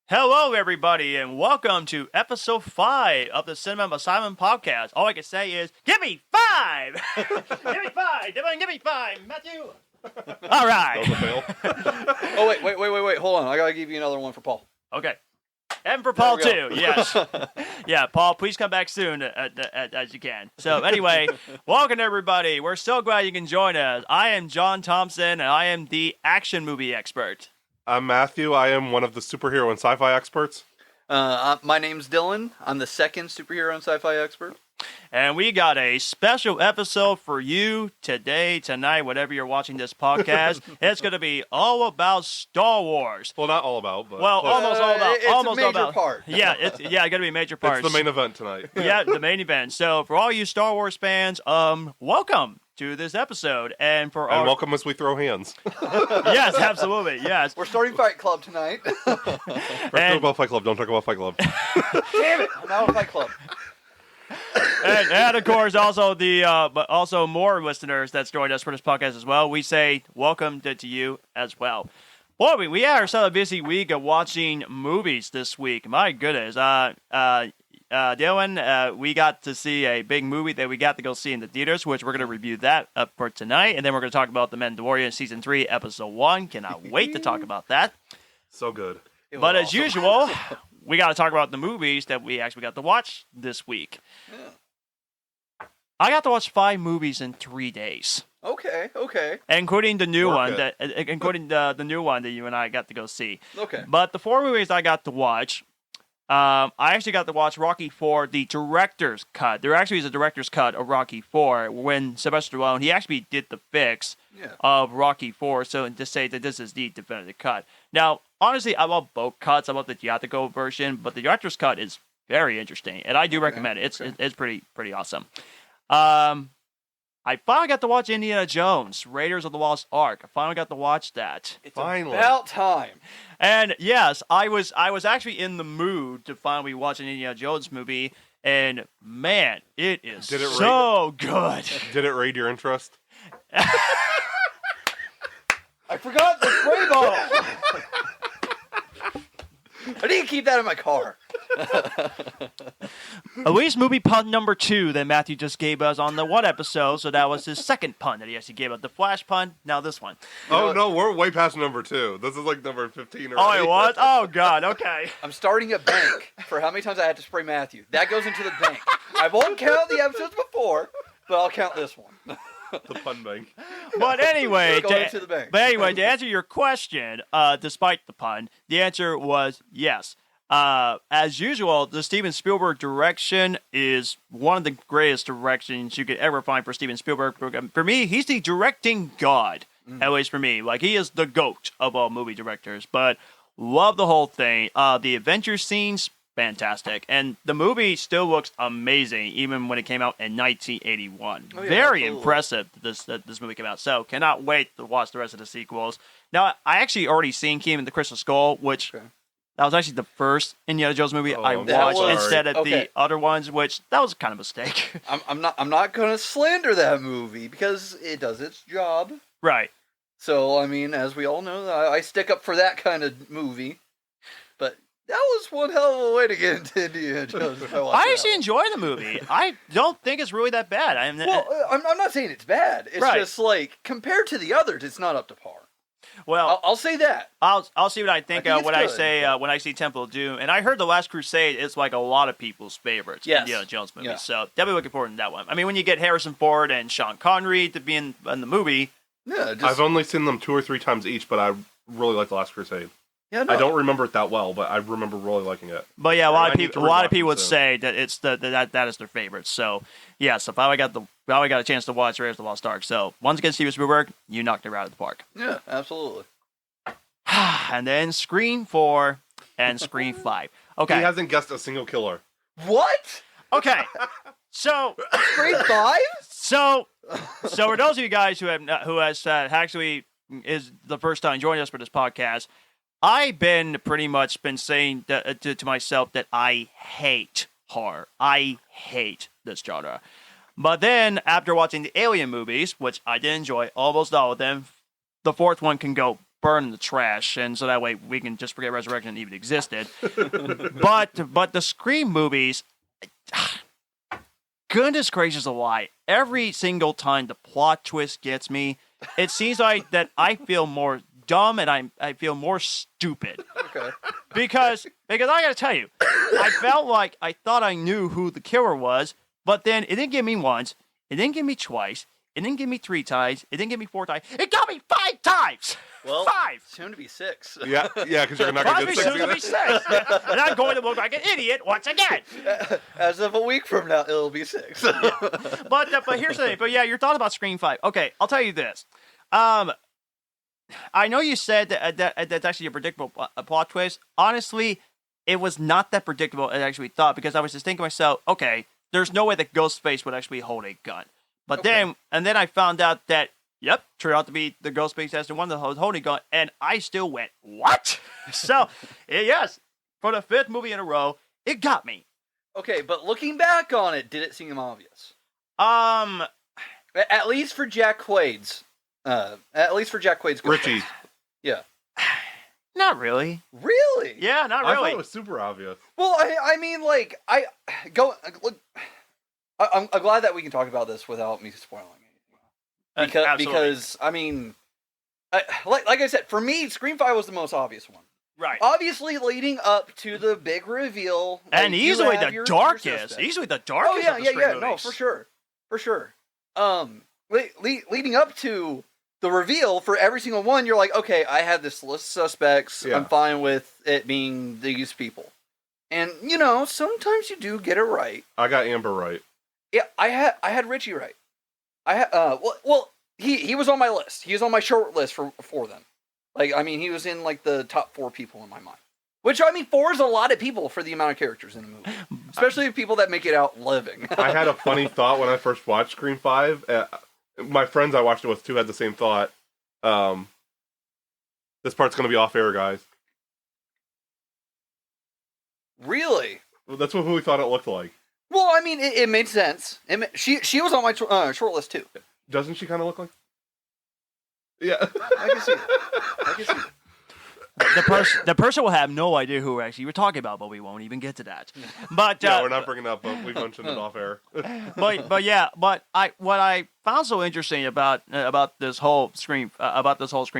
Hello, everybody, and welcome to episode 5 of the Cinema Asylum podcast. All I can say is, give me 5! Give me 5! Dylan, give me 5! Matthew! All right. That was a fail. Oh, wait. Hold on. I gotta give you another one for Paul. Okay. And for Paul, too. Yes. Yeah, Paul, please come back soon as you can. So, anyway, welcome, everybody. We're so glad you can join us. I am John Thompson, and I am the action movie expert. I'm Matthew. I am one of the superhero and sci-fi experts. My name's Dylan. I'm the second superhero and sci-fi expert. And we got a special episode for you today, tonight, whatever you're watching this podcast. It's going to be all about Star Wars. Well, not all about, but almost all about. It's almost a major all about. part. Yeah, it's going to be a major part. It's the main event tonight. Yeah, the main event. So for all you Star Wars fans, welcome to this episode, and welcome as we throw hands. Yes, absolutely, yes. We're starting Fight Club tonight. Talk about Fight Club. Don't talk about Fight Club. Damn it! I'm out of Fight Club. and of course, also but also more listeners that's joined us for this podcast as well. We say welcome to you as well. Boy, we had ourselves a busy week of watching movies this week. My goodness, Dylan, we got to see a big movie that we got to go see in the theaters, which we're going to review that up for tonight, and then we're going to talk about The Mandalorian Season 3, Episode 1. Cannot wait to talk about that. So good. But as usual, we got to talk about the movies that we actually got to watch this week. Yeah. I got to watch 5 movies in 3 days. Okay. Including the new one, Work including the new one that you and I got to go see. Okay. But the 4 movies I got to watch, I actually got to watch Rocky IV, the director's cut. There actually is a director's cut of Rocky IV when Sylvester Stallone, he actually did the fix of Rocky IV, so to say that this is the definitive cut. Now, honestly, I love both cuts. I love the theatrical version, but the director's cut is very interesting, and I do recommend it. It's pretty awesome. I finally got to watch Indiana Jones, Raiders of the Lost Ark. I finally got to watch that. It's Finally. about time. And yes, I was actually in the mood to finally watch an Indiana Jones movie, and man, it is so good. Did it raid your interest? I forgot the spray bottle. I need to keep that in my car. At least movie pun number 2 that Matthew just gave us on the one episode, so that was his second pun that he actually gave us. The Flash pun, now this one. No, we're way past number 2. This is like number 15 or Oh, it was? Oh, God, okay. I'm starting a bank for how many times I had to spray Matthew. That goes into the bank. I won't count the episodes before, but I'll count this one. The pun bank. But anyway, into the bank. To answer your question, despite the pun, the answer was yes. As usual, the Steven Spielberg direction is one of the greatest directions you could ever find for Steven Spielberg. For me, he's the directing god, at least for me. Like, he is the GOAT of all movie directors, but love the whole thing. The adventure scenes, fantastic. And the movie still looks amazing, even when it came out in 1981. Oh, yeah, Very absolutely. impressive that this movie came out. So, cannot wait to watch the rest of the sequels. Now, I actually already seen Kingdom of the Crystal Skull, which... Okay. That was actually the first Indiana Jones movie I I'm watched sorry. instead of the other ones, which that was kind of a mistake. I'm not gonna slander that movie because it does its job. Right. So I mean, as we all know, I stick up for that kind of movie. But that was one hell of a way to get into Indiana Jones. I actually enjoy the movie. I don't think it's really that bad. I'm not saying it's bad. It's just like compared to the others, it's not up to par. Well, I'll say that. I'll see what I think, it's when good. when I see Temple of Doom. And I heard The Last Crusade is like a lot of people's favorites. Yes. Indiana Jones movie. Yeah. So definitely looking forward to that one. I mean, when you get Harrison Ford and Sean Connery to be in the movie. Yeah, I've only seen them 2 or 3 times each, but I really like The Last Crusade. yeah, no. I don't remember it that well, but I remember really liking it. But yeah, a lot I of need people to rewatch would it, so. say that it's that is their favorite. So yes, if I got a chance to watch Raiders of the Lost Ark. So once again, Steven Spielberg, you knocked it out of the park. Yeah, absolutely. And then Scream 4 and Scream 5. Okay. He hasn't guessed a single killer. What? Okay. So Grade 5? So for those of you guys who has actually is the first time joining us for this podcast, I've been pretty much saying to myself that I hate horror. I hate this genre. But then after watching the Alien movies, which I did enjoy almost all of them, the fourth one can go burn in the trash, and so that way we can just forget Resurrection even existed. but the Scream movies, goodness gracious alive, every single time the plot twist gets me, it seems like that I feel more dumb and I feel more stupid. Okay. Because I gotta tell you, I felt like I thought I knew who the killer was, but then it didn't give me once, it didn't give me twice, it didn't give me 3 times, it didn't give me 4 times, it got me 5 times! Well, 5! soon to be 6. Yeah, because you're not going to Possibly get soon to 6 be 6! And I'm going to look like an idiot once again! As of a week from now, it'll be 6. But here's the thing. But yeah, your thought about Scream 5. Okay, I'll tell you this. I know you said that's actually a predictable plot twist. Honestly, it was not that predictable as I actually thought, because I was just thinking to myself, okay, there's no way that Ghostface would actually hold a gun. But then I found out that, yep, turned out to be the Ghostface as the one that was holding a gun, and I still went, what? So, yes, for the 5th movie in a row, it got me. Okay, but looking back on it, did it seem obvious? At least for Jack Quaid's. Richie. Yeah. Not really. Really? Yeah, not I thought really. it was super obvious. Well, I mean, like, I'm glad that we can talk about this without me spoiling anything. Because I mean, like I said, for me, Scream 5 was the most obvious one. Right. Obviously, leading up to the big reveal, And like, you easily have the your darkest. suspects. Easily the darkest. Oh yeah, of the yeah, Scream yeah. movies. No, for sure. Leading up to the reveal for every single one, you're like, okay, I have this list of suspects. Yeah. I'm fine with it being these people. And you know, sometimes you do get it right. I got Amber right. Yeah, I had Richie right. He was on my list. He was on my short list for them. Like, I mean, he was in like the top 4 people in my mind. Which, I mean, 4 is a lot of people for the amount of characters in a movie. Especially people that make it out living. I had a funny thought when I first watched Scream 5. My friends I watched it with too had the same thought. This part's going to be off air, guys. Really? Well, that's what we thought it looked like. Well, I mean, it made sense. She was on my short list too. Doesn't she kind of look like? Yeah. I can see it. The person will have no idea who actually we're talking about, but we won't even get to that. But Yeah, we're not bringing it up, but we mentioned it off air. but what I found so interesting about this whole Scream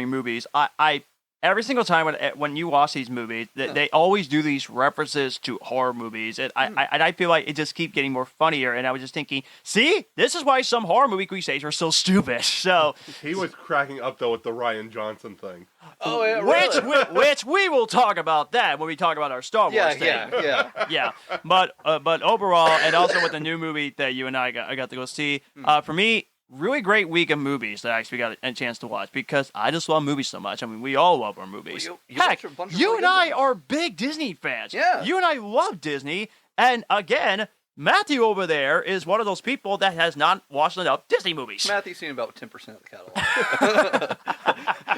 movies, I every single time when you watch these movies, they always do these references to horror movies, and I feel like it just keeps getting more funnier. And I was just thinking, see, this is why some horror movie cliches are so stupid. So He was cracking up though with the Ryan Johnson thing. Oh yeah, really? which we will talk about that when we talk about our Star Wars thing. Yeah. But overall, and also with the new movie that you and I got to go see, for me, really great week of movies that I actually got a chance to watch, because I just love movies so much. I mean, we all love our movies. Well, you Heck, watched a bunch of you really and good I ones. are big Disney fans. Yeah. You and I love Disney, and again, Matthew over there is one of those people that has not watched enough Disney movies. Matthew's seen about 10% of the catalog.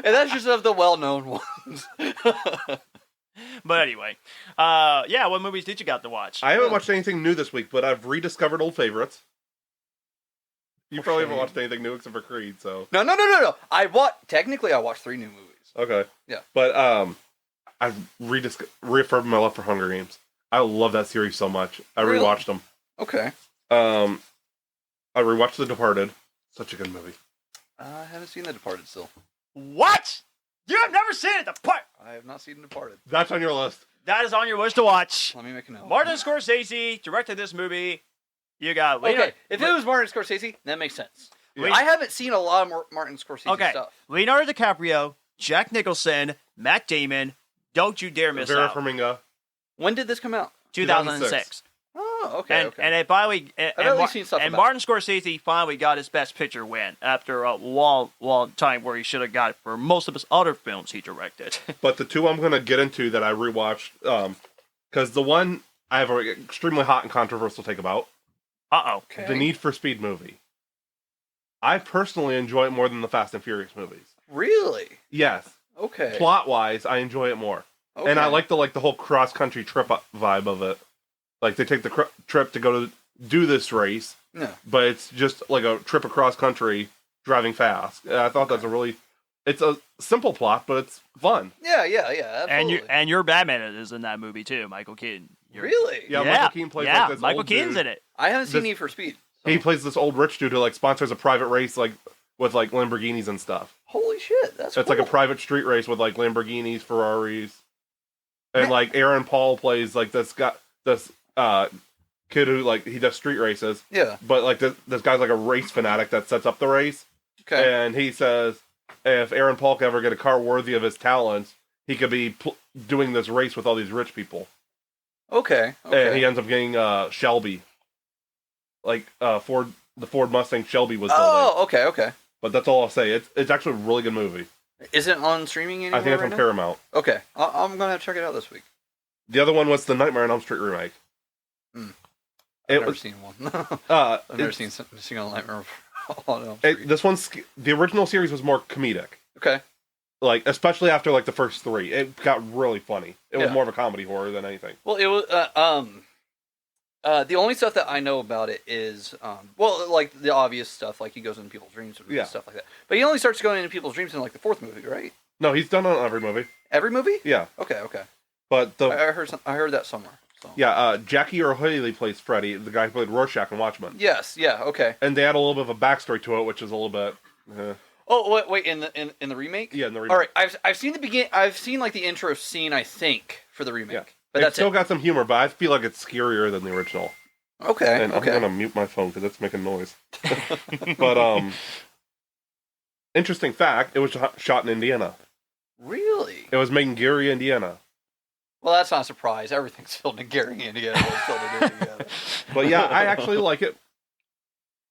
And that's just of the well-known ones. But anyway, what movies did you got to watch? I haven't watched anything new this week, but I've rediscovered old favorites. You probably haven't watched anything new except for Creed, so. No. Technically, I watched 3 new movies. Okay. Yeah. But I've reaffirmed my love for Hunger Games. I love that series so much. I Really? rewatched them. Okay. I rewatched The Departed. Such a good movie. I haven't seen The Departed still. What? You have never seen it? I have not seen The Departed. That's on your list. That is on your list to watch. Let me make a note. Martin Scorsese directed this movie. You got Okay, if it was Martin Scorsese, that makes sense. Yeah. I haven't seen a lot of Martin Scorsese stuff. Leonardo DiCaprio, Jack Nicholson, Matt Damon. Don't you dare miss Vera out. Farmiga. When did this come out? 2006. Oh, okay. And it finally I've at least seen stuff and about Martin Scorsese finally got his Best Picture win after a long time where he should have got it for most of his other films he directed. But the 2 I'm going to get into that I rewatched, because the one I have an extremely hot and controversial take about, Okay. the Need for Speed movie. I personally enjoy it more than the Fast and Furious movies. Really? Yes. Okay. Plot-wise, I enjoy it more. Okay. And I like the whole cross-country trip vibe of it. Like, they take the trip to go to do this race, No. but it's just like a trip across country driving fast. And I thought that's a really It's a simple plot, but it's fun. Yeah, absolutely. And your Batman is in that movie too, Michael Keaton. Really? Yeah, Michael Keaton plays like this Michael old Keaton's dude. in it. I haven't seen Need for Speed. So. He plays this old rich dude who like sponsors a private race like with like Lamborghinis and stuff. Holy shit, that's It's cool. like a private street race with like Lamborghinis, Ferraris, and like Aaron Paul plays like this guy, this kid who like he does street races. Yeah. But like this guy's like a race fanatic that sets up the race. Okay. And he says if Aaron Paul could ever get a car worthy of his talents, he could be doing this race with all these rich people. Okay. And he ends up getting Shelby. Like the Ford Mustang Shelby was building. Oh, okay. But that's all I'll say. It's actually a really good movie. Is it on streaming anywhere? I think it's on Paramount. Okay. I'm going to have to check it out this week. The other one was the Nightmare on Elm Street remake. I've never seen one. I've never seen a single Nightmare on Elm Street. This one's the original series was more comedic. Okay. Like especially after like the first three, it got really funny. It was more of a comedy horror than anything. Well, it was the only stuff that I know about it is like the obvious stuff, like he goes into people's dreams and stuff like that. But he only starts going into people's dreams in like the fourth movie, right? No, he's done on every movie. Every movie? Yeah. Okay. But I heard that somewhere. So. Yeah, Jackie Earle Haley plays Freddy, the guy who played Rorschach in Watchmen. Yes. Yeah. Okay. And they add a little bit of a backstory to it, which is a little bit. Oh wait! In the remake? Yeah, in the remake. All right, I've seen I've seen like the intro scene, I think, for the remake. Yeah. But It's still got some humor, but I feel like it's scarier than the original. Okay. And I'm gonna mute my phone because it's making noise. But interesting fact: it was shot in Indiana. Really? It was made in Gary, Indiana. Well, that's not a surprise. Everything's filmed in Gary, Indiana. Filmed in Indiana. But yeah, I actually like it.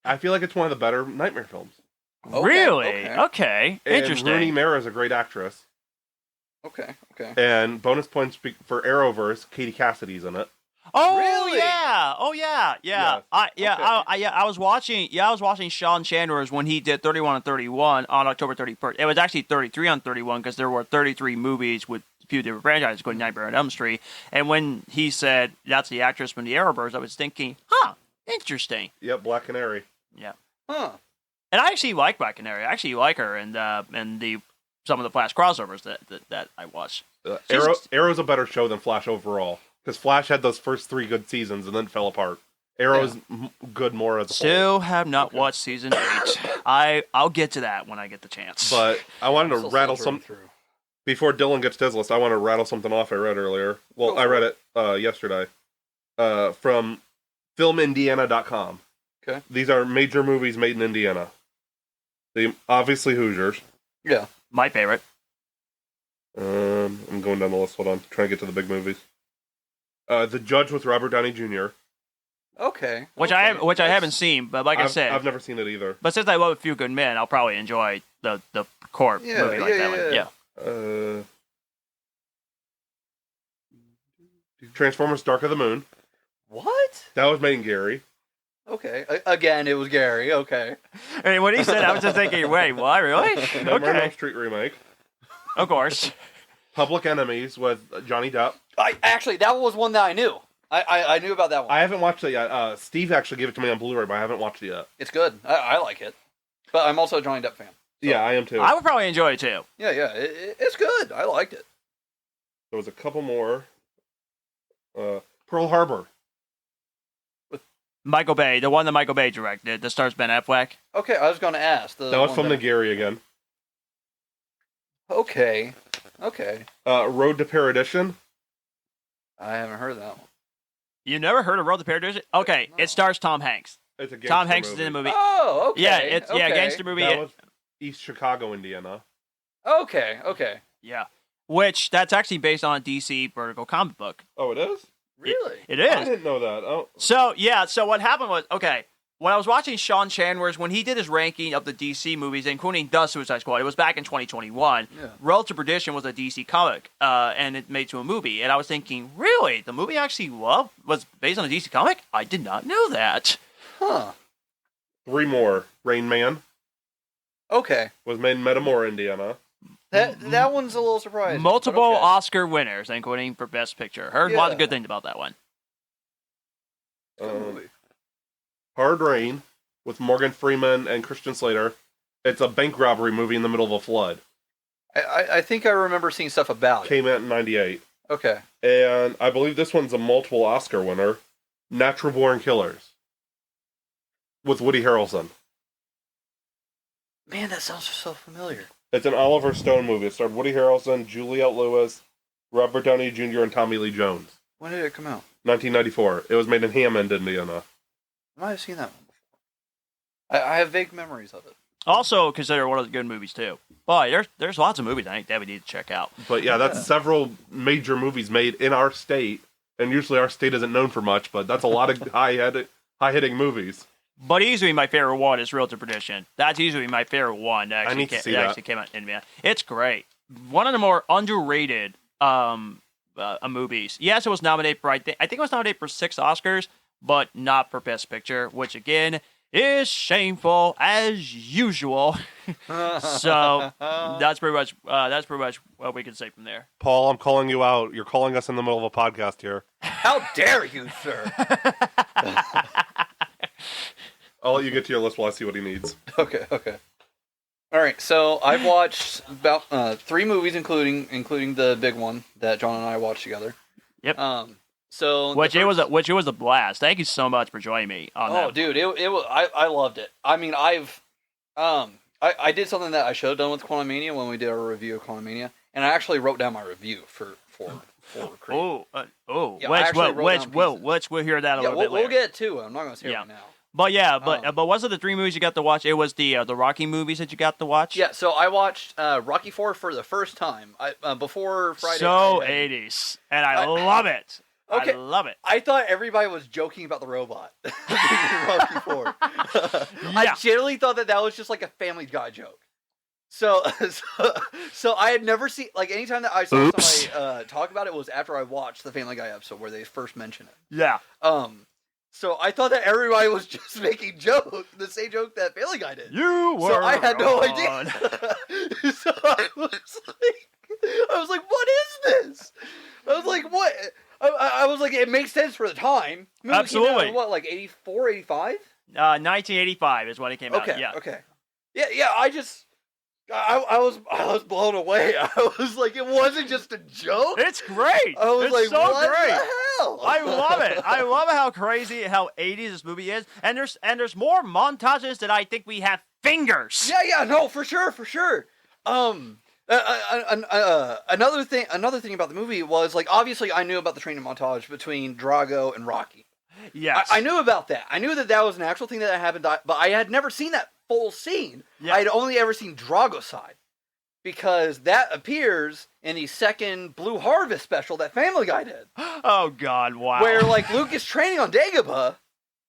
I feel like it's one of the better Nightmare films. Really? Okay. Interesting. And Rooney Mara is a great actress. Okay. And bonus points for Arrowverse, Katie Cassidy's in it. Oh Really? yeah! Oh yeah! Yes. I was watching Sean Chandler's when he did 31 on 31 on October 31st. It was actually 33 on 31 because there were 33 movies with a few different franchises, including Nightmare on Elm Street. And when he said that's the actress from the Arrowverse, I was thinking, interesting. Yep, Black Canary. Yeah. Huh. And I actually like Black Canary. I actually like her and some of the Flash crossovers that I watched. Arrow's a better show than Flash overall. Because Flash had those first 3 good seasons and then fell apart. Arrow's good more as a whole. Still have not watched season 8. I'll get to that when I get the chance. But I wanted to rattle some... Before Dylan gets to his list, I want to rattle something off I read earlier. Well, I read it yesterday. From filmindiana.com. Okay. These are major movies made in Indiana. Obviously Hoosiers. Yeah. My favorite. I'm going down the list. Hold on. Trying to get to the big movies. The Judge with Robert Downey Jr. Okay. Which I haven't seen, but like I said, I've never seen it either. But since I love A Few Good Men, I'll probably enjoy the core movie like that one. Yeah. Transformers: Dark of the Moon. What? That was made in Gary. Okay. Again, it was Gary. Okay. I mean, when he said, I was just thinking, wait, what? Really? Nightmare on Elm Okay. Street remake. Of course. Public Enemies with Johnny Depp. That was one that I knew. I knew about that one. I haven't watched it yet. Steve actually gave it to me on Blu-ray, but I haven't watched it yet. It's good. I like it. But I'm also a Johnny Depp fan. So. Yeah, I am too. I would probably enjoy it too. Yeah. It's good. I liked it. There was a couple more. Pearl Harbor. Michael Bay, the one that Michael Bay directed, that stars Ben Affleck. Okay, I was going to ask. That was from the Gary again. Okay. Road to Perdition. I haven't heard of that one. You never heard of Road to Perdition? Okay, No. It stars Tom Hanks. It's a gangster Tom Hanks movie. is in the movie. Oh, okay. Yeah, it's okay. gangster movie. That was East Chicago, Indiana. Okay. Yeah, which that's actually based on a DC Vertigo comic book. Oh, it is? Really? It I is. didn't know that. Oh. So what happened was, okay, when I was watching Sean Chandler's, when he did his ranking of the DC movies, including The Suicide Squad, it was back in 2021. Yeah. Road to Perdition was a DC comic, and it made to a movie. And I was thinking, really? The movie actually was based on a DC comic? I did not know that. Huh. 3 more. Rain Man Okay. was made in Metamora, Indiana. That one's a little surprising. Multiple but okay. Oscar winners, including for Best Picture. Heard a lot of Yeah. good things about that one. Good movie. Hard Rain with Morgan Freeman and Christian Slater. It's a bank robbery movie in the middle of a flood. I think I remember seeing stuff about it. Came out in 98. Okay. And I believe this one's a multiple Oscar winner. Natural Born Killers. With Woody Harrelson. Man, that sounds so familiar. It's an Oliver Stone movie. It starred Woody Harrelson, Juliette Lewis, Robert Downey Jr., and Tommy Lee Jones. When did it come out? 1994. It was made in Hammond, Indiana. I might have seen that one before. I have vague memories of it. Also considered one of the good movies too. Boy, there's lots of movies I think that we need to check out. But yeah, that's several major movies made in our state, and usually our state isn't known for much, but that's a lot of high-hitting movies. But easily my favorite one is Real to Perdition. That's easily my favorite one that I need to see that. actually came out in India. It's great. One of the more underrated movies. Yes, it was nominated for I think it was nominated for 6 Oscars, but not for Best Picture, which again is shameful as usual. So that's pretty much what we can say from there. Paul, I'm calling you out. You're calling us in the middle of a podcast here. How dare you, sir? I'll let you get to your list while I see what he needs. Okay. All right, so I've watched about 3 movies, including the big one that John and I watched together. Yep. So which it was a blast. Thank you so much for joining me on that. Oh, dude, it was I loved it. I mean, I did something that I should have done with Quantumania when we did our review of Quantumania, and I actually wrote down my review for Creed. We'll hear that a little bit later. We'll get to it. I'm not going to say it right now. But was it the 3 movies you got to watch? It was the Rocky movies that you got to watch. Yeah, so I watched Rocky IV for the first time. Before Friday. So 80s, and I love it. Okay. I love it. I thought everybody was joking about the robot. Rocky IV. I generally thought that was just like a Family Guy joke. So I had never seen, like, anytime that I saw somebody talk about it was after I watched the Family Guy episode where they first mentioned it. Yeah. So I thought that everybody was just making the same joke that Family Guy did. You were. So I had no idea. So I was like, what is this? I was like, what? I was like, it makes sense for the time. Absolutely. Came out in what, like 84, 85? 1985 is when it came out. Yeah. Okay. Yeah. I was blown away. I was like, it wasn't just a joke. It's great. I was it's like, so what great. the hell? I love it. I love how 80s this movie is, and there's more montages than I think we have fingers. Yeah, no, for sure. Another thing about the movie was, like, obviously I knew about the training montage between Drago and Rocky. Yes. I knew about that. I knew that was an actual thing that happened, but I had never seen that full scene. Yeah. I had only ever seen Drago's side, because that appears in the second Blue Harvest special that Family Guy did. Oh God! Wow. Where, like, Luke is training on Dagobah,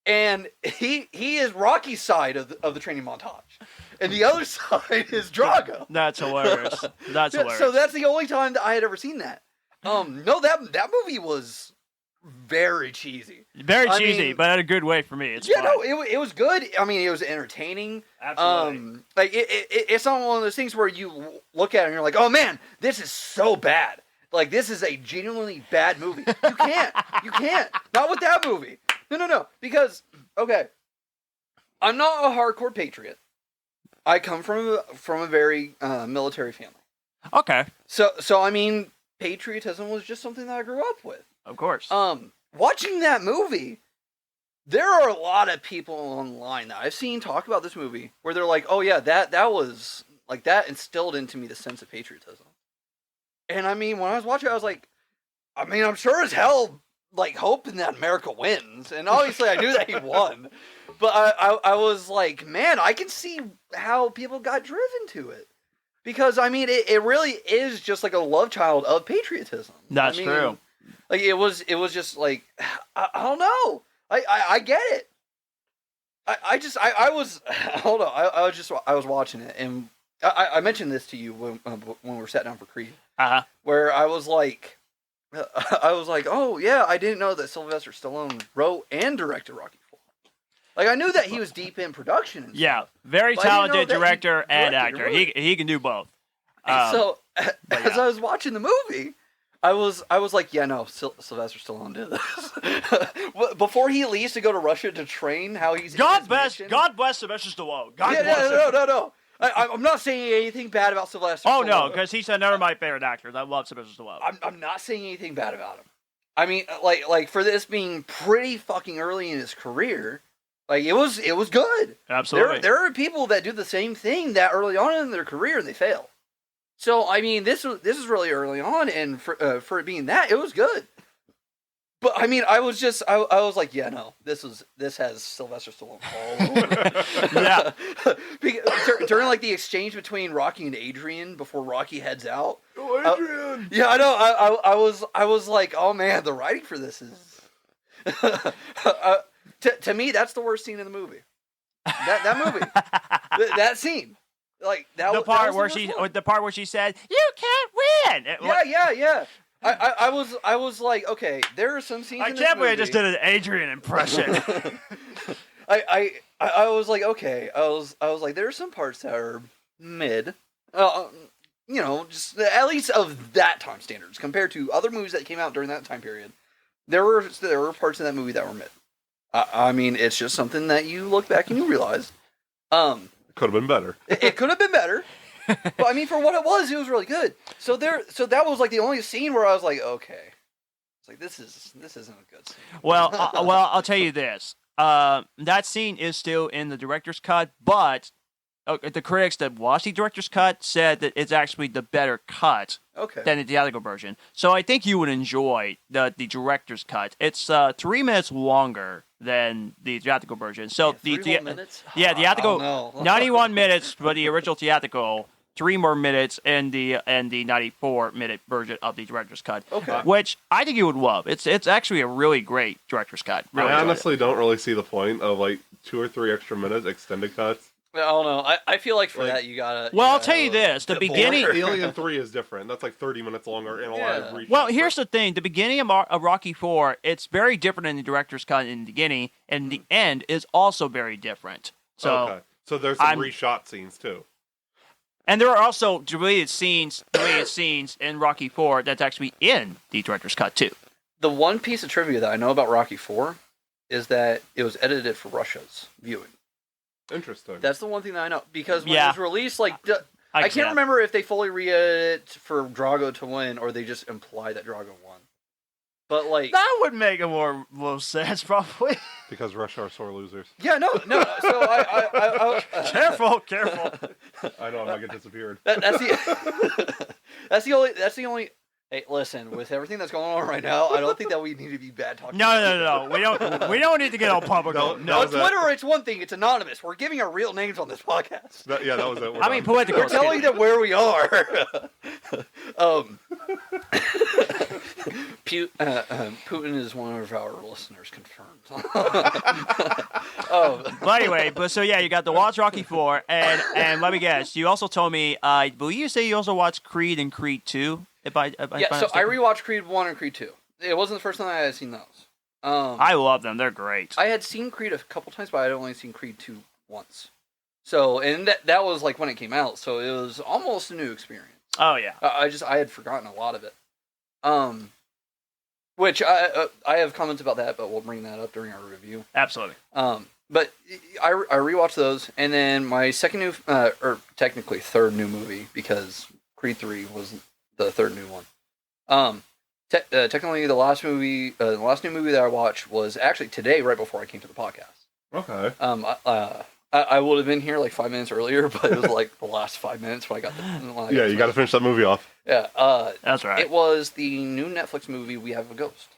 and he is Rocky's side of the training montage, and the other side is Drago. That's hilarious. That's hilarious. So that's the only time that I had ever seen that. No, that movie was very cheesy. Very cheesy, but in a good way for me. It's fun. No, it was good. I mean, it was entertaining. Absolutely. Like it's not one of those things where you look at it and you're like, oh man, this is so bad. Like, this is a genuinely bad movie. You can't. Not with that movie. No. Because, okay, I'm not a hardcore patriot. I come from a very military family. Okay. So I mean, patriotism was just something that I grew up with. Of course. Watching that movie, there are a lot of people online that I've seen talk about this movie where they're like, oh yeah, that was, like, that instilled into me the sense of patriotism. And I mean, when I was watching it, I was like, I mean, I'm sure as hell, like, hoping that America wins. And obviously I knew that he won. But I was like, man, I can see how people got driven to it. Because, I mean, it really is just like a love child of patriotism. That's true. Like, it was just like, I don't know. I get it. I was watching it, and I mentioned this to you when we were sat down for Creed. Uh-huh. Where I was like, oh yeah, I didn't know that Sylvester Stallone wrote and directed Rocky IV. Like, I knew that he was deep in production and Yeah, stuff, very talented director and directed, actor. really. He can do both. So as I was watching the movie, I was like, yeah, no, Sylvester Stallone did this. Before he leaves to go to Russia to train, how he's God bless Sylvester Stallone. God bless him. No. I'm not saying anything bad about Sylvester. Oh Stallone. no, because he's another of my favorite actors. I love Sylvester Stallone. I'm not saying anything bad about him. I mean, like for this being pretty fucking early in his career, like it was good. Absolutely. There are people that do the same thing that early on in their career and they fail. So I mean, this is really early on, and for it being that, it was good. But I mean, I was like, yeah, no, this has Sylvester Stallone all over it. Yeah. During like the exchange between Rocky and Adrian before Rocky heads out. Oh, Adrian! Yeah, I know. I was like, oh man, the writing for this is. To me, that's the worst scene in the movie. That movie, that scene, like that. The part where she said, "You can't win." Yeah. I was like, okay, there are some scenes. I in can't this believe I movie. just did an Adrian impression. I was like, okay, I was like, there are some parts that are mid, just at least of that time standards compared to other movies that came out during that time period. There were parts in that movie that were mid. I mean, it's just something that you look back and you realize. Could have been better. It could have been better. But I mean, for what it was really good. So that was like the only scene where I was like, okay, it's like this isn't a good scene. Well, I'll tell you this. That scene is still in the director's cut, but the critics that watched the director's cut said that it's actually the better cut than the theatrical version. So I think you would enjoy the director's cut. It's 3 minutes longer than the theatrical version. So the minutes? Yeah, theatrical no. 91 minutes for the original theatrical. 3 more minutes in the 94-minute version of the director's cut, which I think you would love. It's actually a really great director's cut. Really I honestly don't really see the point of like 2 or 3 extra minutes extended cuts. I don't know. I feel like for that you gotta. Well, I'll tell you this: the beginning. Alien 3 is different. That's like 30 minutes longer and a lot of reshots. Well, here's the thing: the beginning of Rocky IV, it's very different in the director's cut in the beginning, and the end is also very different. So, so there's some reshot scenes too. And there are also deleted scenes in Rocky IV that's actually in the director's cut too. The one piece of trivia that I know about Rocky IV is that it was edited for Russia's viewing. Interesting. That's the one thing that I know because when it was released, like I can't remember if they fully re-edited it for Drago to win or they just imply that Drago won. But like that would make a more sense probably. Because Russia are sore losers. Yeah, no. So I careful. I know I'm not getting disappeared. That's the only. Hey, listen. With everything that's going on right now, I don't think that we need to be bad talking. No. We don't need to get all public. No, Twitter, it's one thing. It's anonymous. We're giving our real names on this podcast. That was it. I mean, political. We're telling them where we are. Putin is one of our listeners, confirmed. But anyway, you got the Watch Rocky IV, and let me guess, you also told me, I believe you say you also watched Creed and Creed 2. So I rewatched Creed 1 and Creed 2. It wasn't the first time I had seen those. I love them. They're great. I had seen Creed a couple times, but I had only seen Creed 2 once. So, and that was like when it came out, so it was almost a new experience. Oh, yeah. I had forgotten a lot of it. Which I have comments about that, but we'll bring that up during our review. Absolutely. But I rewatched those, and then my second new, or technically third new movie, because Creed 3 was the third new one. Technically, the last new movie that I watched was actually today, right before I came to the podcast. Okay. I would have been here like 5 minutes earlier, but it was like the last 5 minutes when I got you got to finish that movie off. Yeah. That's right. It was the new Netflix movie We Have a Ghost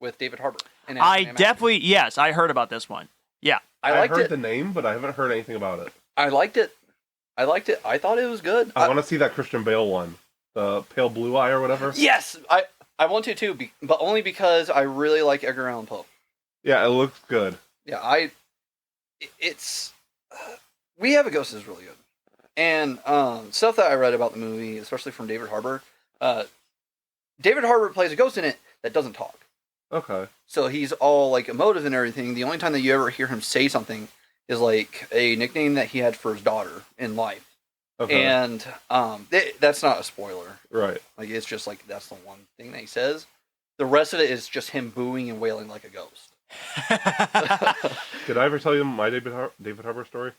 with David Harbour. Yes, I heard about this one. Yeah. I heard the name, but I haven't heard anything about it. I liked it. I thought it was good. I want to see that Christian Bale one. The Pale Blue Eye or whatever. Yes, I want to too, but only because I really like Edgar Allan Poe. Yeah, it looks good. Yeah, it's We Have a Ghost is really good, and stuff that I read about the movie, especially from David Harbour. David Harbour plays a ghost in it that doesn't talk. Okay. So he's all like emotive and everything. The only time that you ever hear him say something is like a nickname that he had for his daughter in life. Okay. And that's not a spoiler. Right. Like, it's just like, that's the one thing that he says. The rest of it is just him booing and wailing like a ghost. Did I ever tell you my David Harbour story?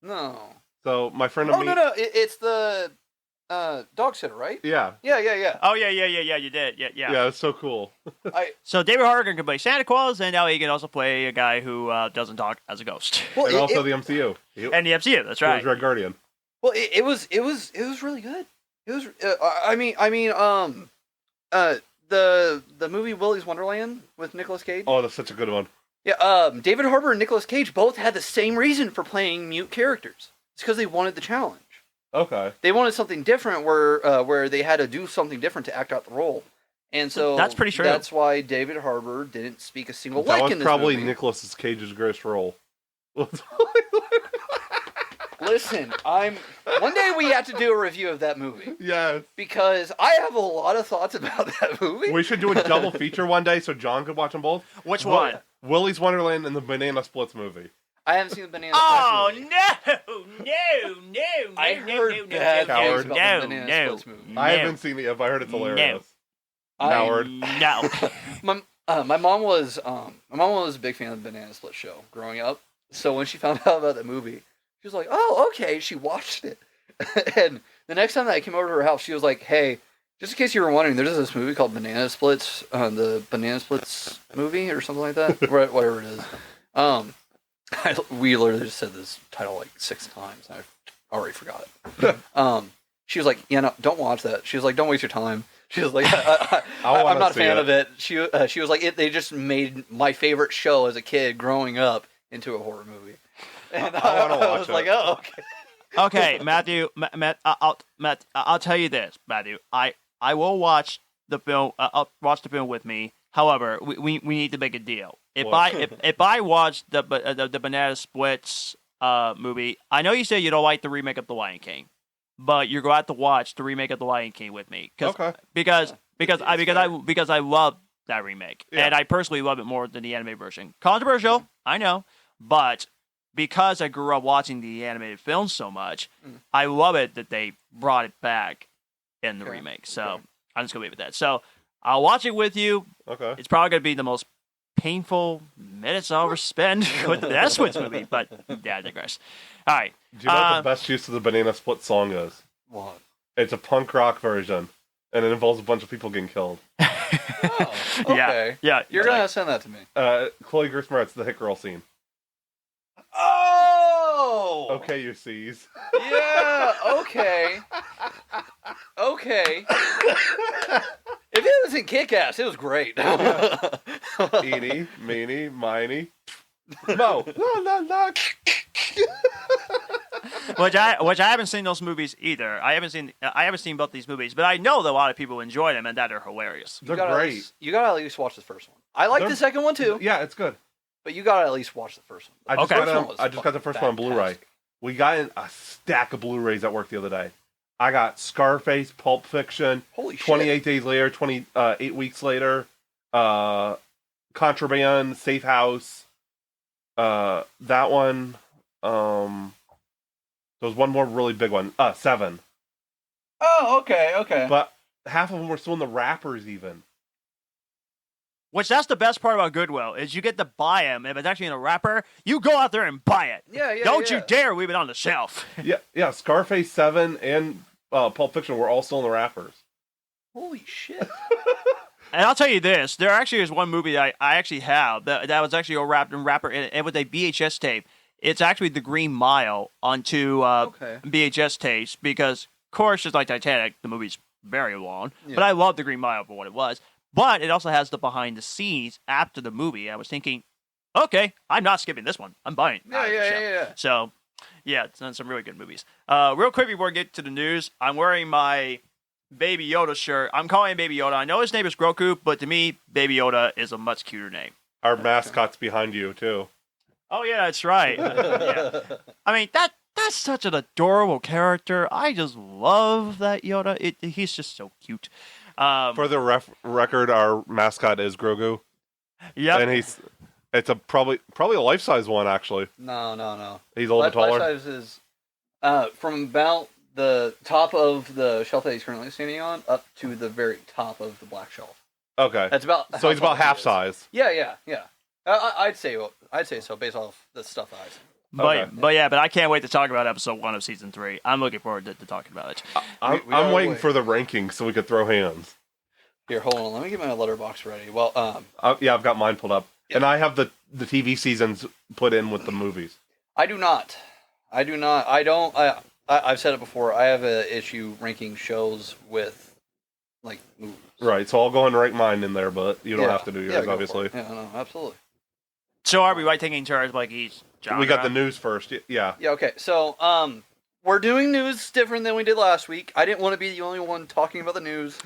No. So my friend and Oh me. no, it's the dog sitter, right? Yeah. Yeah. Oh yeah. You did. Yeah. Yeah, it's so cool. So David Harbour can play Santa Claus, and now he can also play a guy who doesn't talk as a ghost. Well, And also the MCU. And the MCU. That's He right. was Red Guardian. Well, it was really good. It was. The movie Willy's Wonderland with Nicolas Cage. Oh, that's such a good one. Yeah. David Harbour and Nicolas Cage both had the same reason for playing mute characters. It's because they wanted the challenge. Okay. They wanted something different, where they had to do something different to act out the role. And so That's pretty true. That's why David Harbour didn't speak a single That lick was in this probably movie. Nicolas Cage's greatest role. Listen, one day we have to do a review of that movie Yes. because I have a lot of thoughts about that movie. We should do a double feature one day so John could watch them both. Which one? Willy's Wonderland and the Banana Splits movie. I haven't seen the Banana Oh Splits movie. no! I heard bad things about no, the Banana no. Splits movie. I haven't seen it yet, but I heard it's hilarious. Howard. No. My mom was a big fan of the Banana Split show growing up. So when she found out about that movie, she was like, "Oh, okay." She watched it, and the next time that I came over to her house, she was like, "Hey, just in case you were wondering, there's this movie called Banana Splits, the Banana Splits movie or something like that, whatever it is." We literally just said this title like 6 times. I already forgot it. She was like, "Yeah, no, don't watch that." She was like, "Don't waste your time." She was like, I'm not a fan of it. She was like, they just made my favorite show as a kid growing up into a horror movie. And I wanna watch was it. like, oh, okay. Okay, Matthew. Matt, I'll tell you this, Matthew. I will watch the film. I'll watch the film with me. However, we need to make a deal. If I watch the Banana Splits movie, I know you said you don't like the remake of The Lion King, but you're going to have to watch the remake of The Lion King with me. Okay. Because I love that remake, and I personally love it more than the animated version. Controversial, I know, but because I grew up watching the animated film so much, I love it that they brought it back in the remake. So I'm just gonna leave it at that. So I'll watch it with you. Okay. It's probably gonna be the most painful minutes I'll ever spend with the Banana Splits movie, but yeah, I digress. All right. Do you know what the best use of the Banana Split song is? What? It's a punk rock version, and it involves a bunch of people getting killed. Oh, okay. Yeah. You're going to send that to me. Chloe Grace Moretz, the hit girl scene. Oh! Okay, you sees. Yeah, okay. Okay. If it was in Kick-Ass, it was great. Eeny, meeny, miny, mo. La, la, la. Which I haven't seen those movies either. I haven't seen both these movies, but I know that a lot of people enjoy them and that they're hilarious. They're great. You gotta at least watch the first one. I like the second one too, Yeah, it's good. but you gotta at least watch the first one. I just, Okay. got the first one on Blu-ray. We got in a stack of Blu-rays at work the other day. I got Scarface, Pulp Fiction, Holy shit. 28 Days Later, 28 Weeks Later, Contraband, Safe House, that one. There was one more really big one, 7. Oh, okay. But half of them were still in the wrappers even. Which that's the best part about Goodwill is you get to buy them. If it's actually in a wrapper, you go out there and buy it. Yeah. Don't you dare leave it on the shelf. Yeah, Scarface 7 and Pulp Fiction were all still in the wrappers. Holy shit. And I'll tell you this: there actually is one movie that I actually have that was actually wrapped in wrapper and with a VHS tape. It's actually The Green Mile onto VHS tapes because, of course, just like Titanic, the movie's very long. Yeah. But I love The Green Mile for what it was. But it also has the behind the scenes after the movie. I was thinking, okay, I'm not skipping this one. I'm buying it. Yeah. So, yeah, it's done some really good movies. Real quick before we get to the news, I'm wearing my Baby Yoda shirt. I'm calling him Baby Yoda. I know his name is Grogu, but to me, Baby Yoda is a much cuter name. Our mascot's behind you, too. Oh, yeah, that's right. Yeah. I mean, that's such an adorable character. I just love that Yoda. He's just so cute. For the record, our mascot is Grogu. Yeah, And it's probably a life-size one, actually. No. He's a little bit taller. Life size is from about the top of the shelf that he's currently standing on up to the very top of the black shelf. Okay. That's about So he's about tall he half is. size. Yeah. I'd say so based off the stuff that I've seen. But I can't wait to talk about episode 1 of season 3. I'm looking forward to talking about it. I'm waiting for the rankings so we could throw hands. Here, hold on. Let me get my letterbox ready. Well, yeah, I've got mine pulled up, and I have the TV seasons put in with the movies. I do not. I don't. I've said it before. I have an issue ranking shows with like movies. Right. So I'll go and rank mine in there, but you don't have to do yours, obviously. Yeah, no, absolutely. So are we taking turns like each genre? We got the news first. Yeah. Yeah. Okay. So we're doing news different than we did last week. I didn't want to be the only one talking about the news,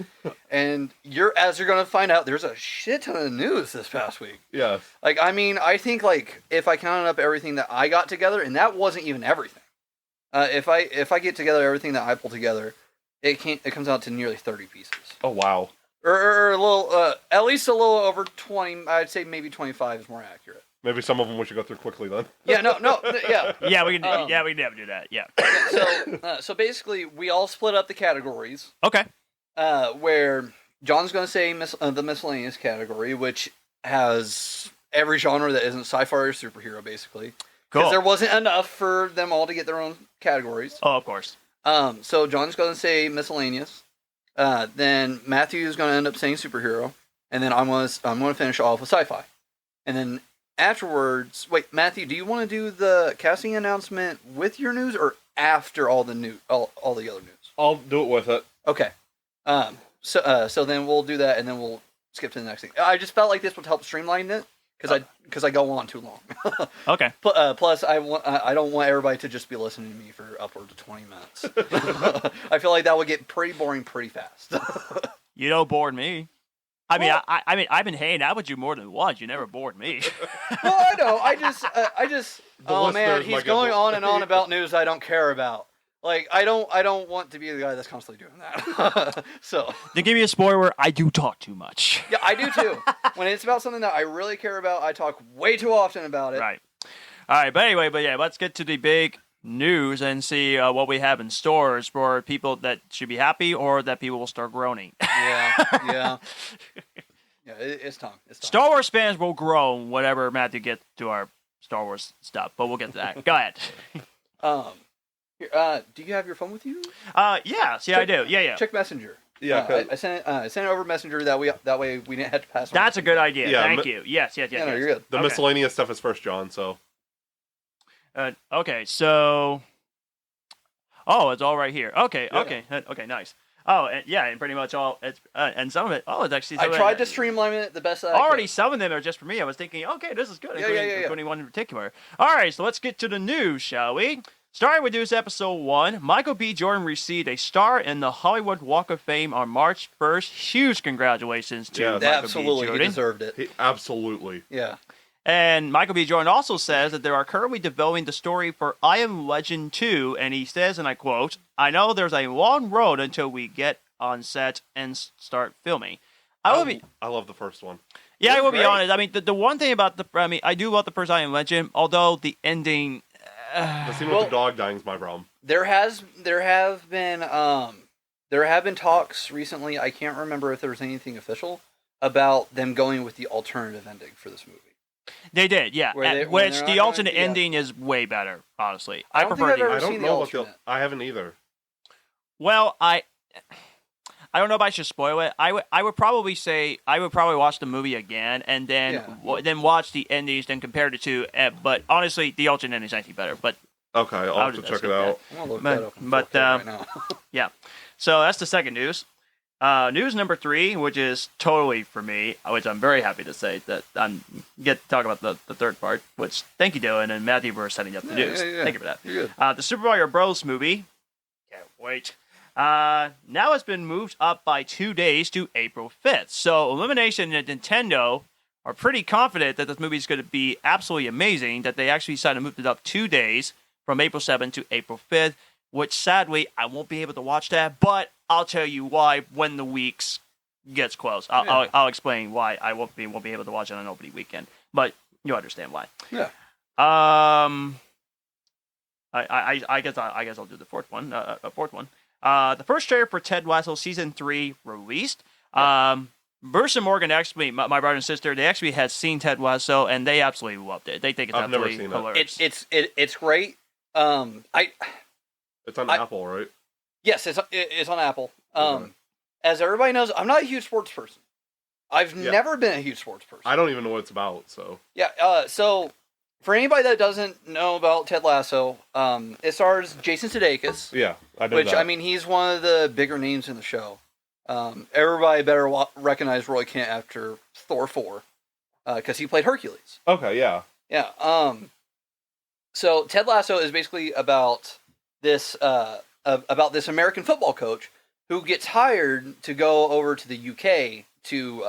and as you're going to find out, there's a shit ton of news this past week. Yeah. Like, I mean, I think like if I counted up everything that I got together, and that wasn't even everything. If I get together everything that I pull together, it comes out to nearly 30 pieces. Oh wow. Or a little, at least a little over 20. I'd say maybe 25 is more accurate. Maybe some of them we should go through quickly then. Yeah, yeah. Yeah, we never do that. Yeah. So basically, we all split up the categories. Okay. Where John's going to say the miscellaneous category, which has every genre that isn't sci-fi or superhero, basically. Cool. Because there wasn't enough for them all to get their own categories. Oh, of course. So John's going to say miscellaneous. Then Matthew is going to end up saying superhero, and then I'm going to finish off with sci-fi, and then afterwards. Wait, Matthew, do you want to do the casting announcement with your news or after all the news, all the other news? I'll do it with it. Okay. So then we'll do that, and then we'll skip to the next thing. I just felt like this would help streamline it because I go on too long. Okay. Plus, I don't want everybody to just be listening to me for upwards of 20 minutes. I feel like that would get pretty boring pretty fast. You don't bore me. I mean, I've been hanging out with you more than once. You never bored me. Well, I know. I just. Oh man, he's might going get on and on about news I don't care about. Like I don't want to be the guy that's constantly doing that. So. To give you a spoiler, I do talk too much. Yeah, I do too. When it's about something that I really care about, I talk way too often about it. Right. All right, but anyway, let's get to the big news and see what we have in stores for people that should be happy or that people will start groaning. Yeah. Yeah, it's time. Star Wars fans will groan whenever Matthew gets to our Star Wars stuff, but we'll get to that. Go ahead. Do you have your phone with you? Yeah, I do. Yeah. Check Messenger. Yeah, I sent it over Messenger that way we didn't have to pass. That's a good idea. Yeah, Thank you. Yes. No, you're good. The miscellaneous stuff is first, John. So. Okay, so. Oh, it's all right here. Okay, nice. Oh, and pretty much all it's and some of it. Oh, it's actually. I tried to streamline it the best. Already, some of them are just for me. I was thinking, okay, this is good. Including one in particular. All right, so let's get to the news, shall we? Starting with news episode 1, Michael B. Jordan received a star in the Hollywood Walk of Fame on March 1st. Huge congratulations to Michael absolutely, B. Jordan. He deserved it. Absolutely. Yeah. And Michael B. Jordan also says that they are currently developing the story for I Am Legend 2, and he says, and I quote, "I know there's a long road until we get on set and start filming." I love the first one. Yeah, I will be honest. I mean, the one thing about I do love the first I Am Legend, although the ending... The scene with the dog dying is my problem. There have been talks recently. I can't remember if there was anything official about them going with the alternative ending for this movie. They did, yeah. Which the alternate ending is way better, honestly. I prefer the. I don't know about I haven't either. Well, I don't know if I should spoil it. I would probably watch the movie again and then watch the endings, then compare the two. But honestly, the alternate ending is actually better. But okay, I'll have to check it out. I'm gonna look that up right now. Yeah. So that's the second news. News number 3, which is totally for me, which I'm very happy to say that I'm get to talk about the third part. Which thank you, Dylan and Matthew, for setting up the news. Yeah. Thank you for that. You're good. The Super Mario Bros. Movie. Can't wait. Now it's been moved up by 2 days to April 5th. So Illumination and Nintendo are pretty confident that this movie is going to be absolutely amazing, that they actually decided to move it up 2 days from April 7th to April 5th, which sadly I won't be able to watch that, but I'll tell you why when the weeks gets close. I'll explain why I won't be able to watch it on opening weekend, but you'll understand why. Yeah. I guess I'll do the fourth one. The first trailer for Ted Lasso season 3 released. Bruce and Morgan actually, my brother and sister, they actually had seen Ted Lasso, and they absolutely loved it. They think it's I've never absolutely seen it. hilarious. It's great. It's on Apple, right? Yes, it's on Apple. Okay. As everybody knows, I'm not a huge sports person. I've never been a huge sports person. I don't even know what it's about, so. Yeah, so for anybody that doesn't know about Ted Lasso, it stars Jason Sudeikis. Yeah, I know Which, that. I mean, he's one of the bigger names in the show. Everybody better recognize Roy Kent after Thor 4, because he played Hercules. Okay, yeah. Yeah. So Ted Lasso is basically about this American football coach who gets hired to go over to the UK to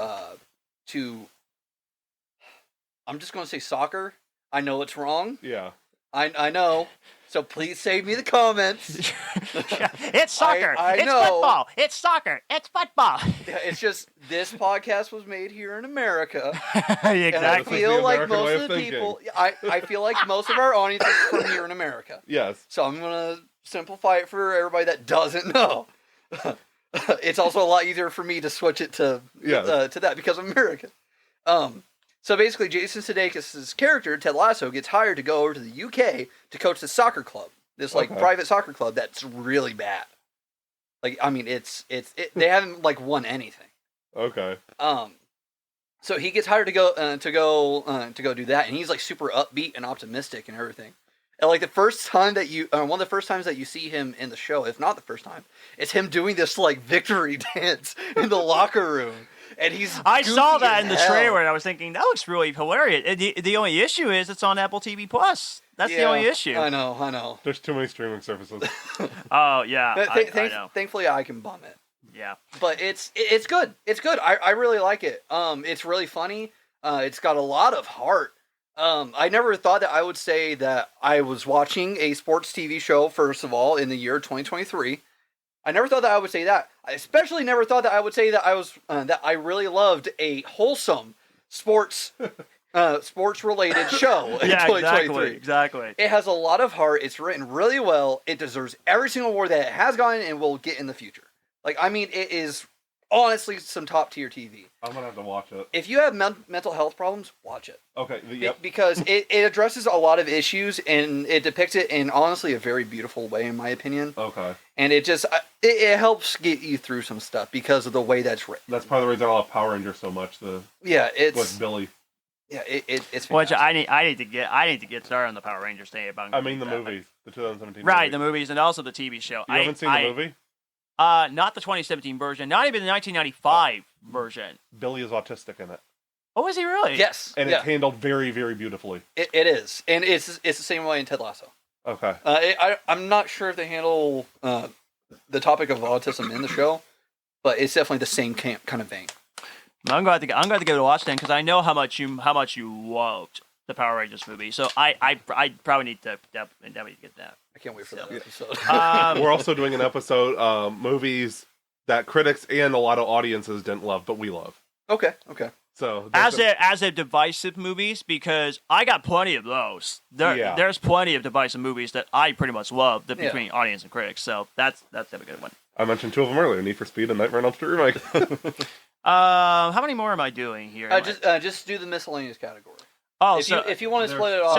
I'm just going to say soccer. I know it's wrong. Yeah. I know. So please save me the comments. It's soccer. I It's know. football. It's soccer. It's football. Yeah, it's just this podcast was made here in America. Exactly. And I This is feel the like American most way of of the thinking. people, I feel like most of our audience is from here in America. Yes. So I'm going to simplify it for everybody that doesn't know. It's also a lot easier for me to switch it to that because I'm American. So basically, Jason Sudeikis' character, Ted Lasso, gets hired to go over to the UK to coach this soccer club. This private soccer club that's really bad. Like, I mean, they haven't like won anything. Okay. So he gets hired to go do that, and he's like super upbeat and optimistic and everything. And like the first time that one of the first times that you see him in the show, if not the first time, it's him doing this like victory dance in the locker room. And I saw goofy that as in the hell. trailer, and I was thinking, that looks really hilarious. And the only issue is it's on Apple TV Plus. That's the only issue. I know. There's too many streaming services. Oh, yeah. I know. Thankfully, I can bum it. Yeah. But it's good. It's good. I really like it. It's really funny. It's got a lot of heart. I never thought that I would say that I was watching a sports TV show, first of all, in the year 2023. I never thought that I would say that. I especially never thought that I would say that that I really loved a wholesome sports related show in 2023. Exactly. It has a lot of heart. It's written really well. It deserves every single award that it has gotten and will get in the future. Like, I mean, it is honestly some top tier TV. I'm gonna have to watch it. If you have mental health problems, watch it. Okay. Yep. Because it addresses a lot of issues and it depicts it in honestly a very beautiful way, in my opinion. Okay. And it helps get you through some stuff because of the way that's written. That's part of the reason I love Power Rangers so much. With Billy. Yeah, it's fantastic. Which I need to get started on the Power Rangers thing. I mean the movies, the 2017. Right, movie. the movies and also the TV show. You haven't seen the movie? Not the 2017 version, not even the 1995 version. Billy is autistic in it. Oh, is he really? Yes. And it's handled very, very beautifully. It is. And it's the same way in Ted Lasso. Okay. I'm not sure if they handle the topic of autism in the show, but it's definitely the same kind of vein. I'm glad to go watch then because I know how much you loved the Power Rangers movie. So I probably need to definitely get that. I can't wait for that episode. We're also doing an episode, movies that critics and a lot of audiences didn't love, but we love. Okay. So as a divisive movies, because I got plenty of those. There's plenty of divisive movies that I pretty much love between audience and critics. So that's a good one. I mentioned two of them earlier: Need for Speed and Nightmare on Elm Street remake. How many more am I doing here? Just do the miscellaneous category. Oh, if you want to split it off,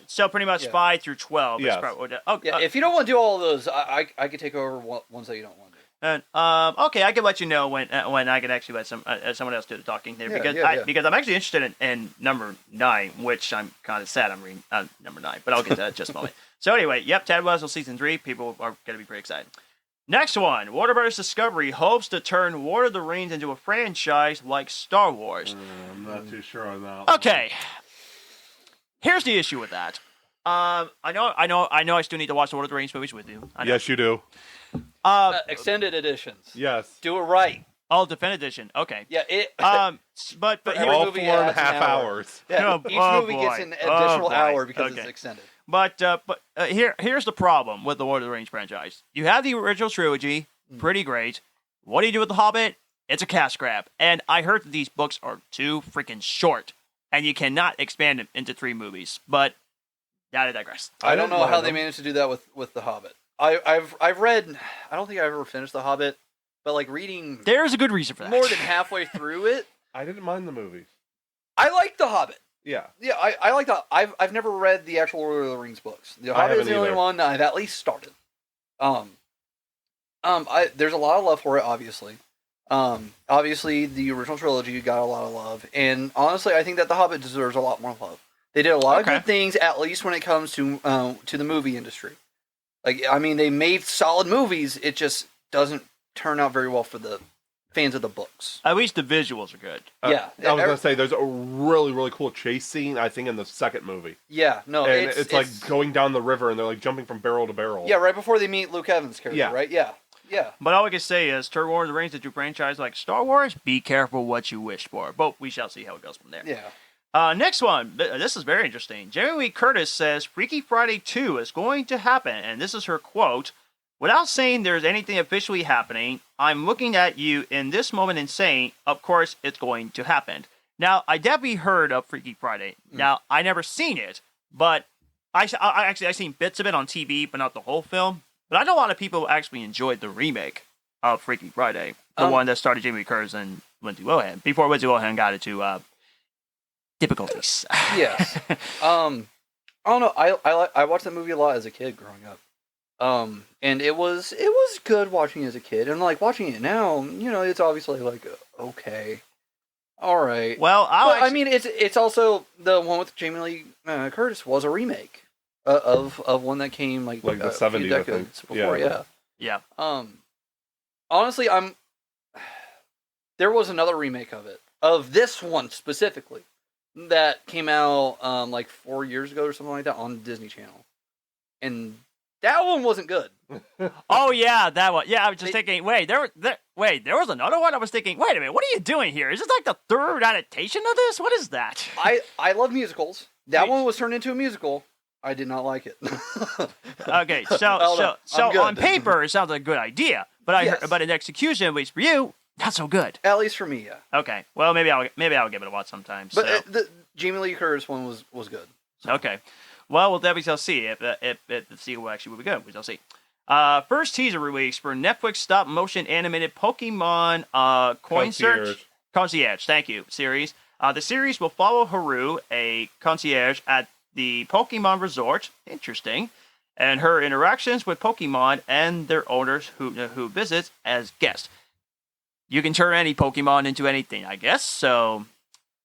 so pretty much 5 through 12. Yes. If you don't want to do all of those, I could take over ones that you don't want to do. And okay, I can let you know when I can actually let someone else do the talking there because I'm actually interested in number 9, which I'm kind of sad I'm reading number 9, but I'll get to that in just a moment. So anyway, Ted Lasso season 3, people are going to be pretty excited. Next one, Warner Bros. Discovery hopes to turn Lord of the Rings into a franchise like Star Wars. I'm not too sure on that. Okay, here's the issue with that. I know. I still need to watch the Lord of the Rings movies with you. Yes, you do. Extended editions. Yes. Do it right. Oh, Definitive Edition. Okay. Yeah. But every all movie 4.5 adds an hour. hours. Yeah, Oh, each movie boy. gets an additional hour because Okay. it's extended. But here's the problem with the Lord of the Rings franchise. You have the original trilogy, pretty great. What do you do with The Hobbit? It's a cash grab. And I heard that these books are too freaking short, and you cannot expand them into 3 movies. But I digress. I don't know how they managed to do that with The Hobbit. I've read. I don't think I ever finished The Hobbit. but like reading There's a good reason for that. more than halfway through it, I didn't mind the movies. I like The Hobbit. Yeah. Yeah, I like that. I've never read the actual Lord of the Rings books. The Hobbit is the only one that I've at least started. There's a lot of love for it, obviously. Obviously, the original trilogy got a lot of love, and honestly, I think that The Hobbit deserves a lot more love. They did a lot of good things, at least when it comes to the movie industry. Like, I mean, they made solid movies. It just doesn't turn out very well for the fans of the books. At least the visuals are good. Yeah. I was going to say, there's a really, really cool chase scene, I think, in the second movie. Yeah, no, and it's like going down the river, and they're like jumping from barrel to barrel. Yeah, right before they meet Luke Evans' character, right? Yeah. Yeah. But all I can say is, Star Wars The Rings, the two franchise like Star Wars, be careful what you wish for. But we shall see how it goes from there. Yeah. Next one. This is very interesting. Jamie Lee Curtis says Freaky Friday 2 is going to happen, and this is her quote. Without saying there's anything officially happening, I'm looking at you in this moment and saying, of course, it's going to happen. Now, I definitely heard of Freaky Friday. Now, I never seen it, but I seen bits of it on TV, but not the whole film. But I know a lot of people actually enjoyed the remake of Freaky Friday, the one that started Jamie Lee Curtis and Lindsay Lohan, before Lindsay Lohan got into difficulties. Yes. I don't know. I watched that movie a lot as a kid growing up. And it was good watching it as a kid, and like watching it now, it's obviously like okay, all right. Well, I mean, it's also the one with Jamie Lee Curtis was a remake of one that came like the 70s decades before. Yeah. Honestly, there was another remake of this one specifically that came out like 4 years ago or something like that on Disney Channel, and that one wasn't good. Oh yeah, that one. Yeah, I was just thinking. Wait, there was another one. I was thinking. Wait a minute, what are you doing here? Is this like the third adaptation of this? What is that? I love musicals. That one was turned into a musical. I did not like it. Okay, so on paper it sounds like a good idea, but in execution, at least for you, not so good. At least for me, yeah. Okay, well maybe I'll give it a watch sometime. But the Jamie Lee Curtis one was good. So. Okay. Well, we'll definitely see if the sequel actually will be good. We shall see. First teaser release for Netflix stop-motion animated Pokemon Concierge. Thank you, series. The series will follow Haru, a concierge at the Pokemon Resort. Interesting. And her interactions with Pokemon and their owners who visit as guests. You can turn any Pokemon into anything, I guess. So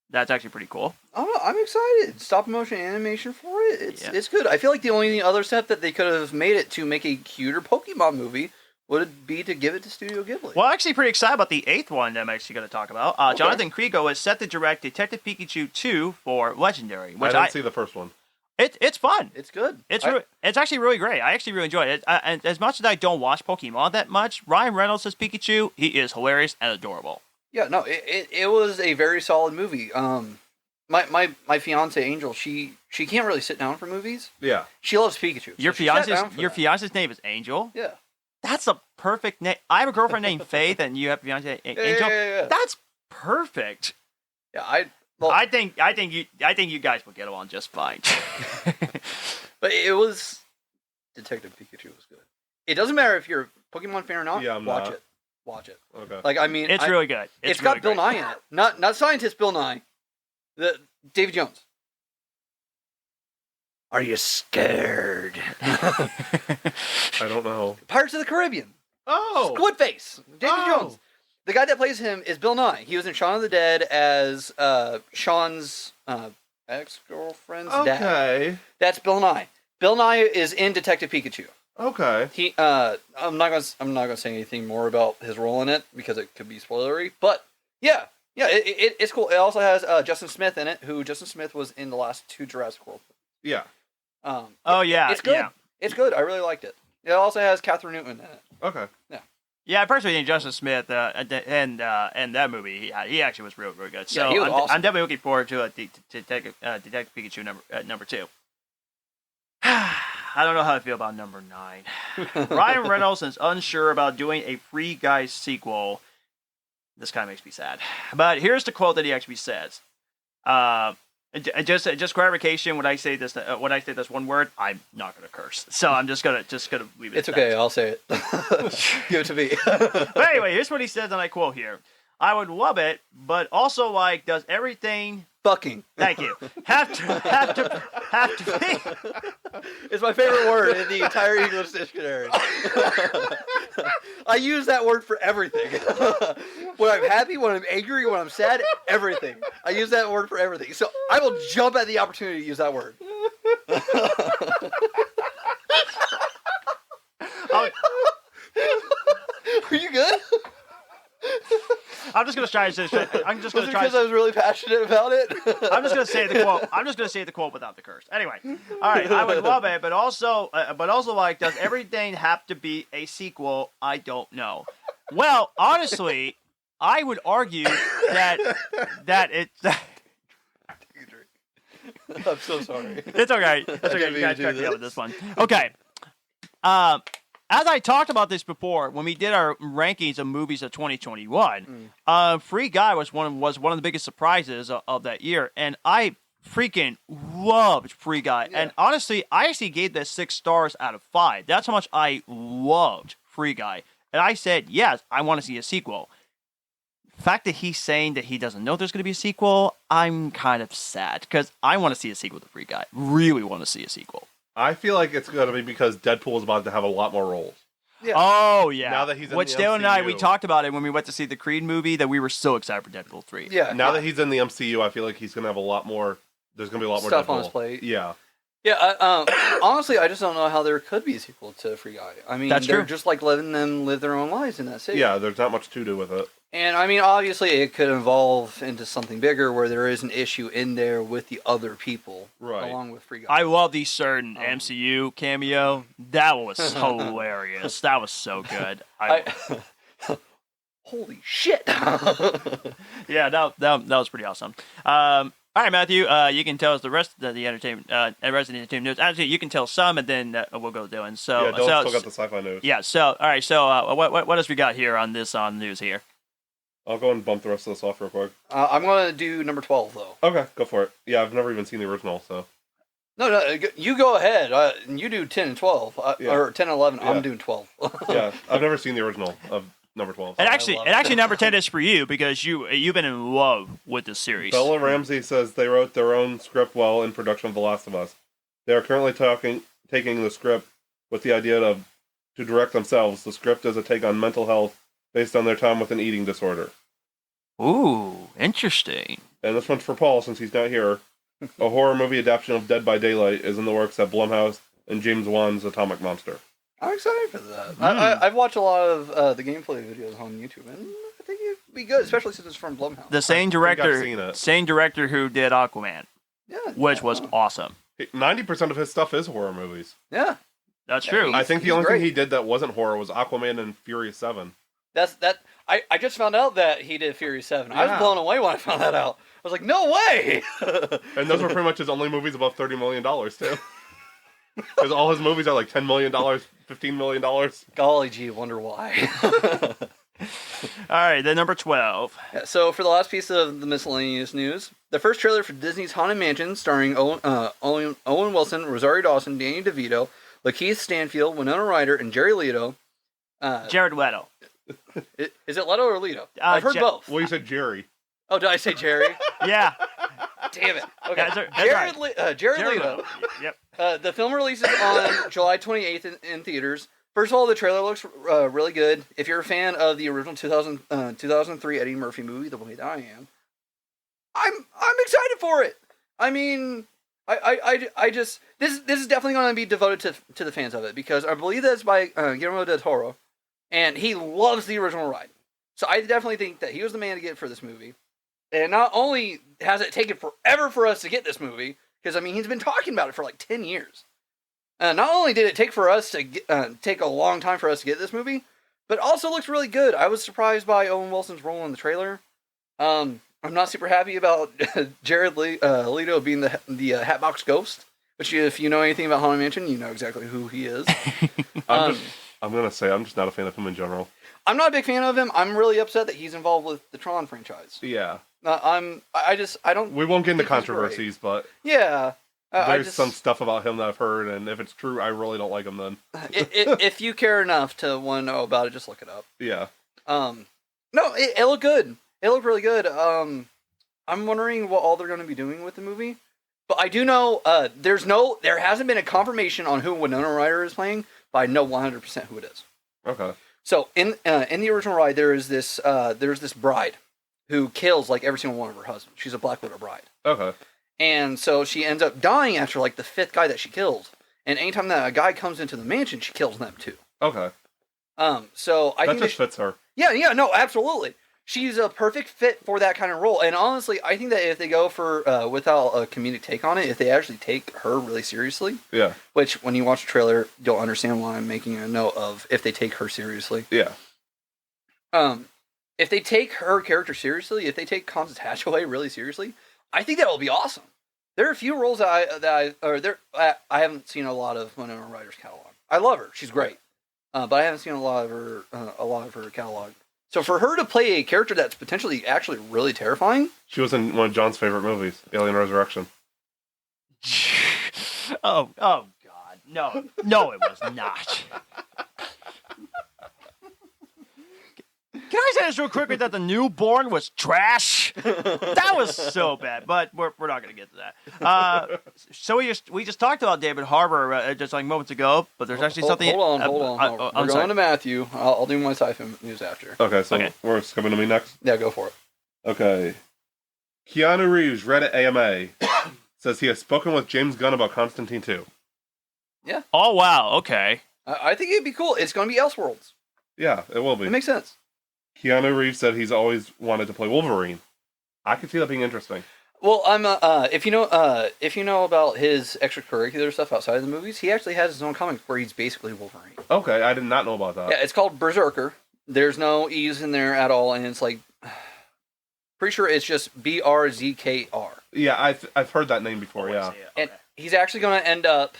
that's actually pretty cool. Oh, I'm excited. Stop motion animation for it. It's good. I feel like the only other step that they could have made it to make a cuter Pokemon movie would be to give it to Studio Ghibli. Well, I'm actually pretty excited about the 8th one that I'm actually going to talk about. Okay. Jonathan Kriego is set to direct Detective Pikachu 2 for Legendary. Which I didn't see the first one. It's fun. It's good. It's actually really great. I actually really enjoyed it. And as much as I don't watch Pokemon that much, Ryan Reynolds as Pikachu, he is hilarious and adorable. Yeah, no, it was a very solid movie. My fiance Angel, she can't really sit down for movies. Yeah, she loves Pikachu. Your fiance's name is Angel. Yeah, that's a perfect name. I have a girlfriend named Faith, and you have a fiance Angel. Yeah. That's perfect. Yeah, I think you guys will get along just fine. But it was Detective Pikachu was good. It doesn't matter if you're a Pokemon fan or not. Yeah, watch it. Okay. Like, I mean, it's really good. It's got Bill Nye in it. Not scientist Bill Nye. Davy Jones. Are you scared? I don't know. Pirates of the Caribbean. Oh. Squidface. Davy Jones. The guy that plays him is Bill Nye. He was in Shaun of the Dead as Sean's ex-girlfriend's dad. That's Bill Nye. Bill Nye is in Detective Pikachu. Okay. He I'm not gonna say anything more about his role in it because it could be spoilery. But yeah, it's cool. It also has Justin Smith in it, who Justin Smith was in the last 2 Jurassic World. Yeah. It's good. Yeah. It's good. I really liked it. It also has Catherine Newton in it. Okay. Yeah. Yeah, I personally think Justin Smith and that movie, he actually was real, really good. So he was awesome. I'm definitely looking forward to Detective Pikachu number 2. I don't know how I feel about number 9. Ryan Reynolds is unsure about doing a Free Guy sequel. This kind of makes me sad. But here's the quote that he actually says. Just clarification. When I say this one word, I'm not gonna curse. So I'm just gonna leave it. It's at okay. that. I'll say it. Give it to me. But anyway, here's what he says, and I quote here: "I would love it, but also like does everything." Fucking. Thank you. Have to be. It's my favorite word in the entire English dictionary. I use that word for everything. When I'm happy, when I'm angry, when I'm sad, everything. I use that word for everything. So I will jump at the opportunity to use that word. Are you good? I'm just gonna try to say. I'm just Was gonna it try. because I was really passionate about it? I'm just gonna say the quote. I'm just gonna say the quote without the curse. Anyway, all right. I would love it, but also like, does everything have to be a sequel? I don't know. Well, honestly, I would argue that it's. I'm so sorry. It's okay. It's okay. You guys check me out with this one. Okay. As I talked about this before, when we did our rankings of movies of 2021, Free Guy was one of the biggest surprises of that year, and I freaking loved Free Guy. Yeah. And honestly, I actually gave this 6 stars out of 5. That's how much I loved Free Guy. And I said, yes, I want to see a sequel. The fact that he's saying that he doesn't know there's going to be a sequel, I'm kind of sad, because I want to see a sequel to Free Guy. Really want to see a sequel. I feel like it's going to be because Deadpool is about to have a lot more roles. Yeah. Oh, yeah. Now that he's in Which the Dale and I, MCU. we talked about it when we went to see the Creed movie, that we were so excited for Deadpool 3. Yeah. Now that he's in the MCU, I feel like he's going to have a lot more. There's going to be a lot more Stuff Deadpool. on his plate. Yeah. Yeah, honestly, I just don't know how there could be a sequel to Free Guy. I mean, That's they're true. just like letting them live their own lives in that city. Yeah, there's not much to do with it. And I mean, obviously, it could evolve into something bigger where there is an issue in there with the other people, Right. along with Free Guy. I love the certain MCU cameo. That was hilarious. That was so good. Holy shit! Yeah, that was pretty awesome. All right, Matthew, you can tell us the rest of the entertainment news. Actually, you can tell some, and then we'll go Dylan. So, Yeah, Dylan still got the sci-fi news. Yeah. So, all right. So, what else we got here on news here? I'll go and bump the rest of this off real quick. I'm going to do number 12, though. Okay, go for it. Yeah, I've never even seen the original, so. No, you go ahead. You do 10 and 12. Yeah. Or 10 and 11. Yeah. I'm doing 12. Yeah, I've never seen the original of number 12. And I actually, love it. number 10 is for you because you've been in love with this series. Bella Ramsey says they wrote their own script while in production of The Last of Us. They are currently taking the script with the idea to direct themselves. The script is a take on mental health based on their time with an eating disorder. Ooh, interesting. And this one's for Paul since he's not here. A horror movie adaptation of Dead by Daylight is in the works at Blumhouse and James Wan's Atomic Monster. I'm excited for that. I've watched a lot of the gameplay videos on YouTube, and I think it'd be good, especially since it's from Blumhouse. The same director who did Aquaman, Yeah, which was awesome. 90% of his stuff is horror movies. Yeah, That's Yeah, true. I think the he's only great. thing he did that wasn't horror was Aquaman and Furious 7. I just found out that he did Fury 7. I was Yeah. blown away when I found that out. I was like, no way! And those were pretty much his only movies above $30 million, too. Because all his movies are like $10 million, $15 million. Golly gee, wonder why. All right, then number 12. Yeah, so for the last piece of the miscellaneous news, the first trailer for Disney's Haunted Mansion, starring Owen Wilson, Rosario Dawson, Danny DeVito, Lakeith Stanfield, Winona Ryder, and Jerry Leto. Jared Leto. Is it Leto or Leto? I've heard both. Well, you said Jerry. Oh, did I say Jerry? Yeah. Damn it. Okay. That's right. Jared Jared Leto. Yep. The film releases on July 28th in theaters. First of all, the trailer looks really good. If you're a fan of the original 2003 Eddie Murphy movie, the way that I am, I'm excited for it. I mean, I just this is definitely going to be devoted to the fans of it because I believe that's by Guillermo del Toro, and he loves the original ride. So I definitely think that he was the man to get for this movie. And not only has it taken forever for us to get this movie, because I mean he's been talking about it for like 10 years. Not only did it take take a long time for us to get this movie, but it also looks really good. I was surprised by Owen Wilson's role in the trailer. I'm not super happy about Jared Leto being the Hatbox Ghost, which if you know anything about Haunted Mansion, you know exactly who he is. I'm going to say I'm just not a fan of him in general. I'm not a big fan of him. I'm really upset that he's involved with the Tron franchise. Yeah. I don't. We won't get into think he's great. controversies, but Yeah. there's some stuff about him that I've heard, and if it's true, I really don't like him then. If you care enough to want to know about it, just look it up. Yeah. No, it looked good. It looked really good. I'm wondering what all they're going to be doing with the movie. But I do know there hasn't been a confirmation on who Winona Ryder is playing, but I know 100% who it is. Okay. So in the original ride, there's this bride who kills like every single one of her husbands. She's a Black Widow bride. Okay. And so she ends up dying after like the 5th guy that she kills. And anytime that a guy comes into the mansion, she kills them too. Okay. So I think that just fits her. Yeah, no, absolutely. She's a perfect fit for that kind of role. And honestly, I think that if they go for without a comedic take on it, if they actually take her really seriously, Yeah. which when you watch the trailer, you'll understand why I'm making a note of if they take her seriously. Yeah. If they take her character seriously, if they take Constance Hatchaway really seriously, I think that will be awesome. There are a few roles I haven't seen a lot of Winona Ryder's catalog. I love her; she's great, but I haven't seen a lot of her catalog. So for her to play a character that's potentially actually really terrifying, She was in one of John's favorite movies, Alien Resurrection. Oh God, no, it was not. Can I say this real quickly that the newborn was trash? That was so bad, but we're not going to get to that. So we just talked about David Harbour just like moments ago, but there's actually something. Hold on. We're I'm going sorry. to Matthew. I'll do my sci-fi news after. Okay, so Okay. we're coming to me next. Yeah, go for it. Okay. Keanu Reeves, Reddit AMA, says he has spoken with James Gunn about Constantine 2. Oh wow, okay. I think it'd be cool. It's going to be Elseworlds. Yeah, it will be. It makes sense. Keanu Reeves said he's always wanted to play Wolverine. I could see that being interesting. Well, if you know about his extracurricular stuff outside of the movies, he actually has his own comic where he's basically Wolverine. Okay, I did not know about that. Yeah, it's called Berserker. There's no E's in there at all, and it's like, pretty sure it's just BRZKR. Yeah, I've heard that name before, yeah. And he's actually going to end up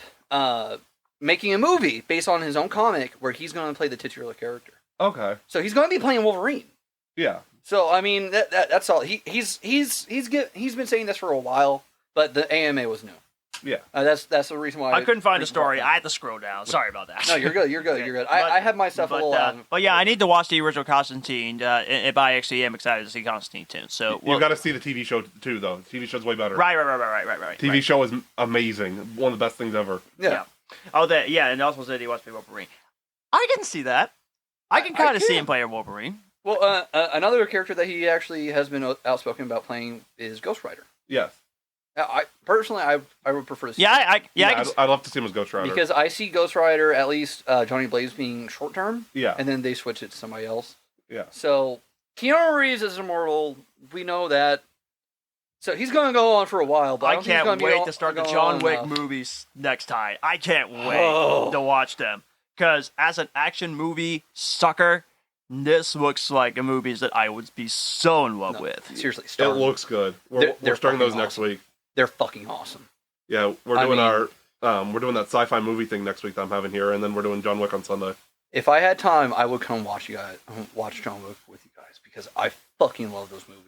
making a movie based on his own comic where he's going to play the titular character. Okay. So he's going to be playing Wolverine. Yeah. So I mean that's all. He's been saying this for a while, but the AMA was new. Yeah. That's the reason why I couldn't find a story. I had to scroll down. Sorry about that. No, you're good. You're good. You're good. I have my stuff a little. But yeah, I need to watch the original Constantine. If I actually am excited to see Constantine too. So You got to see the TV show too, though. The TV show's way better. Right. TV show is amazing. One of the best things ever. Yeah. Oh, that yeah, and also said he wants to be Wolverine. I can see that. I can kind of see him playing Wolverine. Well, another character that he actually has been outspoken about playing is Ghost Rider. Yes. I personally, I would prefer to see. Yeah, I'd love to see him as Ghost Rider. Because I see Ghost Rider, at least Johnny Blaze being short term. Yeah. And then they switch it to somebody else. Yeah. So Keanu Reeves is immortal. We know that. So he's going to go on for a while. But I I can't wait to start the John Wick movies next time. I can't wait to watch them. Because as an action movie sucker, this looks like a movie that I would be so in love with. Seriously, It looks good. We're starting those next week. They're fucking awesome. Yeah, we're doing we're doing that sci-fi movie thing next week that I'm having here, and then we're doing John Wick on Sunday. If I had time, I would come watch John Wick with you guys because I fucking love those movies.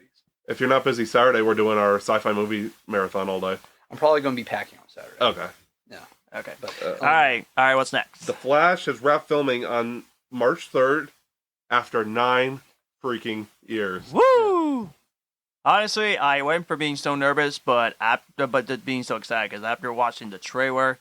If you're not busy Saturday, we're doing our sci-fi movie marathon all day. I'm probably going to be packing on Saturday. Okay. Yeah. Okay. But, All right, what's next? The Flash has wrapped filming on March 3rd after 9 freaking years. Woo! Honestly, I went for being so nervous, but being so excited because after watching the trailer,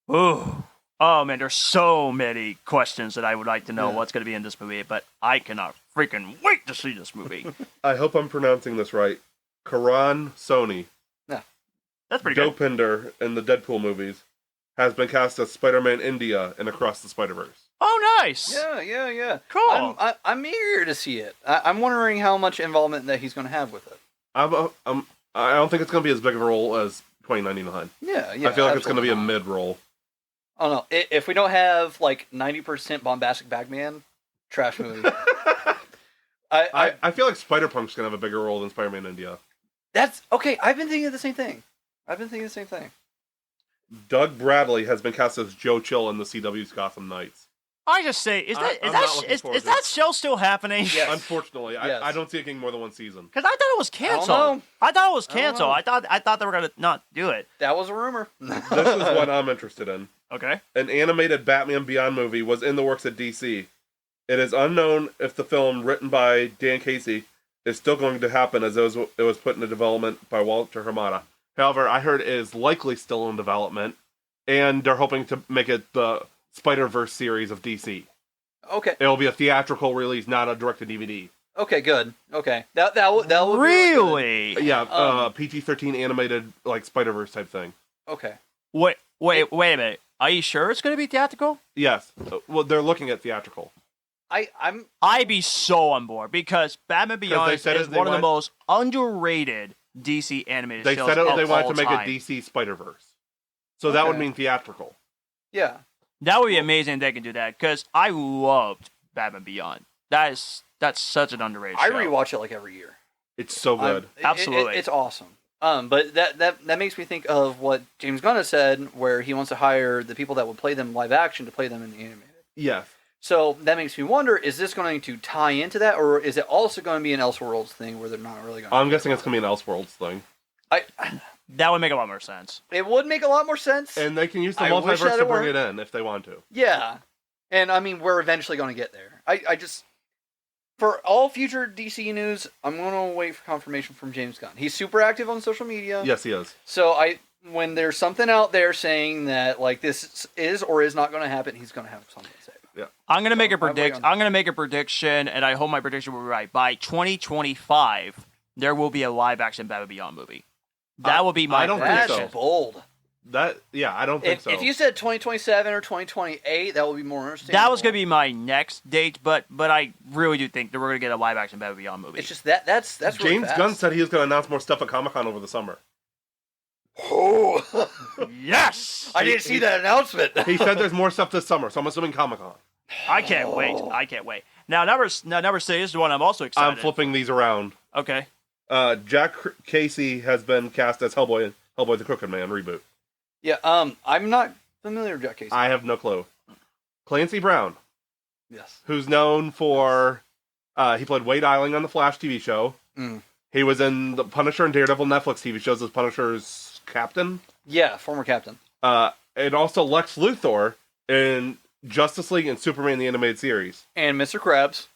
oh man, there's so many questions that I would like to know what's going to be in this movie. But I cannot freaking wait to see this movie. I hope I'm pronouncing this right. Karan Soni, That's pretty good. Dopinder in the Deadpool movies, has been cast as Spider-Man India in Across the Spider-Verse. Oh, nice. Yeah. Cool. I'm eager to see it. I'm wondering how much involvement that he's going to have with it. I don't think it's going to be as big of a role as 2099. Yeah. I feel like it's going to be a mid-role. I don't know. If we don't have like 90% bombastic Bagman, trash movie. I feel like Spider-Punk's going to have a bigger role than Spider-Man India. That's okay. I've been thinking the same thing. Doug Bradley has been cast as Joe Chill in the CW's Gotham Knights. I just say, is I'm not looking forward to that it. show still happening? Yes. Unfortunately, Yes. I don't see it getting more than one season. Because I thought it was canceled. know. I thought it was I don't canceled. know. I thought they were gonna not do it. That was a rumor. This is what I'm interested in. Okay. An animated Batman Beyond movie was in the works at DC. It is unknown if the film, written by Dan Casey, is still going to happen, as it was put into development by Walter Hamada. However, I heard it is likely still in development, and they're hoping to make it the Spider-Verse series of DC. Okay. It'll be a theatrical release, not a direct-to-DVD. Okay. Good. Okay. That would be Really? Yeah, PG-13 animated, like, Spider-Verse type thing. good. Okay. Wait a minute. Are you sure it's gonna be theatrical? Yes. Well, they're looking at theatrical. I'm I'd be so on board because Batman Beyond they said is they one of the want- most underrated DC animated They shows said of they wanted all to make time. a DC Spider-Verse. So that would Okay. mean theatrical. yeah. That would be amazing if they can do that because I loved Batman Beyond. That's such an underrated I show. rewatch it like every year. It's so good. Absolutely. It's awesome. But that makes me think of what James Gunn has said, where he wants to hire the people that would play them live action to play them in the animated. Yes. So that makes me wonder: is this going to tie into that, or is it also going to be an Elseworlds thing where they're not really going? I'm guessing it's going to be an Elseworlds thing. That would make a lot more sense. It would make a lot more sense. And they can use the I wish multiverse that to it bring were. it in if they want to. Yeah, and I mean we're eventually going to get there. I just for all future DC news, I'm going to wait for confirmation from James Gunn. He's super active on social media. Yes, he is. So when there's something out there saying that like this is or is not going to happen, he's going to have something to say. I'm gonna make a I'm waiting prediction. on- I'm gonna make a prediction, and I hope my prediction will be right. By 2025, there will be a live action Batman Beyond movie. That will be my I don't think prediction. That's so. bold. I don't think so. If you said 2027 or 2028, that would be more interesting. That was gonna be my next date, but I really do think that we're gonna get a live action Batman Beyond movie. It's just that's really James fast. Gunn said he was going to announce more stuff at Comic-Con over the summer. Oh, yes, I didn't see that announcement. He said there's more stuff this summer, so I'm assuming Comic-Con. I can't wait. I can't wait. Now number 6 is the one I'm also excited. I'm flipping these around. Okay. Jack Casey has been cast as Hellboy in Hellboy the Crooked Man reboot. Yeah, I'm not familiar with Jack Casey. I have no clue. Clancy Brown, Yes. who's known for he played Wade Eiling on the Flash TV show. Mm. He was in the Punisher and Daredevil Netflix TV shows as Punisher's captain. Yeah, former captain. And also Lex Luthor in Justice League and Superman the Animated Series. And Mr. Krabs.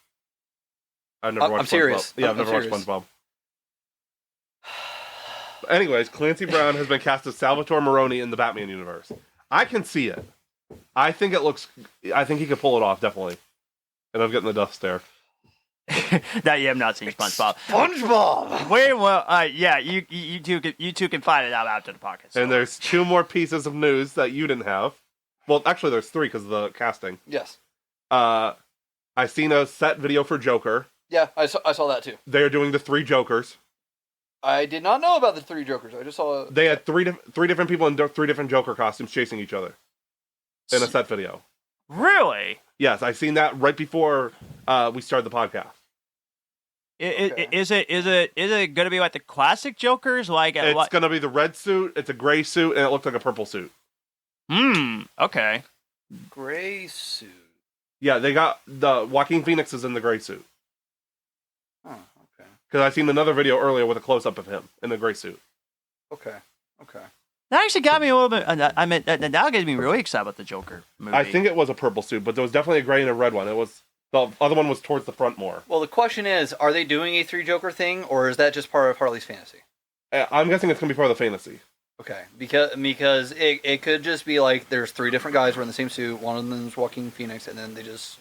I've never watched I'm serious. SpongeBob. Yeah, I've I'm never watched serious. SpongeBob. Anyways, Clancy Brown has been cast as Salvatore Maroni in the Batman universe. I can see it. I think he could pull it off, definitely. And I'm getting the death stare. That you have not seen SpongeBob. SpongeBob. Wait, well, yeah, you two can find it out after the podcast. And there's 2 more pieces of news that you didn't have. Well, actually, there's 3 because of the casting. Yes. I've seen a set video for Joker. Yeah, I saw that too. They are doing the 3 Jokers. I did not know about the 3 Jokers. I just saw. They had three different people in 3 different Joker costumes chasing each other in a set video. Really? Yes, I seen that right before we started the podcast. Okay. Is it gonna be like the classic Jokers? Like It's going to be the red suit, it's a gray suit, and it looks like a purple suit. Okay. Gray suit. Yeah, they got the Joaquin Phoenix is in the gray suit. Oh, okay. Because I seen another video earlier with a close up of him in the gray suit. Okay. That actually got me a little bit. I mean, that gets me really excited about the Joker movie. I think it was a purple suit, but there was definitely a gray and a red one. It was the other one was towards the front more. Well, the question is, are they doing a 3 Joker thing, or is that just part of Harley's fantasy? I'm guessing it's going to be part of the fantasy. Okay, because it could just be like there's 3 different guys wearing the same suit. One of them is Joaquin Phoenix, and then they just,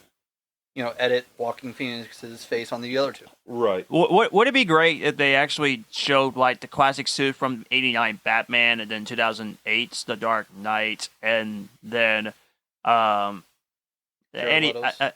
edit Joaquin Phoenix's face on the other 2. Right. Would it be great if they actually showed like the classic suit from '89 Batman, and then 2008's The Dark Knight, and then Jared Leto's?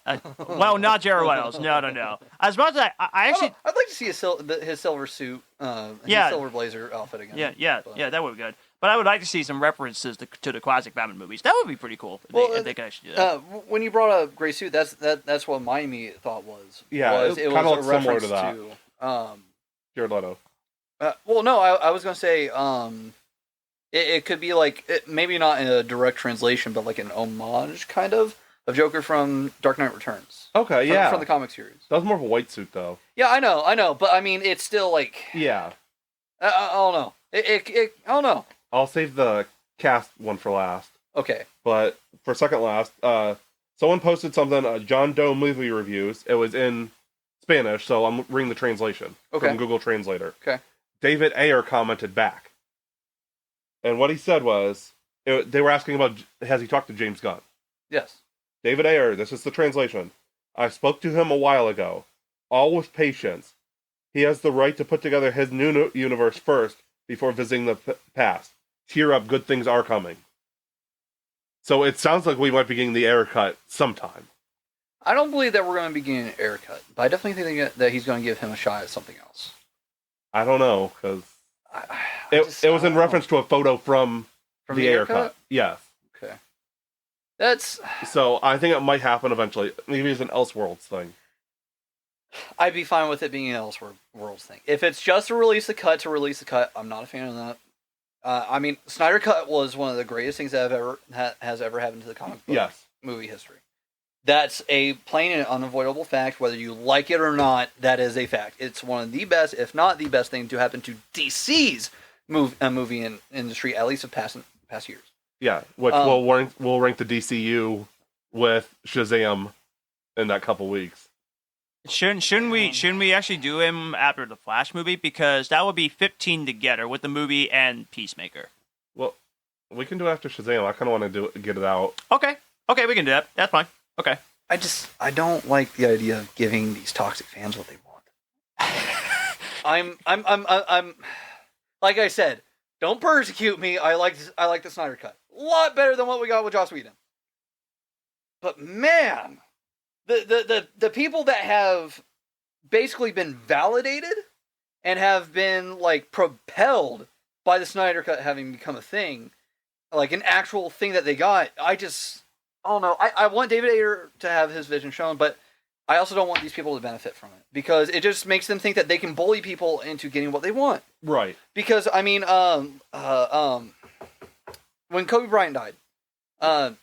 well, not Jared Leto's. No. As much as I actually, I'd like to see his silver suit, his silver blazer outfit again. yeah, that would be good. But I would like to see some references to the classic Batman movies. That would be pretty cool if they could actually do that. When you brought up gray suit, that's what my immediate thought was. Yeah, was, it it kinda was looks a similar reference to that. Jared Leto. Well, no, I was gonna say, it could be like maybe not in a direct translation, but like an homage kind of. of Joker from Dark Knight Returns. Okay, yeah. From the comic series. That was more of a white suit, though. Yeah, I know, but I mean, it's still like... Yeah. I don't know. I don't know. I'll save the cast one for last. Okay. But for second last, someone posted something, John Doe movie reviews. It was in Spanish, so I'm reading the translation from Google Translator. Okay. David Ayer commented back. And what he said was, they were asking about, has he talked to James Gunn? Yes. David Ayer, this is the translation. I spoke to him a while ago. All with patience. He has the right to put together his new universe first before visiting the past. Cheer up, good things are coming. So it sounds like we might be getting the Ayer cut sometime. I don't believe that we're going to be getting an Ayer cut, but I definitely think that he's going to give him a shot at something else. I don't know, because it was in reference to a photo from the Ayer cut. Yes. Okay. That's... So I think it might happen eventually. Maybe it's an Elseworlds thing. I'd be fine with it being an Elseworlds thing. If it's just to release the cut, I'm not a fan of that. I mean, Snyder Cut was one of the greatest things that has ever happened to the comic book movie history. That's a plain and unavoidable fact. Whether you like it or not, that is a fact. It's one of the best, if not the best thing to happen to DC's movie industry, at least of past years. Yeah, which we'll rank the DCU with Shazam in that couple weeks. Shouldn't we actually do him after the Flash movie, because that would be 15 together with the movie and Peacemaker. Well, we can do it after Shazam. I kind of want to get it out. Okay, we can do that. That's fine. Okay. I don't like the idea of giving these toxic fans what they want. I'm like I said, don't persecute me. I like the Snyder Cut a lot better than what we got with Joss Whedon. But man, the people that have basically been validated and have been like propelled by the Snyder Cut having become a thing, like an actual thing that they got, I don't know. I want David Ayer to have his vision shown, but I also don't want these people to benefit from it, because it just makes them think that they can bully people into getting what they want. Right. Because I mean, when Kobe Bryant died,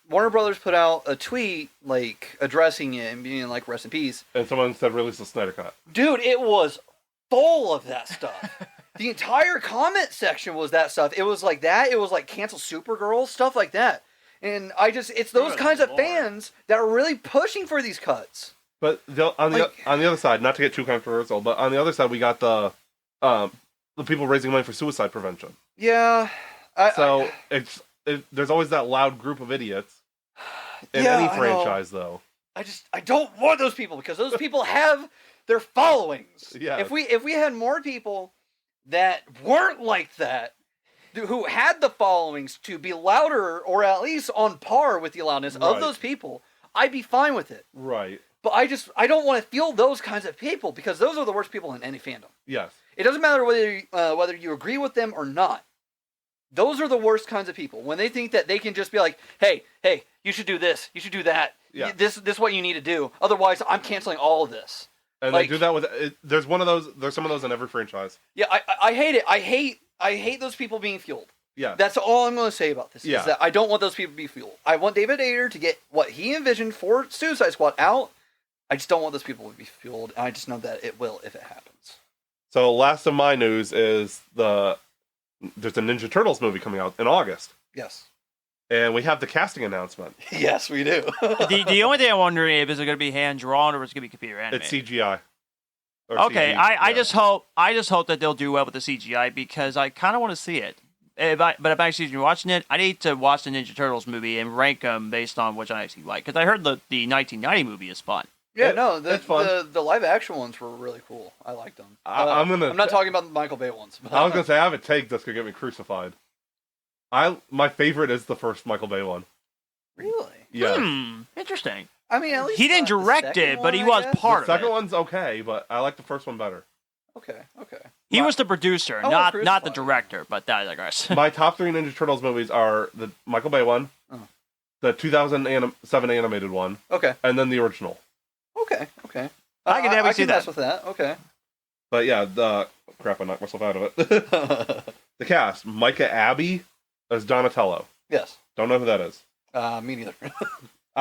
Warner Brothers put out a tweet like addressing it and being like, "Rest in peace." And someone said, "Release the Snyder Cut." Dude, it was full of that stuff. The entire comment section was that stuff. It was like that. It was like cancel Supergirl, stuff like that. And it's those kinds of fans that are really pushing for these cuts. But on the other side, not to get too controversial, but on the other side, we got the people raising money for suicide prevention. Yeah. There's always that loud group of idiots in any franchise, though. I don't want those people, because those people have their followings. Yeah. If we had more people that weren't like that, who had the followings to be louder or at least on par with the loudness of those people, I'd be fine with it. Right. But I don't want to feel those kinds of people, because those are the worst people in any fandom. Yes. It doesn't matter whether you agree with them or not. Those are the worst kinds of people. When they think that they can just be like, hey, you should do this, you should do that. Yeah. This is what you need to do. Otherwise, I'm canceling all of this. And they do that with... There's some of those in every franchise. Yeah, I hate it. I hate those people being fueled. Yeah. That's all I'm going to say about this. Yeah. Is that I don't want those people to be fueled. I want David Ayer to get what he envisioned for Suicide Squad out. I just don't want those people to be fueled. And I just know that it will if it happens. So last of my news is there's a Ninja Turtles movie coming out in August. Yes. And we have the casting announcement. Yes, we do. the only thing I'm wondering is it going to be hand drawn or is it going to be computer animated? It's CGI. Okay, I just hope that they'll do well with the CGI, because I kind of want to see it. But if I actually watching it, I need to watch the Ninja Turtles movie and rank them based on which I actually like. Because I heard the 1990 movie is fun. Yeah, the live action ones were really cool. I liked them. I'm not talking about the Michael Bay ones. I was gonna say I have a take that's gonna get me crucified. My favorite is the first Michael Bay one. Really? Yeah. Interesting. I mean, at least he didn't direct it, but he was part of it. The second one's okay, but I like the first one better. Okay. He was the producer, not the director, but that I digress. My top 3 Ninja Turtles movies are the Michael Bay one, the 2007 animated one, and then the original. Okay. I can definitely see that. Mess with that. Okay. But yeah, crap, I knocked myself out of it. The cast: Micah Abbey as Donatello. Yes. Don't know who that is. Me neither.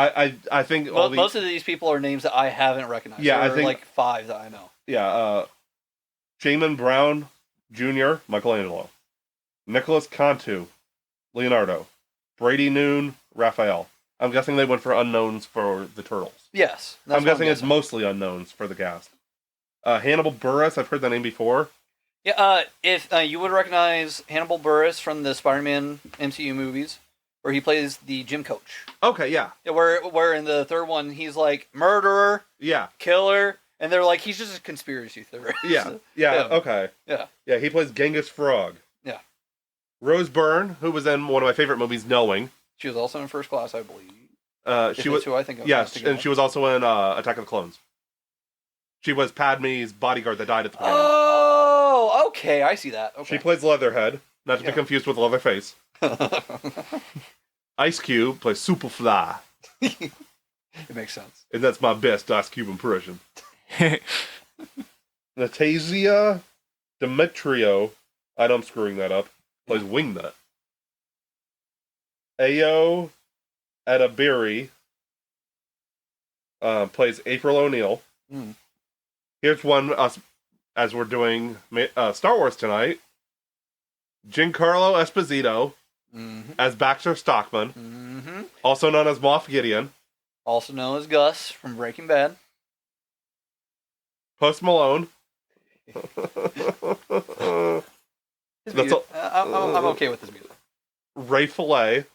I think all Most of these people are names that I haven't recognized. Yeah, there I think like 5 that I know. Yeah, Jamin Brown Jr., Michelangelo, Nicholas Cantu, Leonardo, Brady Noon, Raphael. I'm guessing they went for unknowns for the Turtles. Yes, I'm guessing it's mostly unknowns for the cast. Hannibal Buress, I've heard that name before. Yeah, if you would recognize Hannibal Buress from the Spider-Man MCU movies, where he plays the gym coach. Okay, yeah. Yeah, where in the third one he's like murderer, Yeah. killer, and they're like he's just a conspiracy theorist. Yeah, okay. Yeah. Yeah, he plays Genghis Frog. Yeah. Rose Byrne, who was in one of my favorite movies, Knowing. She was also in First Class, I believe. She was. Who I think of. Yes, and she was also in Attack of the Clones. She was Padme's bodyguard that died at the beginning. Oh, okay, I see that. Okay. She plays Leatherhead, not to be confused with Leatherface. Ice Cube plays Superfly. It makes sense. And that's my best Ice Cube impression. Natasia Demetrio, I know I'm screwing that up, plays Wingnut. Ayo Adabiri plays April O'Neil. Mm. Here's one, as we're doing Star Wars tonight. Giancarlo Esposito as Baxter Stockman, also known as Moff Gideon. Also known as Gus from Breaking Bad. Post Malone. I'm okay with this music. Ray Fillet.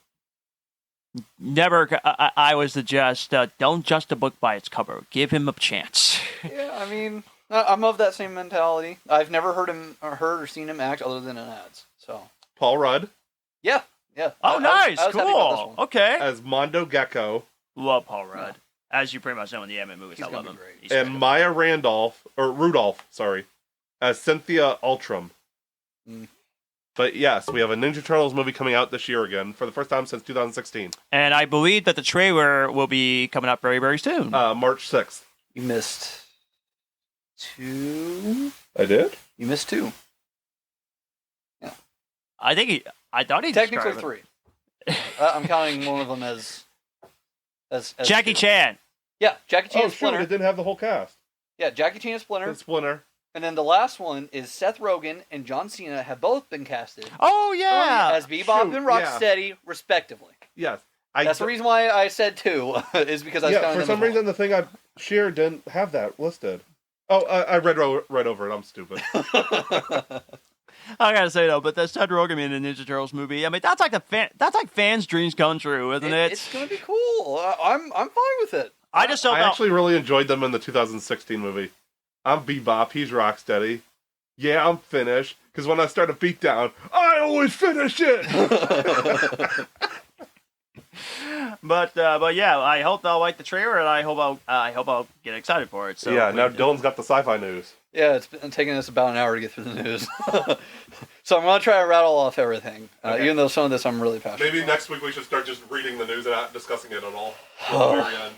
Never. I would suggest don't judge the book by its cover. Give him a chance. Yeah, I mean, I'm of that same mentality. I've never heard or seen him act other than in ads. So Paul Rudd. Yeah. Oh, nice, I was happy about this cool. one. Okay. As Mondo Gecko. Love Paul Rudd. As you pretty much know in the Emmett movies, He's I love gonna him. be great. And Maya Rudolph, as Cynthia Ultram. Mm. But yes, we have a Ninja Turtles movie coming out this year again, for the first time since 2016. And I believe that the trailer will be coming up very, very soon. March 6th. You missed 2. I did? You missed 2. I thought he Technically 3. I'm counting one of them as Jackie 2. Chan. Yeah, Jackie Chan Oh, and shoot, Splinter. it didn't have the whole cast. Yeah, Jackie Chan and Splinter. And Splinter. And then the last one is Seth Rogen and John Cena have both been casted Oh yeah. as Bebop Shoot, and Rocksteady, respectively. Yes. That's the reason why I said 2, is because I was counting for them some as reason the thing I shared didn't have that listed. Oh, I read right over it. I'm stupid. I gotta say though, but that Seth Rogen in the Ninja Turtles movie, I mean, that's like fans' dreams come true, isn't it? It's gonna be cool. I'm fine with it. I just I actually really enjoyed them in the 2016 movie. I'm Bebop, he's Rocksteady. Yeah, I'm finished. Because when I start a beatdown, I always finish it. But yeah, I hope they'll like the trailer, and I hope I'll get excited for it. So yeah, now Dylan's got the sci-fi news. Yeah, it's been taking us about an hour to get through the news. So I'm going to try to rattle off everything. Okay. Even though some of this I'm really passionate Maybe about. next week we should start just reading the news and not discussing it at all. At the very end.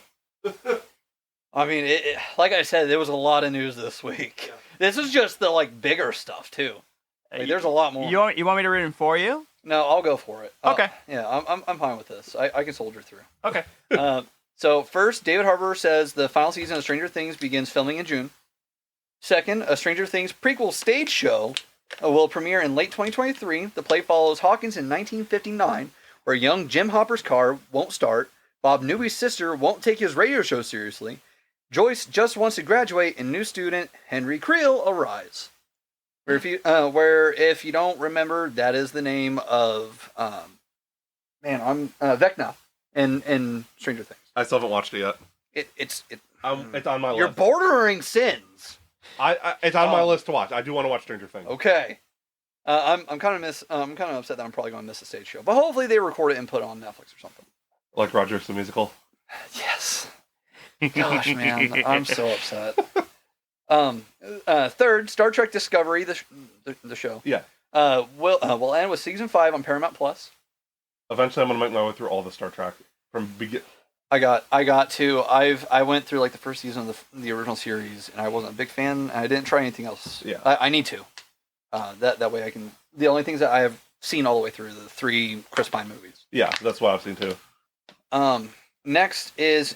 I mean, like I said, there was a lot of news this week. Yeah. This is just the big stuff, too. Like, there's a lot more. You want me to read them for you? No, I'll go for it. Okay. Yeah, I'm fine with this. I can soldier through. Okay. So first, David Harbour says the final season of Stranger Things begins filming in June. Second, a Stranger Things prequel stage show will premiere in late 2023. The play follows Hawkins in 1959, where young Jim Hopper's car won't start, Bob Newby's sister won't take his radio show seriously, Joyce just wants to graduate, and new student Henry Creel arrives. Where if you don't remember, that is the name of Vecna in Stranger Things. I still haven't watched it yet. It's on my You're list. bordering sins. It's on my list to watch. I do want to watch Stranger Things. Okay. I'm kind of upset that I'm probably going to miss the stage show, but hopefully they record it and put it on Netflix or something. Like Rogers the Musical. Yes. Gosh, man, I'm so upset. Third, Star Trek Discovery, the show. Yeah. Will end with season 5 on Paramount Plus. Eventually, I'm gonna make my way through all the Star Trek from begin. I got to. I went through like the first season of the original series, and I wasn't a big fan. And I didn't try anything else. Yeah. I need to. That way I can. The only things that I have seen all the way through the 3 Chris Pine movies. Yeah, that's what I've seen too. Next is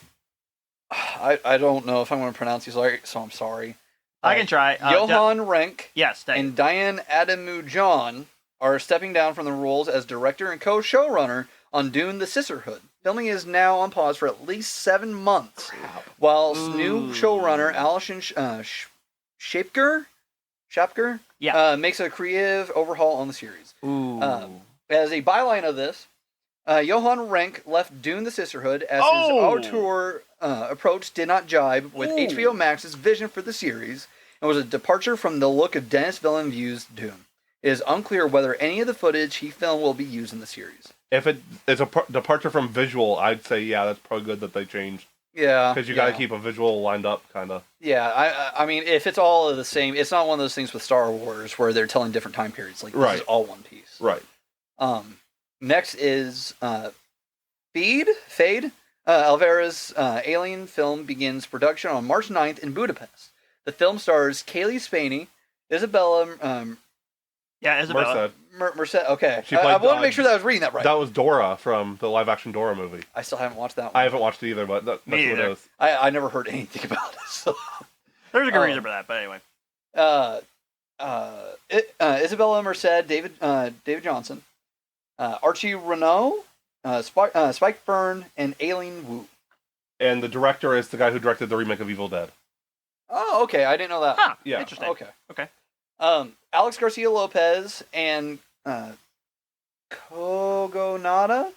I don't know if I'm going to pronounce these right, so I'm sorry. I can try. Johan Renck Yes, thank you. and Diane Adamujan are stepping down from the roles as director and co-showrunner on Dune: The Sisterhood. Filming is now on pause for at least 7 months, whilst new showrunner Alison Shapker makes a creative overhaul on the series. Ooh. As a byline of this, Johan Renck left Dune: The Sisterhood as his auteur approach did not jibe with HBO Max's vision for the series and was a departure from the look of Denis Villeneuve's Dune. It is unclear whether any of the footage he filmed will be used in the series. If it's a departure from visual, I'd say, yeah, that's probably good that they changed. Yeah. Because you got to keep a visual lined up, kind of. Yeah, I mean, if it's all the same, it's not one of those things with Star Wars where they're telling different time periods. Like, this is all one piece. Right. Next is Fade. Alvarez's Alien film begins production on March 9th in Budapest. The film stars Kaylee Spaney, Isabella... Isabella. Merced. Okay. She I played, want to make sure that I was reading that right. That was Dora from the live-action Dora movie. I still haven't watched that one. I haven't watched it either, but that's what it is. I never heard anything about it. So. There's a good reason for that, but anyway. Isabella Merced, David Johnson, Archie Renault, Spike Byrne, and Aileen Wu. And the director is the guy who directed the remake of Evil Dead. Oh, okay. I didn't know that. Huh. Yeah. Interesting. Okay. Alex Garcia Lopez and Kogonada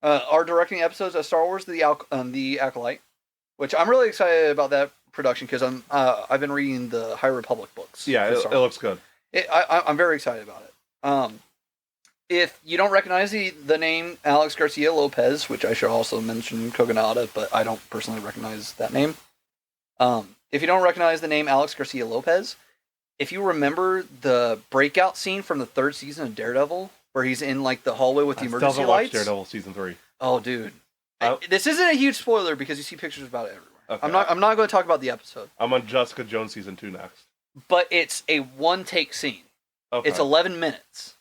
are directing episodes of Star Wars: The Acolyte, which I'm really excited about that production because I've been reading the High Republic books. Yeah, it looks good. I'm very excited about it. If you don't recognize the name Alex Garcia Lopez, which I should also mention Kogonada, but I don't personally recognize that name. If you don't recognize the name Alex Garcia Lopez, if you remember the breakout scene from the 3rd season of Daredevil, where he's in like the hallway with the emergency still haven't lights. watched Daredevil season 3. Oh, dude, this isn't a huge spoiler because you see pictures about it everywhere. Okay. I'm not going to talk about the episode. I'm on Jessica Jones season 2 next. But it's a one-take scene. Okay. It's 11 minutes.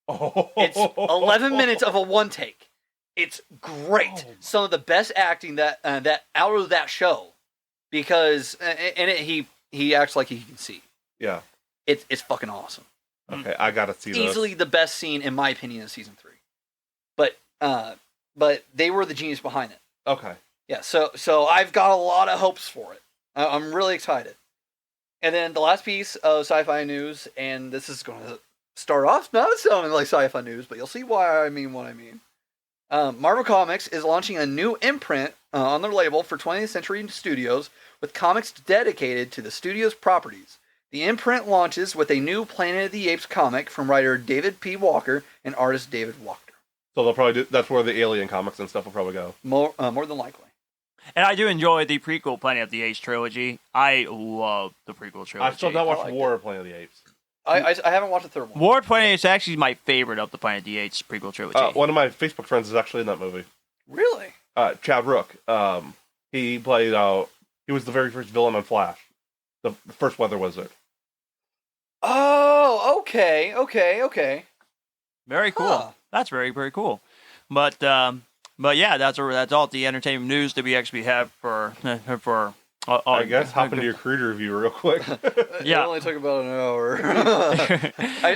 It's 11 minutes of a one-take. It's great. Some of the best acting that out of that show, because in it he acts like he can see. Yeah. It's fucking awesome. Okay, I gotta see this. Easily the best scene in my opinion of season 3. But they were the genius behind it. Okay. Yeah. So I've got a lot of hopes for it. I'm really excited. And then the last piece of sci-fi news, and this is going to start off not sounding like sci-fi news, but you'll see why I mean what I mean. Marvel Comics is launching a new imprint on their label for 20th Century Studios with comics dedicated to the studio's properties. The imprint launches with a new Planet of the Apes comic from writer David P. Walker and artist David Wachter. So they'll probably that's where the Alien comics and stuff will probably go. More than likely. And I do enjoy the prequel Planet of the Apes trilogy. I love the prequel trilogy. I still have not watched like War of Planet of the Apes. I haven't watched the third one. War of Planet of the Apes is actually my favorite of the Planet of the Apes prequel trilogy. One of my Facebook friends is actually in that movie. Really? Chad Rook. He played. He was the very first villain on Flash, the first Weather Wizard. Oh, okay. Very cool. Huh. That's very, very cool. But yeah, that's all the entertainment news that we actually have for. I guess hop into your creator review real quick. Yeah. It only took about an hour.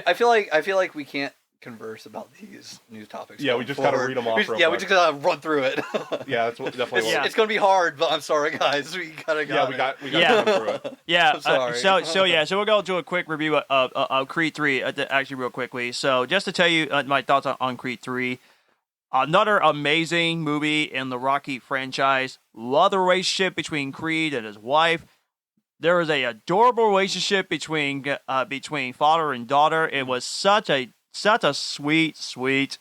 I feel like we can't converse about these news topics. Yeah, we just gotta read them off. We just gotta run through it. Yeah, that's definitely. It's gonna be hard, but I'm sorry, guys. We gotta go. We got run through it. Yeah. I'm sorry. So we'll go to a quick review of Creed 3, actually real quickly. So just to tell you my thoughts on Creed 3. Another amazing movie in the Rocky franchise. Love the relationship between Creed and his wife. There is a adorable relationship between father and daughter. It was such a sweet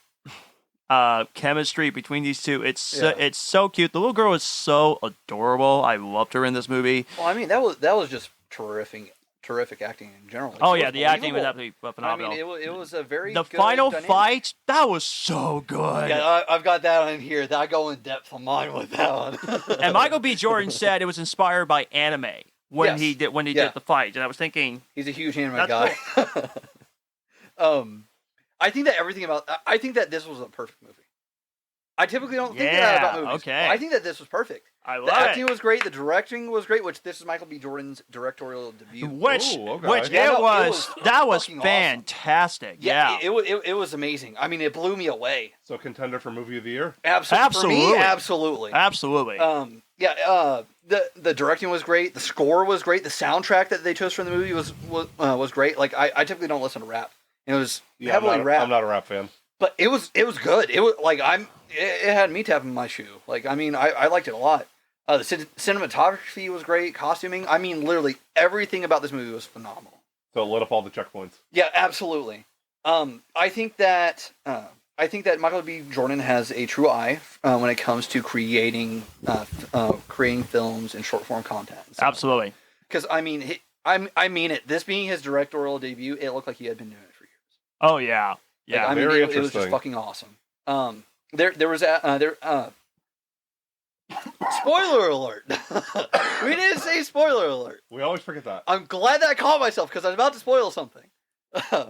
chemistry between these two. It's so cute. The little girl is so adorable. I loved her in this movie. Well, I mean that was just terrific acting in general. The acting was absolutely phenomenal. I mean, it was a very the good final dynamic. fight, that was so good. Yeah, I've got that on here. I go in depth on mine with that one. And Michael B. Jordan said it was inspired by anime when he did the fight, and I was thinking he's a huge anime guy. Cool. I think that this was a perfect movie. I typically don't think that about Yeah, movies. okay. I think that this was perfect. I The love acting it. was great. The directing was great, which this is Michael B. Jordan's directorial debut. Which, Ooh, okay. which Yeah, it no, it was, was that was fucking awesome. fantastic. Yeah. It was amazing. I mean, it blew me away. So contender for movie of the year. Absolutely. For me, Absolutely. absolutely. Absolutely. The directing was great. The score was great. The soundtrack that they chose from the movie was great. Like I typically don't listen to rap. It was heavily rap. I'm not a rap fan. But it was good. It was like it had me tapping my shoe. Like I mean, I liked it a lot. The cinematography was great. Costuming. I mean, literally everything about this movie was phenomenal. So it lit up all the checkpoints. Yeah, absolutely. I think that Michael B. Jordan has a true eye when it comes to creating films and short form content. Absolutely. Because I mean, I mean it. This being his directorial debut, it looked like he had been doing it for years. Oh, yeah. Yeah. Like, I mean, very it was just interesting. fucking awesome. There was spoiler alert. We didn't say spoiler alert. We always forget that. I'm glad that I caught myself because I was about to spoil something. Yeah.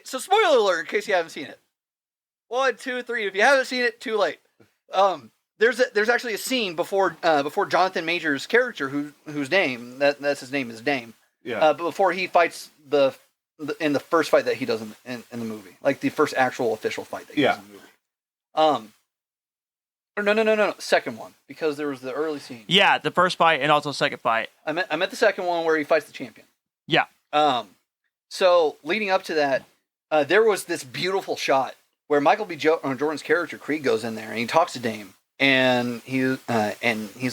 So spoiler alert in case you haven't seen it. 1, 2, 3. If you haven't seen it, too late. There's actually a scene before Jonathan Majors' character, whose name that's his name is Dame. Yeah. Before he fights in the first fight that he does in the movie, like the first actual official fight that he does in the movie. Or no, second one, because there was the early scene. Yeah, the first fight and also the second fight. I meant the second one where he fights the champion. Yeah. So leading up to that, there was this beautiful shot where Michael B. Jordan's character Creed goes in there and he talks to Dame, and he's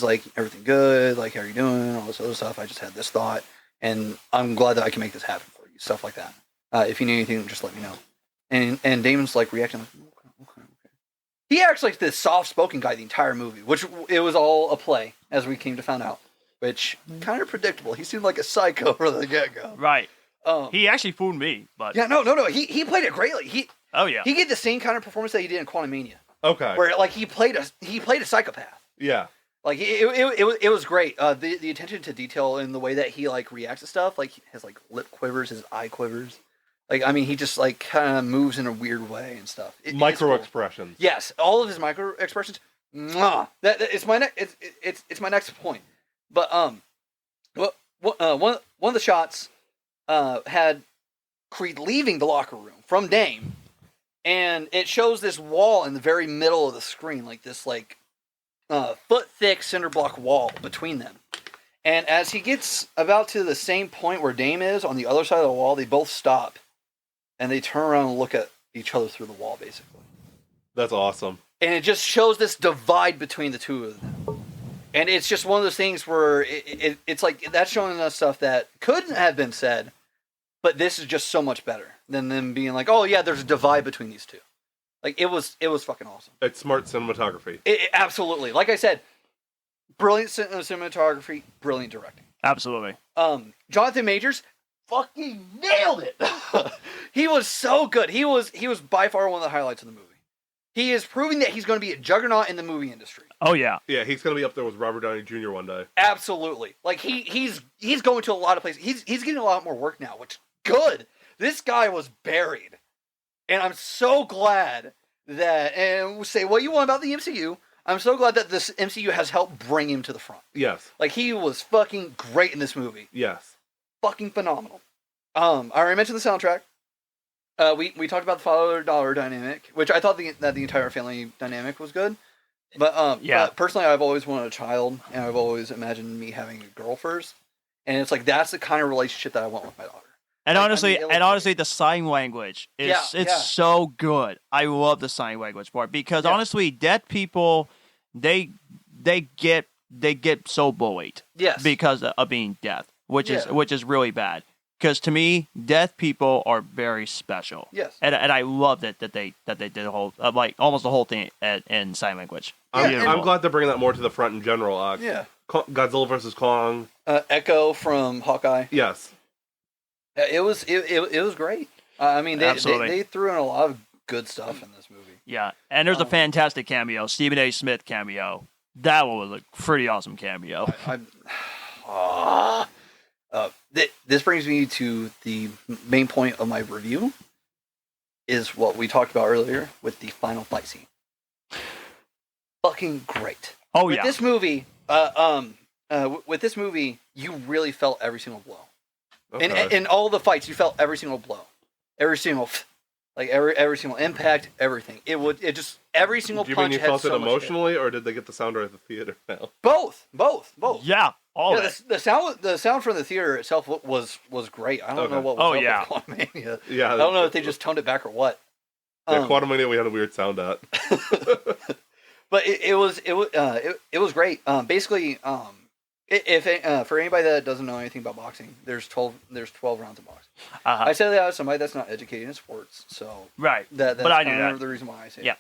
like, "Everything good? Like, how are you doing? All this other stuff. I just had this thought, and I'm glad that I can make this happen for you." Stuff like that. If you need anything, just let me know. And Damon's like reacting like, okay. He acts like this soft-spoken guy the entire movie, which it was all a play, as we came to find out. Which kind of predictable. He seemed like a psycho from the get-go. Right. He actually fooled me, but Yeah, no. He played it greatly. oh yeah. He did the same kind of performance that he did in Quantumania, Okay. where like he played a psychopath. Yeah. Like it was great. The attention to detail in the way that he like reacts to stuff, like his like lip quivers, his eye quivers. Like I mean, he just like kind of moves in a weird way and stuff. Micro cool. expressions. Yes, all of his micro expressions. Mwah! It's my it's my next point. But one of the shots had Creed leaving the locker room from Dame, and it shows this wall in the very middle of the screen, like this like foot thick cinder block wall between them. And as he gets about to the same point where Dame is on the other side of the wall, they both stop and they turn around and look at each other through the wall, basically. That's awesome. And it just shows this divide between the two of them. And it's just one of those things where it's like that's showing us stuff that couldn't have been said, but this is just so much better than them being like, oh yeah, there's a divide between these two. Like it was fucking awesome. It's smart cinematography. Absolutely. Like I said, brilliant cinematography, brilliant directing. Absolutely. Jonathan Majors fucking nailed it. He was so good. He was by far one of the highlights of the movie. He is proving that he's going to be a juggernaut in the movie industry. Oh yeah. Yeah, he's gonna be up there with Robert Downey Jr. one day. Absolutely. Like he's going to a lot of places. He's getting a lot more work now, which is good. This guy was buried. And I'm so glad that, and we'll say what you want about the MCU, I'm so glad that this MCU has helped bring him to the front. Yes. Like he was fucking great in this movie. Yes. Fucking phenomenal. I already mentioned the soundtrack. We talked about the father-daughter dynamic, which I thought that the entire family dynamic was good. But yeah. Personally, I've always wanted a child, and I've always imagined me having a girl first. And it's like that's the kind of relationship that I want with my daughter. And Like, honestly, the sign language is so good. I love the sign language part because honestly, deaf people, they get so bullied. Yes. Because of being deaf, which is really bad. Because to me, deaf people are very special. Yes. And I loved it that they did the whole like almost the whole thing in sign language. I'm glad they're bringing that more to the front in general. Yeah. Godzilla vs. Kong. Echo from Hawkeye. Yes. It was great. I mean, they threw in a lot of good stuff in this movie. Yeah, and there's a fantastic cameo, Stephen A. Smith cameo. That one was a pretty awesome cameo. This brings me to the main point of my review, is what we talked about earlier with the final fight scene. fucking great. Oh With yeah. this movie, with this movie, you really felt every single blow. Okay. In all the fights, you felt every single blow, every single, every single impact, everything. It just every single Do you punch mean you had felt so it much emotionally, or did they get the sound right at the theater now? Both. Yeah. All Yeah, that. the sound from the theater itself was great. I don't know Okay. what was Oh, up yeah. with Quantumania. Yeah. I don't know if they just toned it back or what. Yeah, Quantumania, we had a weird sound at. But it was great. Basically, if for anybody that doesn't know anything about boxing, there's 12 rounds of boxing. Uh-huh. I say that as somebody that's not educated in sports, so Right. that's But I knew kind of that. the reason why I say Yeah.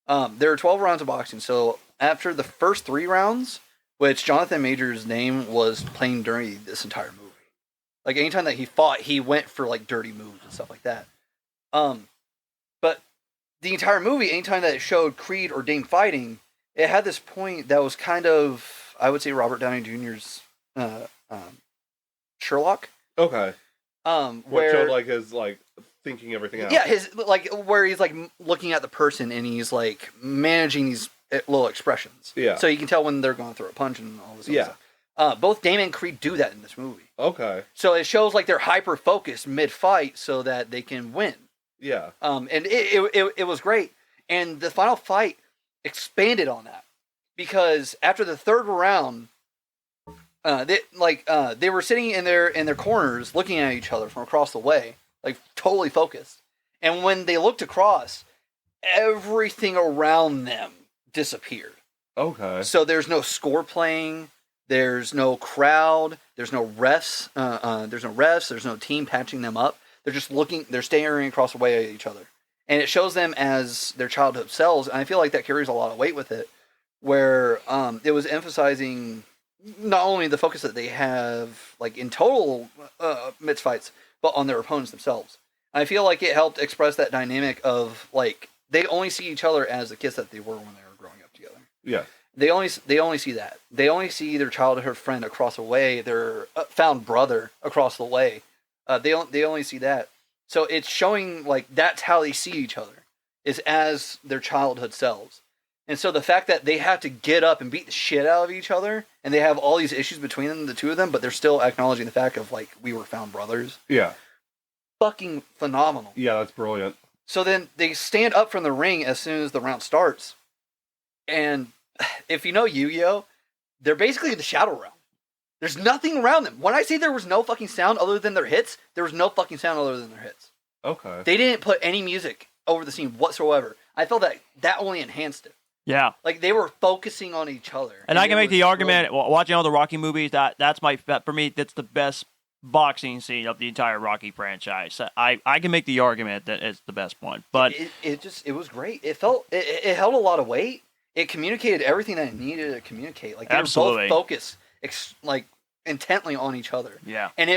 it. There are 12 rounds of boxing. So after the first 3 rounds, which Jonathan Majors' name was playing during this entire movie, like anytime that he fought, he went for like dirty moves and stuff like that. But the entire movie, anytime that it showed Creed or Dane fighting, it had this point that was kind of, I would say, Robert Downey Jr.'s Sherlock. Okay. What Where showed like his thinking everything out. yeah, his like where he's like looking at the person and he's like managing these little expressions. Yeah. So you can tell when they're going to throw a punch and all this. Yeah. Other stuff. Both Dane and Creed do that in this movie. Okay. So it shows like they're hyper focused mid fight so that they can win. Yeah. And it was great. And the final fight expanded on that because after the third round, they were sitting in their corners looking at each other from across the way, like totally focused. And when they looked across, everything around them disappeared. Okay. So there's no score playing, there's no crowd, there's no refs, there's no team patching them up. They're just looking, they're staring across the way at each other. And it shows them as their childhood selves, and I feel like that carries a lot of weight with it, where it was emphasizing not only the focus that they have, like in total midst fights, but on their opponents themselves. I feel like it helped express that dynamic of like they only see each other as the kids that they were when they were growing up together. Yeah. They only see that. They only see their childhood friend across the way, their found brother across the way. They only see that. So it's showing like that's how they see each other, is as their childhood selves. And so the fact that they have to get up and beat the shit out of each other, and they have all these issues between them, the two of them, but they're still acknowledging the fact of like we were found brothers. Yeah. Fucking phenomenal. Yeah, that's brilliant. So then they stand up from the ring as soon as the round starts. And if you know Yu-Gi-Oh, they're basically in the shadow realm. There's nothing around them. When I say there was no fucking sound other than their hits, there was no fucking sound other than their hits. Okay. They didn't put any music over the scene whatsoever. I felt that only enhanced it. Yeah. Like they were focusing on each other. And I can it make the was argument, brilliant. watching all the Rocky movies, for me, that's the best boxing scene of the entire Rocky franchise. I can make the argument that it's the best one. But it was great. It felt it held a lot of weight. It communicated everything that it needed to communicate. Like they Absolutely. were both focused like intently on each other. yeah. And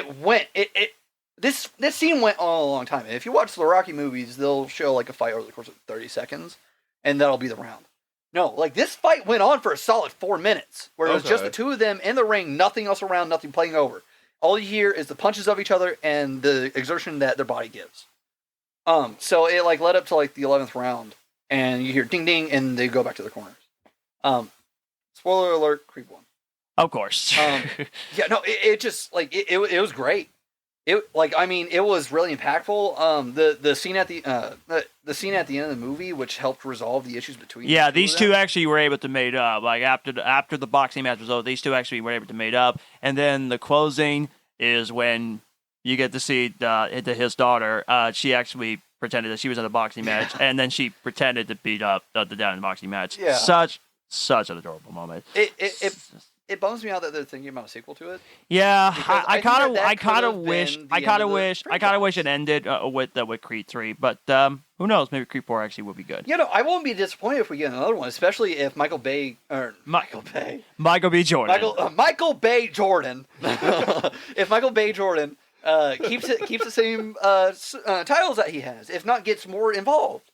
this scene went on a long time. And if you watch the Rocky movies, they'll show like a fight over the course of 30 seconds, and that'll be the round. No, like this fight went on for a solid 4 minutes, where it was just Okay. the two of them in the ring, nothing else around, nothing playing over. All you hear is the punches of each other and the exertion that their body gives. So it like led up to like the 11th round, and you hear ding ding, and they go back to their corners. Spoiler alert: Creed won. Of course. Yeah, no, it just like it was great. It was really impactful. The scene at the scene at the end of the movie, which helped resolve the issues between Yeah, the these of two them. actually were able to made up. Like after the boxing match was over, these two actually were able to made up. And then the closing is when you get to see his daughter. She actually pretended that she was in a boxing match, and then she pretended to beat up the dad in the boxing match. Yeah. Such an adorable moment. It bums me out that they're thinking about a sequel to it. Yeah, Because I I think that kind of could've wish, been the end of the I kind of wish it ended with Creed 3. But who knows? Maybe Creed 4 actually would be good. You know, I won't be disappointed if we get another one, especially if Michael B. Jordan. Michael B. Jordan. Michael Bay Jordan. If Michael Bay Jordan keeps the same titles that he has, if not gets more involved,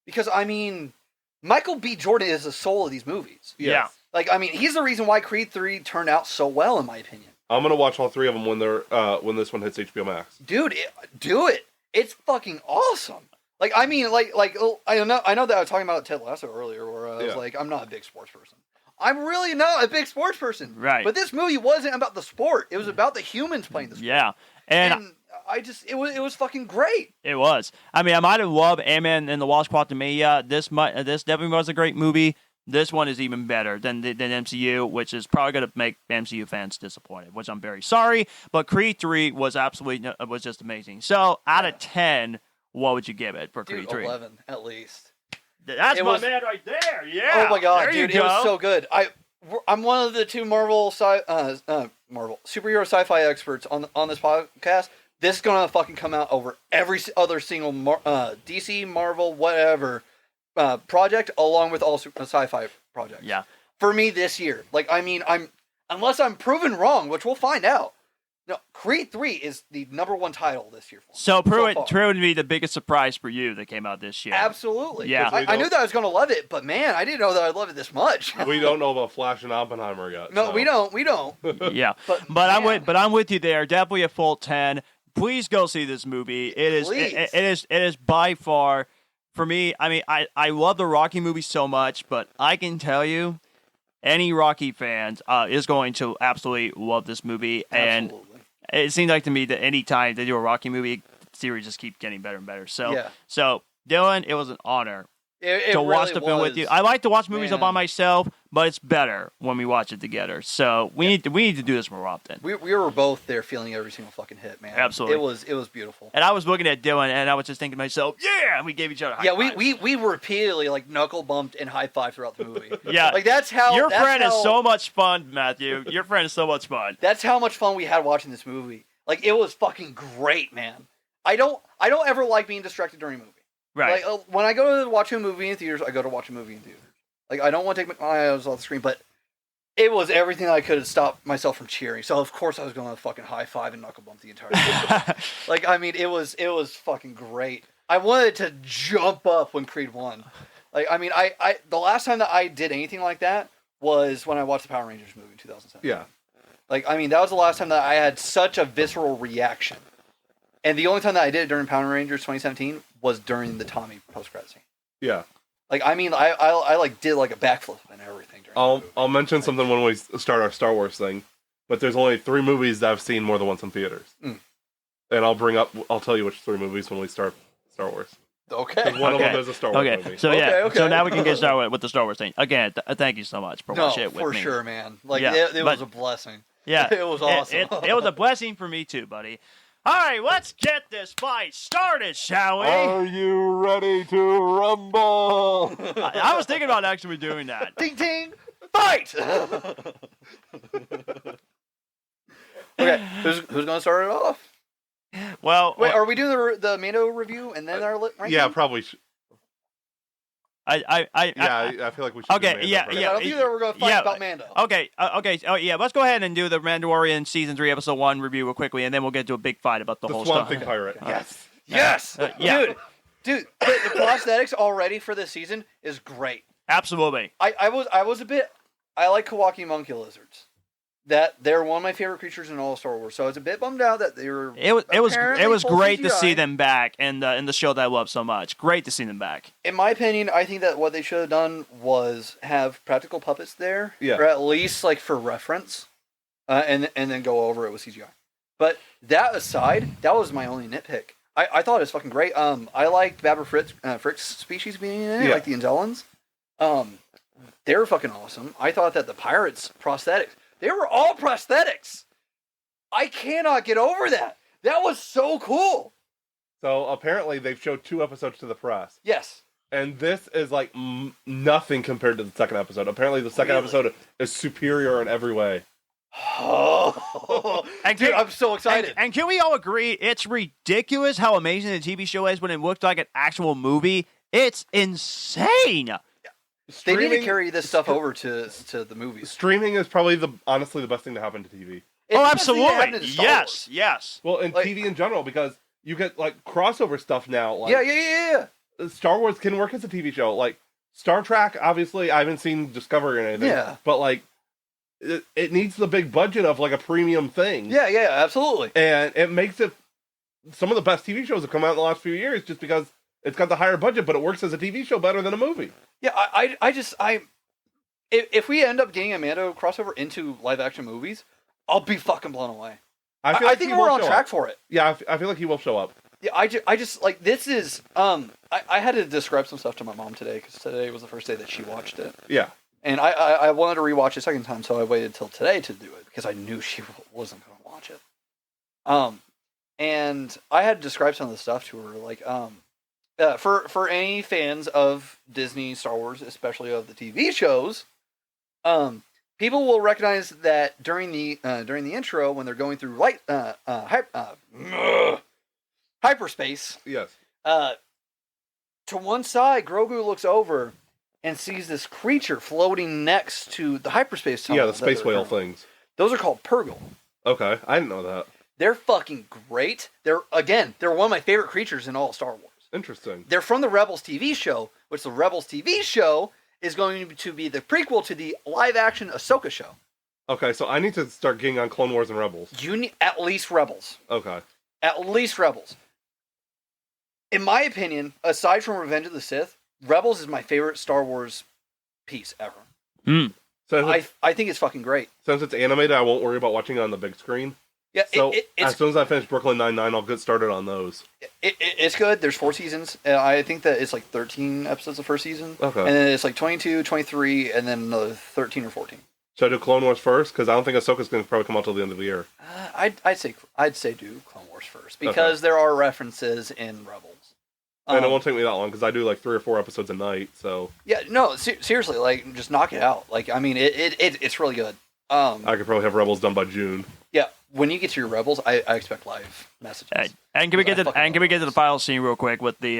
because I mean, Michael B. Jordan is the soul of these movies. Yeah. Like, I mean, he's the reason why Creed 3 turned out so well, in my opinion. I'm gonna watch all 3 of them when they're when this one hits HBO Max. Dude, do it. It's fucking awesome. Like, I mean, I know that I was talking about Ted Lasso earlier, where I was like, I'm not a big sports person. I'm really not a big sports person. Right. But this movie wasn't about the sport. It was about the humans playing the sport. Yeah. And it was fucking great. it was. I mean, I might have loved Ant-Man and the Wasp: Quantumania. This definitely was a great movie. This one is even better than MCU, which is probably going to make MCU fans disappointed, which I'm very sorry. But Creed 3 was was just amazing. So, out of 10, what would you give it for Creed 3? 11 at least. That's my man right there. Yeah. Oh my god, there dude, you go. it was so good. I'm one of the two Marvel superhero sci-fi experts on this podcast. This is gonna fucking come out over every other single DC, Marvel, whatever project, along with all sci-fi projects. Yeah. For me this year, like, I mean, unless I'm proven wrong, which we'll find out. No, Creed 3 is the #1 title this year for me. So proving to be the biggest surprise for you that came out this year. Absolutely. Yeah. I knew that I was going to love it, but man, I didn't know that I'd love it this much. We don't know about Flash and Oppenheimer yet. No, so. we don't. Yeah. But I'm with you there. Definitely a full 10. Please go see this movie. It is by far, for me, I mean, I love the Rocky movies so much, but I can tell you, any Rocky fans is going to absolutely love this movie. Absolutely. And it seems like to me that any time they do a Rocky movie, the series just keeps getting better and better. So, Dylan, it was an honor to watch the film with you. I like to watch movies all by myself, but it's better when we watch it together. So we need to do this more often. We were both there feeling every single fucking hit, man. Absolutely. It was beautiful. And I was looking at Dylan, and I was just thinking to myself, yeah, and we gave each other high fives. we repeatedly like knuckle bumped and high five throughout the movie. Yeah. Like that's how Your friend is so much fun, Matthew. Your friend is so much fun. That's how much fun we had watching this movie. Like, it was fucking great, man. I don't ever like being distracted during a movie. Right. Like, when I go to watch a movie in theaters, I go to watch a movie in theaters. Like, I don't want to take my eyes off the screen, but it was everything I could have stopped myself from cheering. So, of course, I was going to fucking high five and knuckle bump the entire time. Like, I mean, it was fucking great. I wanted to jump up when Creed won. Like, I mean, I the last time that I did anything like that was when I watched the Power Rangers movie in 2007. Yeah. Like, I mean, that was the last time that I had such a visceral reaction. And the only time that I did it during Power Rangers 2017 was during the Tommy post-credit scene. Yeah. Like, I mean, I like did like a backflip and everything during the movie. I'll mention something when we start our Star Wars thing, but there's only 3 movies that I've seen more than once in theaters. And I'll tell you which 3 movies when we start Star Wars. Okay. One of them is a Star Wars movie. So so now we can get started with the Star Wars thing. Again, thank you so much for watching it with me. For sure, man. Like, it was a blessing. Yeah. It was awesome. It was a blessing for me too, buddy. All right, let's get this fight started, shall we? Are you ready to rumble? I was thinking about actually doing that. Ting ting, fight! Okay, who's gonna start it off? Well, wait, are we doing the Mando review and then our ranking? Yeah, probably. I feel like we should. Okay, yeah. I don't think that we're gonna fight about Mando. Okay. Oh yeah, let's go ahead and do the Mandalorian season 3, episode 1 review real quickly, and then we'll get to a big fight about the whole Swamp stuff. Thing pirate. Yes. Yes. Yeah. Dude, the prosthetics already for this season is great. Absolutely. I like Kawaki monkey lizards. That they're one of my favorite creatures in all of Star Wars. So I was a bit bummed out that they were. It was great CGI. to see them back in the show that I love so much. Great to see them back. In my opinion, I think that what they should have done was have practical puppets there, or at least like for reference, and then go over it with CGI. But that aside, that was my only nitpick. I thought it was fucking great. I liked Babber Frick's species being in it, like the Anzellans. They were fucking awesome. I thought that the pirates' prosthetics. They were all prosthetics. I cannot get over that. That was so cool. So apparently they've showed 2 episodes to the press. Yes. And this is like nothing compared to the second episode. Apparently the second episode is superior in every way. Oh, dude, I'm so excited. And can we all agree it's ridiculous how amazing the TV show is when it looked like an actual movie? It's insane. They need to carry this stuff over to the movies. Streaming is probably honestly the best thing to happen to TV. Oh, absolutely. Yes. Well, and TV in general, because you get like crossover stuff now. Like, yeah. Star Wars can work as a TV show. Like Star Trek, obviously, I haven't seen Discovery or anything. Yeah. But like, it needs the big budget of like a premium thing. Yeah, absolutely. And it makes it some of the best TV shows have come out in the last few years just because It's got the higher budget, but it works as a TV show better than a movie. Yeah, if we end up getting a Mando crossover into live action movies, I'll be fucking blown away. I think we're on track for it. Yeah, I feel like he will show up. Yeah, I just like this is I had to describe some stuff to my mom today because today was the first day that she watched it. Yeah. And I wanted to rewatch it a second time, so I waited till today to do it because I knew she wasn't going to watch it. And I had to describe some of the stuff to her, like for any fans of Disney, Star Wars, especially of the TV shows, people will recognize that during the intro when they're going through hyperspace. Yes. To one side, Grogu looks over and sees this creature floating next to the hyperspace tunnel. Yeah, the space whale things. Those are called Purgle. Okay, I didn't know that. They're fucking great. They're one of my favorite creatures in all Star Wars. Interesting. They're from the Rebels TV show, which the Rebels TV show is going to be the prequel to the live-action Ahsoka show. Okay, so I need to start getting on Clone Wars and Rebels. You need at least Rebels. Okay. At least Rebels. In my opinion, aside from Revenge of the Sith, Rebels is my favorite Star Wars piece ever. So I think it's fucking great. Since it's animated, I won't worry about watching it on the big screen. Yeah, so as soon as I finish Brooklyn Nine-Nine, I'll get started on those. It's good. There's 4 seasons. I think that it's like 13 episodes the first season. Okay. And then it's like 22, 23, and then another 13 or 14. Should I do Clone Wars first? Because I don't think Ahsoka's going to probably come out till the end of the year. I'd say do Clone Wars first because there are references in Rebels. And it won't take me that long because I do like 3 or 4 episodes a night. So yeah, no, seriously, like just knock it out. Like I mean, it's really good. I could probably have Rebels done by June. Yeah, when you get to your Rebels, I expect live messages. And can we get to the final scene real quick with the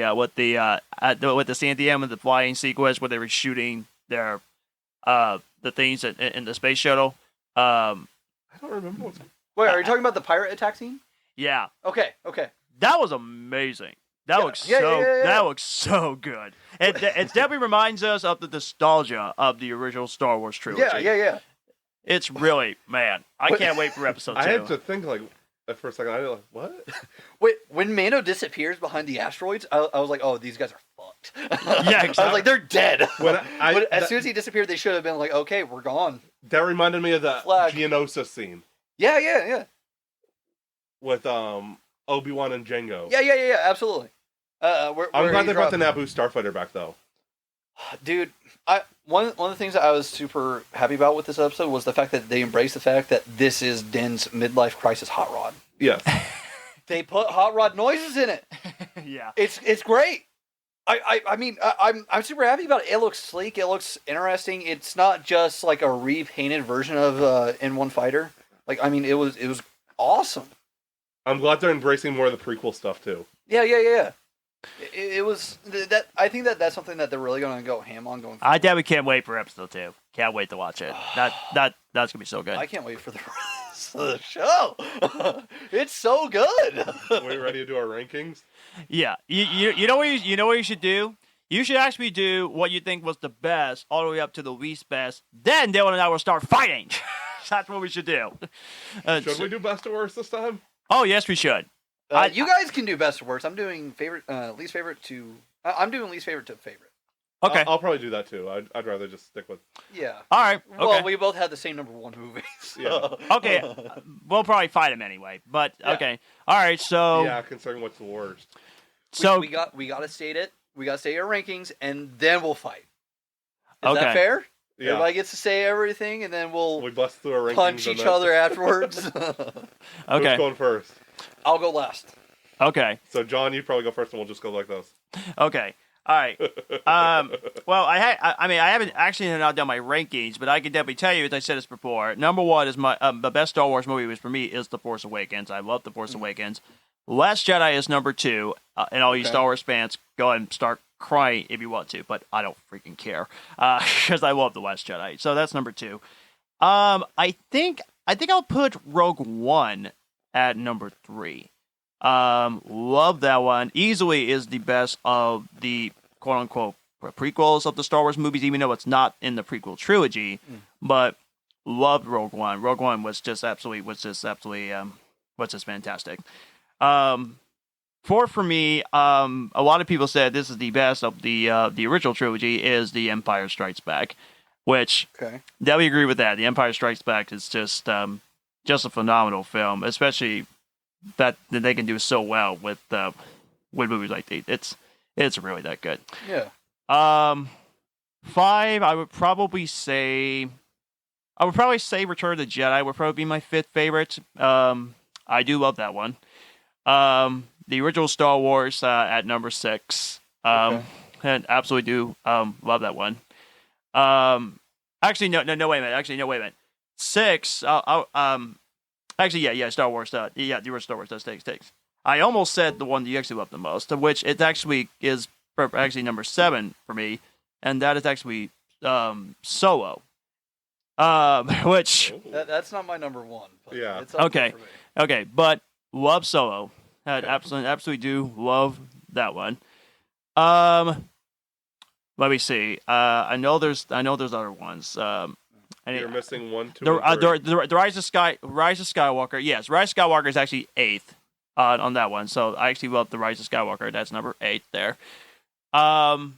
scene at the end with the flying sequence where they were shooting their the things in the space shuttle. I don't remember what's. Wait, are you talking about the pirate attack scene? Yeah. Okay. That was amazing. That looks so good. It definitely reminds us of the nostalgia of the original Star Wars trilogy. Yeah. It's really, man, I can't wait for episode 2. I had to think like for a second. I was like, what? Wait, when Mando disappears behind the asteroids, I was like, oh, these guys are fucked. Yeah, exactly. I was like, they're dead. But as soon as he disappeared, they should have been like, okay, we're gone. That reminded me of the Geonosis scene. Yeah. With Obi-Wan and Jango. Yeah, absolutely. I'm glad they brought the Naboo starfighter back, though. Dude, one of the things that I was super happy about with this episode was the fact that they embraced the fact that this is Din's midlife crisis hot rod. Yes. They put hot rod noises in it. Yeah. It's great. I mean, I'm super happy about it. It looks sleek. It looks interesting. It's not just like a repainted version of N1 Fighter. Like, I mean, it was awesome. I'm glad they're embracing more of the prequel stuff too. Yeah. It was that. I think that's something that they're really going to go ham on going forward. I definitely can't wait for episode 2. Can't wait to watch it. That's gonna be so good. I can't wait for the rest of the show. It's so good. Are we ready to do our rankings? Yeah. You know what you should do? You should actually do what you think was the best all the way up to the least best. Then Dylan and I will start fighting. That's what we should do. Should we do best or worst this time? Oh yes, we should. You guys can do best or worst. I'm doing least favorite to. I'm doing least favorite to favorite. Okay. I'll probably do that too. I'd rather just stick with. Yeah. All right. Okay. Well, we both had the same number 1 movies. Yeah. Okay. We'll probably fight him anyway. But okay. All right. So. Yeah, considering what's the worst. So we gotta state it. We gotta state our rankings, and then we'll fight. Is Okay. that fair? Yeah. Everybody gets to say everything, and then We bust through our rankings. punch each other afterwards. okay. Who's going first? I'll go last. Okay. So John, you probably go first, and we'll just go like this. Okay. All right. Well, I haven't actually not done my rankings, but I can definitely tell you, as I said this before, number 1 is my the best Star Wars movie was for me is The Force Awakens. I love The Force Awakens. Last Jedi is number 2, and all you Star Wars fans go ahead and start crying if you want to, but I don't freaking care because I love The Last Jedi. So that's number 2. I think I'll put Rogue One at number 3. Love that one. Easily is the best of the quote unquote prequels of the Star Wars movies, even though it's not in the prequel trilogy. But loved Rogue One. Rogue One was just absolutely fantastic. 4 for me. A lot of people said this is the best of the original trilogy. Is The Empire Strikes Back, which definitely agree with that. The Empire Strikes Back is just a phenomenal film, especially that they can do so well with movies like these. It's really that good. Yeah. 5, I would probably say Return of the Jedi would probably be my 5th favorite. I do love that one. The original Star Wars at number 6. And absolutely do love that one. Actually, no, wait a minute. 6. Star Wars. The original Star Wars does takes. I almost said the one that you actually love the most, of which it actually is actually number 7 for me, and that is actually Solo. Which that's not my number 1. But yeah. It's up there for me. Okay, but love Solo. Absolutely do love that one. Let me see. I know there's other ones. You're missing 1, 2, the Rise of Skywalker. Yes, Rise of Skywalker is actually 8th on that one. So I actually love the Rise of Skywalker. That's number 8 there. That's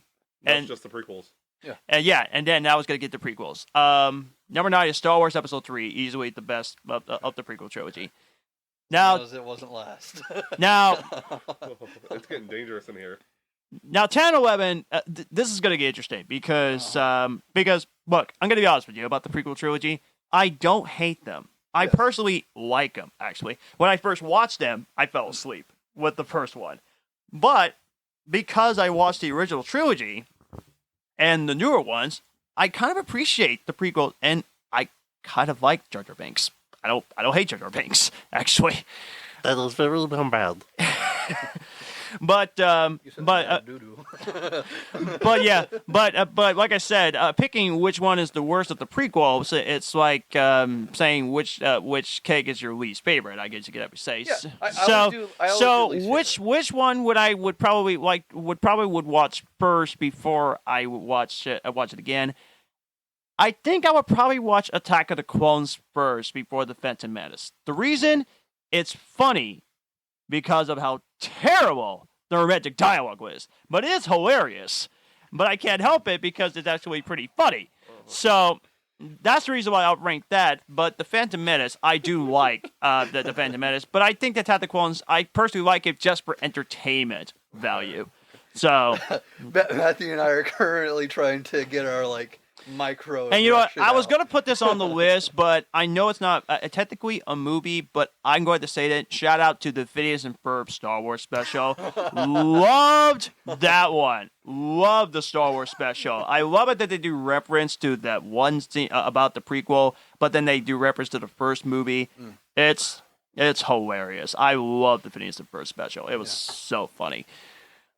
and just the prequels. Yeah. And then now I was gonna get the prequels. Number 9 is Star Wars Episode 3, easily the best of the prequel trilogy. Now it wasn't last. Now It's getting dangerous in here. Now 10 and 11, this is gonna get interesting because look, I'm gonna be honest with you about the prequel trilogy. I don't hate them. I personally like them. Actually, when I first watched them, I fell asleep with the first one, but because I watched the original trilogy and the newer ones, I kind of appreciate the prequel, and I kind of like Jar Jar Binks. I don't hate Jar Jar Binks, actually. That is very bad. But yeah, but like I said, picking which one is the worst of the prequels, it's like saying which cake is your least favorite. I guess you could ever say. Yeah, I always do least which one would probably watch first before I would watch it again? I think I would probably watch Attack of the Clones first before The Phantom Menace. The reason, it's funny because of how terrible the romantic dialogue was. But it is hilarious. But I can't help it because it's actually pretty funny. So that's the reason why I'll rank that. But The Phantom Menace, I do like the Phantom Menace. But I think that Attack of the Clones, I personally like it just for entertainment value. So Matthew and I are currently trying to get our micro. And you know what? I was going to put this on the list, but I know it's not technically a movie, but I'm going to say that. Shout out to the Phineas and Ferb Star Wars special. Loved that one. Loved the Star Wars special. I love it that they do reference to that one scene about the prequel, but then they do reference to the first movie. It's hilarious. I love the Phineas and Ferb special. It was so funny.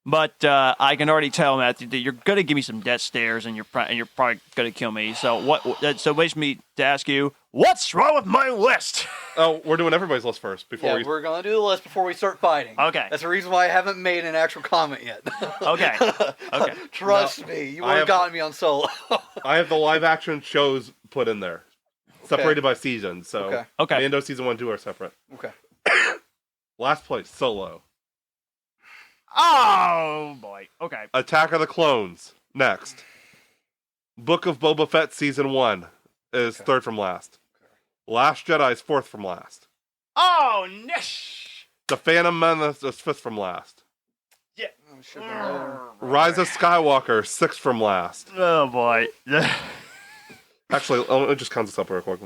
But I can already tell, Matthew, that you're gonna give me some death stares, and you're probably gonna kill me. So So it leads me to ask you, what's wrong with my list? Oh, we're doing everybody's list first we're gonna do the list before we start fighting. Okay. That's the reason why I haven't made an actual comment yet. Okay. Trust me, you would have gotten me on Solo. I have the live action shows put in there, separated by season. So Mando season 1 and 2 are separate. Okay. Last place, Solo. Oh boy. Okay. Attack of the Clones next. Book of Boba Fett season 1 is third from last. Last Jedi is fourth from last. Oh, nish. The Phantom Menace is fifth from last. Yeah. Rise of Skywalker sixth from last. Oh boy. Actually, let me just count this up real quick.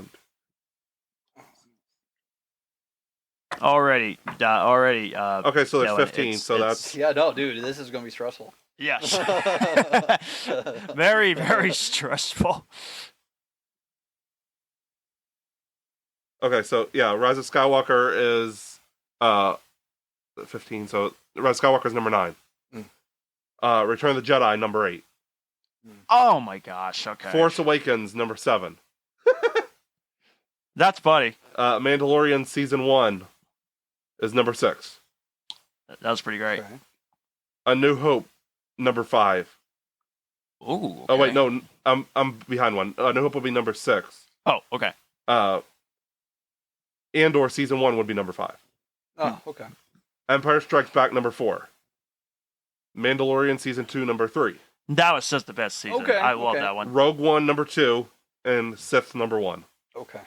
Already. Okay, so there's 15. So that's dude, this is gonna be stressful. Yes. Very, very stressful. okay. So Rise of Skywalker is 15. So Rise of Skywalker is number 9. Return of the Jedi number 8. Oh my gosh. Okay. Force Awakens number 7. That's funny. Mandalorian season 1 is number 6. That was pretty great. Okay. A New Hope number 5. Ooh. Okay. Oh wait, no, I'm behind one. A New Hope will be number 6. Oh, okay. Andor season 1 would be number 5. Oh, okay. Empire Strikes Back number 4. Mandalorian Season 2 number 3. That was just the best season. Okay, I love okay. that one. Rogue One number 2. And Sith number 1. Okay.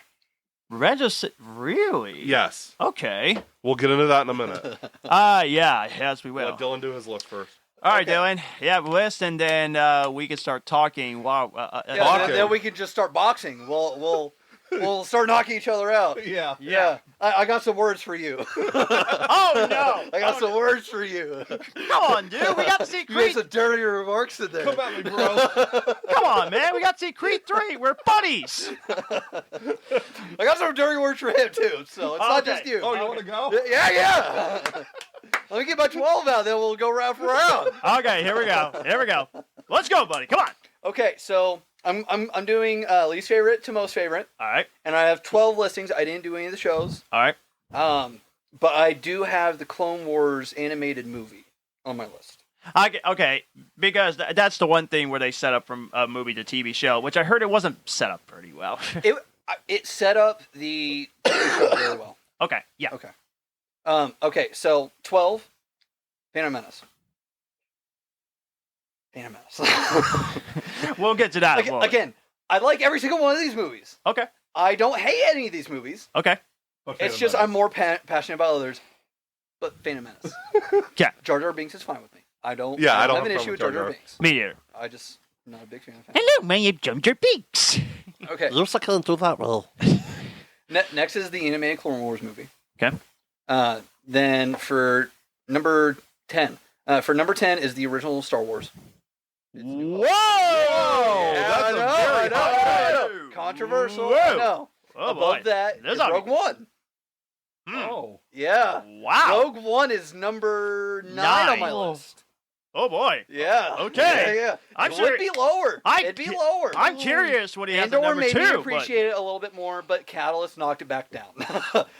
Revenge of Sith, really? Yes. Okay. We'll get into that in a minute. Yeah, yes, we will. Let Dylan do his list first. All right, Okay. Dylan. Yeah, list, and then we can start talking. Wow. Yeah, Boxing. then we can just start boxing. We'll start knocking each other out. Yeah. Yeah. I got some words for you. Oh, no. I got some words for you. Come on, dude. We got to see You made Creed. some dirty remarks in there. Come at me, bro. Come on, man. We got to see Creed 3. We're buddies. I got some dirty words for him too, so it's not Okay. just you. Oh, you want to go? Yeah. Let me get my 12 out, then we'll go round for round. Okay, here we go. Let's go, buddy. Come on. Okay, so I'm doing least favorite to most favorite, All right. and I have 12 listings. I didn't do any of the shows, All right. but I do have the Clone Wars animated movie on my list. Okay, because that's the one thing where they set up from a movie to TV show, which I heard it wasn't set up pretty well. It set up the TV show very well. Okay, yeah. Okay. Okay, so 12, Phantom Menace. We'll get to that. Again, I like every single one of these movies. Okay. I don't hate any of these movies. Okay. It's just I'm more passionate about others. But Phantom Menace. Yeah. Jar Jar Binks is fine with me. I don't Yeah, I don't have an have a issue with problem Jar with Jar Jar Binks. Me either. I just not a big fan of him. Hello, my name's Jar Jar Binks. Okay. You're second to that role. Next is the animated Clone Wars movie. Okay. Then for number 10. For number 10 is the original Star Wars. Whoa! that's I a know, very I know, hot I take. know. Controversial. Whoa. I know. Oh, Above boy. that This is ought to Rogue be- One. Oh. Yeah. Wow. Rogue One is number 9 on my Nine. list. Oh boy. Yeah. Okay. Yeah. I'm It sure- would be lower. It'd be lower. I'm curious what he has at Andor number made 2. me but- appreciate it a little bit more, but Catalyst knocked it back down.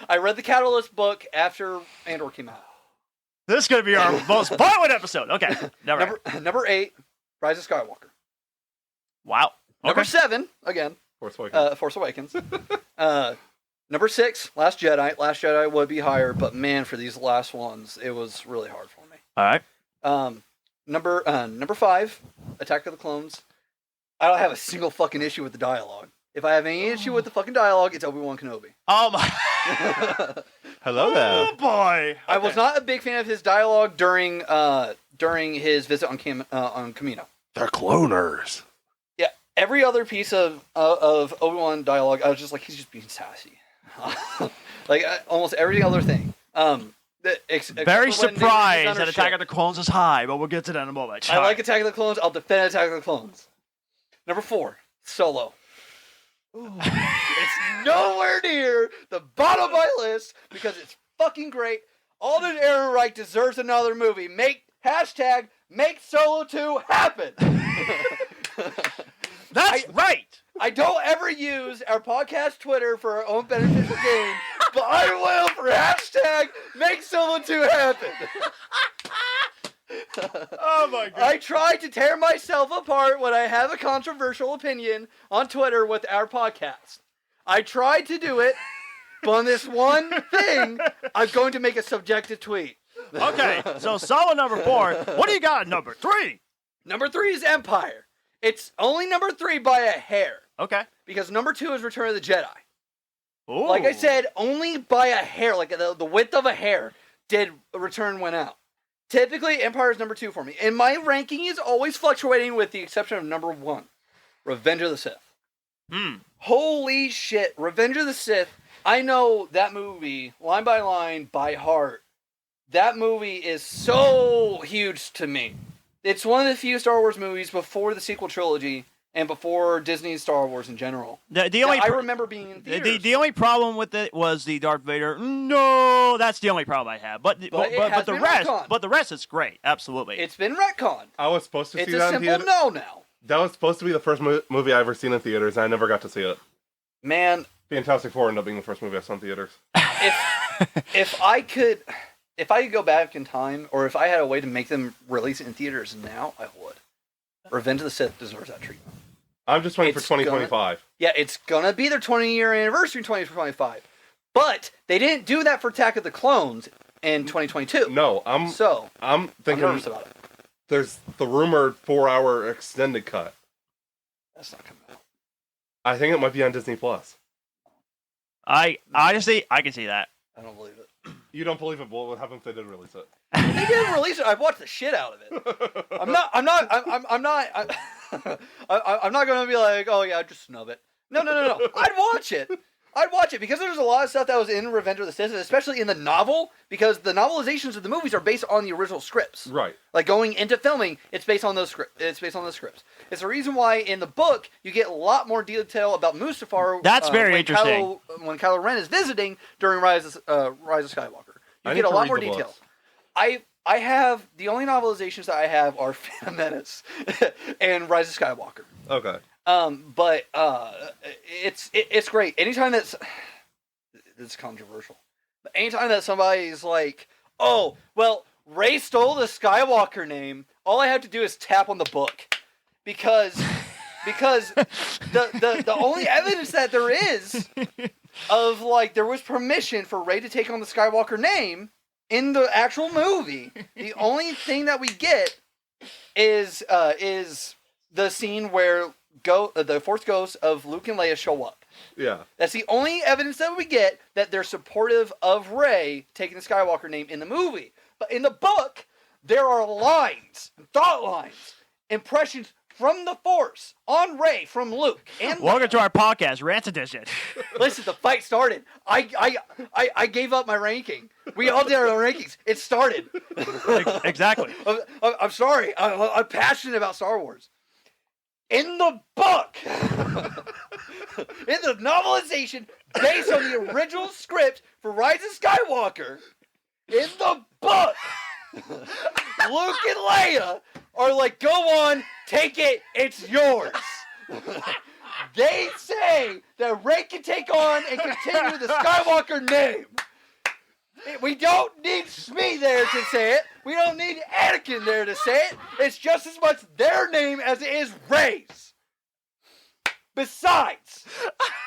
I read the Catalyst book after Andor came out. This is going to be our most violent episode. Okay. Never. Number 8, Rise of Skywalker. Wow. Number Okay. 7, again, Force Awakens. Force Awakens. Number 6, Last Jedi. Last Jedi would be higher, but man, for these last ones, it was really hard for me. All right. Number 5, Attack of the Clones. I don't have a single fucking issue with the dialogue. If I have any issue with the fucking dialogue, it's Obi-Wan Kenobi. Oh my. Hello there. Oh boy. I was not a big fan of his dialogue during his visit on Camino. They're cloners. Yeah, every other piece of Obi-Wan dialogue, I was just like, he's just being sassy. Almost every other thing. Except Very for when they surprised on that her Attack ship. of the Clones is high, but we'll get to that in a moment. I like Attack of the Clones. I'll defend Attack of the Clones. Number 4, Solo. It's nowhere near the bottom of my list because it's fucking great. Alden Ehrenreich deserves another movie. Make Solo 2 happen. That's right. I don't ever use our podcast Twitter for our own beneficial gain, but I will for make Solo 2 happen. Oh my god. I try to tear myself apart when I have a controversial opinion on Twitter with our podcast. I tried to do it, but on this one thing, I'm going to make a subjective tweet. Okay, so Solo number 4. What do you got at number 3? Number 3 is Empire. It's only number 3 by a hair, Okay. because number 2 is Return of the Jedi. Ooh. Like I said, only by a hair, like the width of a hair, did Return win out. Typically, Empire is number 2 for me. And my ranking is always fluctuating with the exception of number 1, Revenge of the Sith. Holy shit, Revenge of the Sith. I know that movie, line by line, by heart. That movie is so huge to me. It's one of the few Star Wars movies before the sequel trilogy and before Disney's Star Wars in general. The only I remember being in theaters. the only problem with it was the Darth Vader. No, that's the only problem I have. But it but has the been rest, retconned. but the rest is great. Absolutely. It's been retconned. I was supposed to It's see a that in simple theater. no now. That was supposed to be the first movie I ever seen in theaters, and I never got to see it. Man, Fantastic Four ended up being the first movie I saw in theaters. if I could go back in time, or if I had a way to make them release it in theaters now, I would. Revenge of the Sith deserves that treatment. I'm just waiting for It's gonna- 2025. Yeah, it's gonna be their 20-year anniversary in 2025. But they didn't do that for Attack of the Clones, in 2022. No, I'm I'm thinking nervous about it. there's the rumored 4-hour extended cut. That's not coming out. I think it might be on Disney Plus. I honestly, I can see that. I don't believe it. You don't believe it? What would happen if they did release it? They didn't release it. I've watched the shit out of it. I'm not going to be like, oh yeah, just snub it. No. I'd watch it. Because there's a lot of stuff that was in Revenge of the Sith, especially in the novel, because the novelizations of the movies are based on the original scripts. Right. Like going into filming, it's based on those scripts. It's the reason why in the book you get a lot more detail about Mustafar. That's very interesting. When Kylo Ren is visiting during Rise of Skywalker, you get a lot more detail. I have the only novelizations that I have are Phantom Menace and Rise of Skywalker. Okay. But it's great. Anytime that's it's controversial, but anytime that somebody's like, oh well, Rey stole the Skywalker name, all I have to do is tap on the book, because the only evidence that there is of like there was permission for Rey to take on the Skywalker name in the actual movie. The only thing that we get is the scene where the Force ghosts of Luke and Leia show up. Yeah. That's the only evidence that we get that they're supportive of Rey taking the Skywalker name in the movie. But in the book, there are lines, thought lines, impressions from the Force on Rey from Luke and Welcome to our podcast, Rants Edition. Listen, the fight started. I gave up my ranking. We all did our own rankings. It started. Exactly. I'm sorry. I'm passionate about Star Wars. In the book, in the novelization based on the original script for Rise of Skywalker, in the book, Luke and Leia are like, go on, take it, it's yours. They say that Rey can take on and continue the Skywalker name. We don't need Shmi there to say it. We don't need Anakin there to say it. It's just as much their name as it is Rey's. Besides,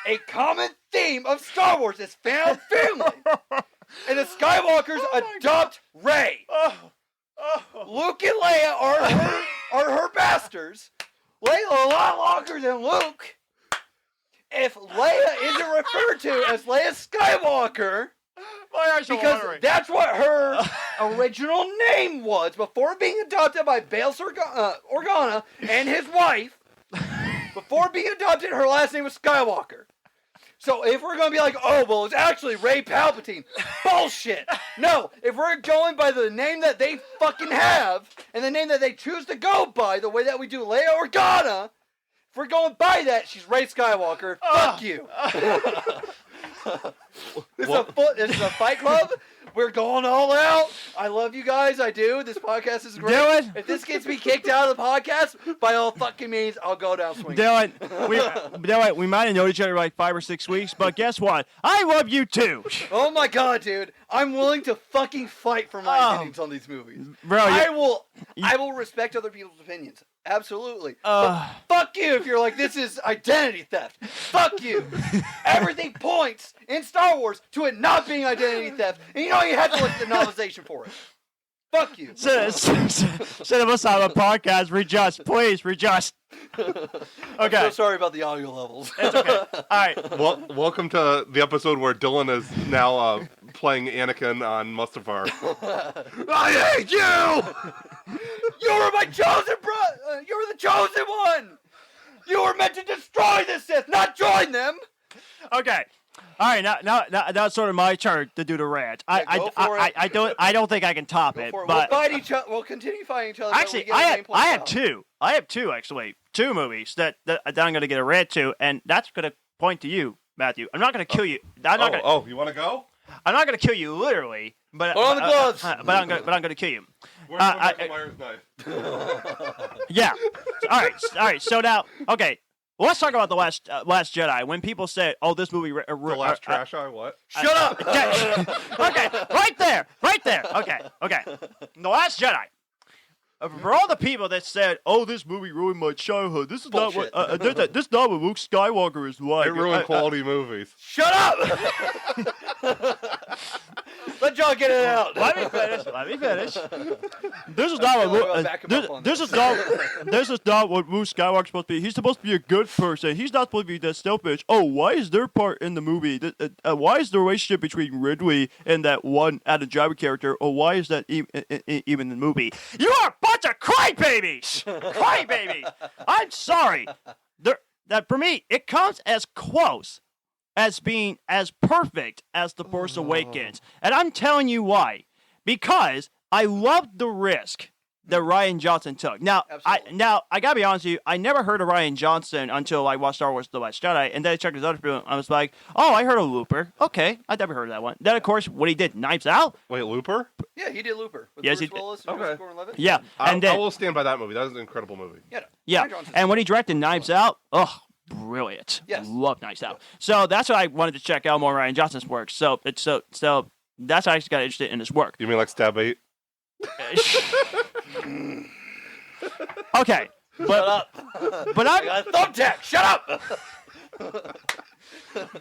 a common theme of Star Wars is found family. And the Skywalkers adopt Rey. Luke and Leia are her bastards. Leia a lot longer than Luke. If Leia isn't referred to as Leia Skywalker, because that's what her original name was before being adopted by Bail Organa and his wife. Before being adopted, her last name was Skywalker. So if we're going to be like, oh, well, it's actually Rey Palpatine. Bullshit. No, if we're going by the name that they fucking have and the name that they choose to go by, the way that we do Leia Organa, if we're going by that, she's Rey Skywalker. Fuck you. This is a fight club. We're going all out. I love you guys. I do. This podcast is great. Dylan. If this gets me kicked out of the podcast, by all fucking means, I'll go down swinging. Dylan, we might have known each other like 5 or 6 weeks, but guess what? I love you too. Oh my god, dude. I'm willing to fucking fight for my opinions on these movies. Bro, I will respect other people's opinions. Absolutely. But fuck you if you're like, this is identity theft. Fuck you. Everything points in Star Wars to it not being identity theft. And you know you have to look at the novelization for it. Fuck you. Instead of us on a podcast, readjust. Please, readjust. Okay. I'm so sorry about the audio levels. It's okay. All right. Well, welcome to the episode where Dylan is now playing Anakin on Mustafar. I hate you! You were my chosen brother. You were the chosen one. You were meant to destroy the Sith, not join them. Okay. All right. Now it's sort of my turn to do the rant. I don't think I can top it. But we'll fight each other. We'll continue fighting each other. Actually, I have two. I have two actually. Two movies that I'm going to get a rant to, and that's going to point to you, Matthew. I'm not going to kill you. You want to go? I'm not going to kill you literally, but put on the gloves. But I'm going to kill you. Where's the Michael Myers knife? Yeah. All right. So now, okay. Let's talk about the Last Jedi. When people say, "Oh, this movie," The Last Trash Eye. What? Shut up. Okay, right there. Okay. The Last Jedi. For all the people that said, "Oh, this movie ruined my childhood," this is Bullshit. not what this is not what Luke Skywalker is like. It ruined quality movies. Shut up. Let John get it out. Let me finish. This is not what this is not what Luke Skywalker's supposed to be. He's supposed to be a good person. He's not supposed to be that selfish. Oh, why is their part in the movie? Why is the relationship between Ridley and that one Adam Driver character? Or why is that even in the movie? You are a bunch of crybabies! Crybabies! I'm sorry. That for me, it comes as close as being as perfect as The Force Awakens. And I'm telling you why. Because I loved the risk that Rian Johnson took. Now, I gotta be honest with you, I never heard of Rian Johnson until I watched Star Wars The Last Jedi, and then I checked his other film, I was like, oh, I heard of Looper. Okay, I never heard of that one. Then, of course, what he did, Knives Out. Wait, Looper? Yeah, he did Looper. With Yes, Bruce he did. Willis and Joseph Gordon-Levitt. Yeah, and I will stand by that movie. That was an incredible movie. Yeah, and when he directed Knives Out, brilliant. Yes. Love Knives Out. So that's why I wanted to check out more Rian Johnson's work. So that's why I just got interested in his work. You mean like Stab 8? Okay, Shut up. but I got a thumbtack. Shut up.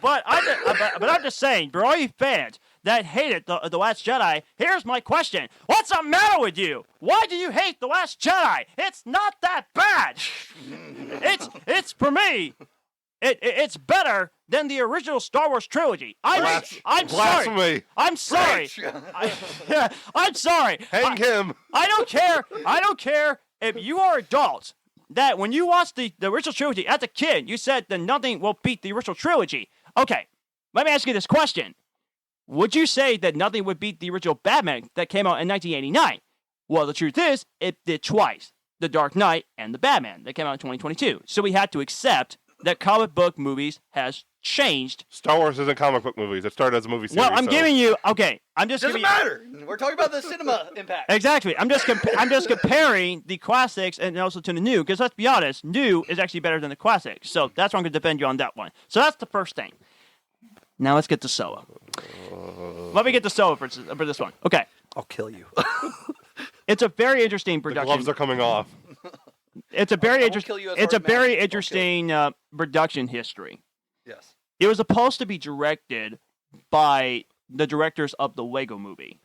but I'm just saying, for all you fans that hated the Last Jedi, here's my question: what's the matter with you? Why do you hate the Last Jedi? It's not that bad. It's for me. It's better than the original Star Wars trilogy. I'm sorry. I'm sorry. I'm sorry. Hang him. I don't care if you are adults. That when you watched the original trilogy as a kid, you said that nothing will beat the original trilogy. Okay, let me ask you this question. Would you say that nothing would beat the original Batman that came out in 1989? Well, the truth is, it did twice. The Dark Knight and the Batman that came out in 2022. So we had to accept that comic book movies has changed. Star Wars isn't comic book movies. It started as a movie series. Well, I'm giving you. Okay, I'm just. Doesn't matter. We're talking about the cinema impact. Exactly. I'm just comparing the classics and also to the new. Because let's be honest, new is actually better than the classics. So that's why I'm going to defend you on that one. So that's the first thing. Now let's get to Solo. Let me get to Solo for this one. Okay. I'll kill you. It's a very interesting production. The gloves are coming off. It's a very interesting. interesting production history. Yes. It was supposed to be directed by the directors of the Lego Movie.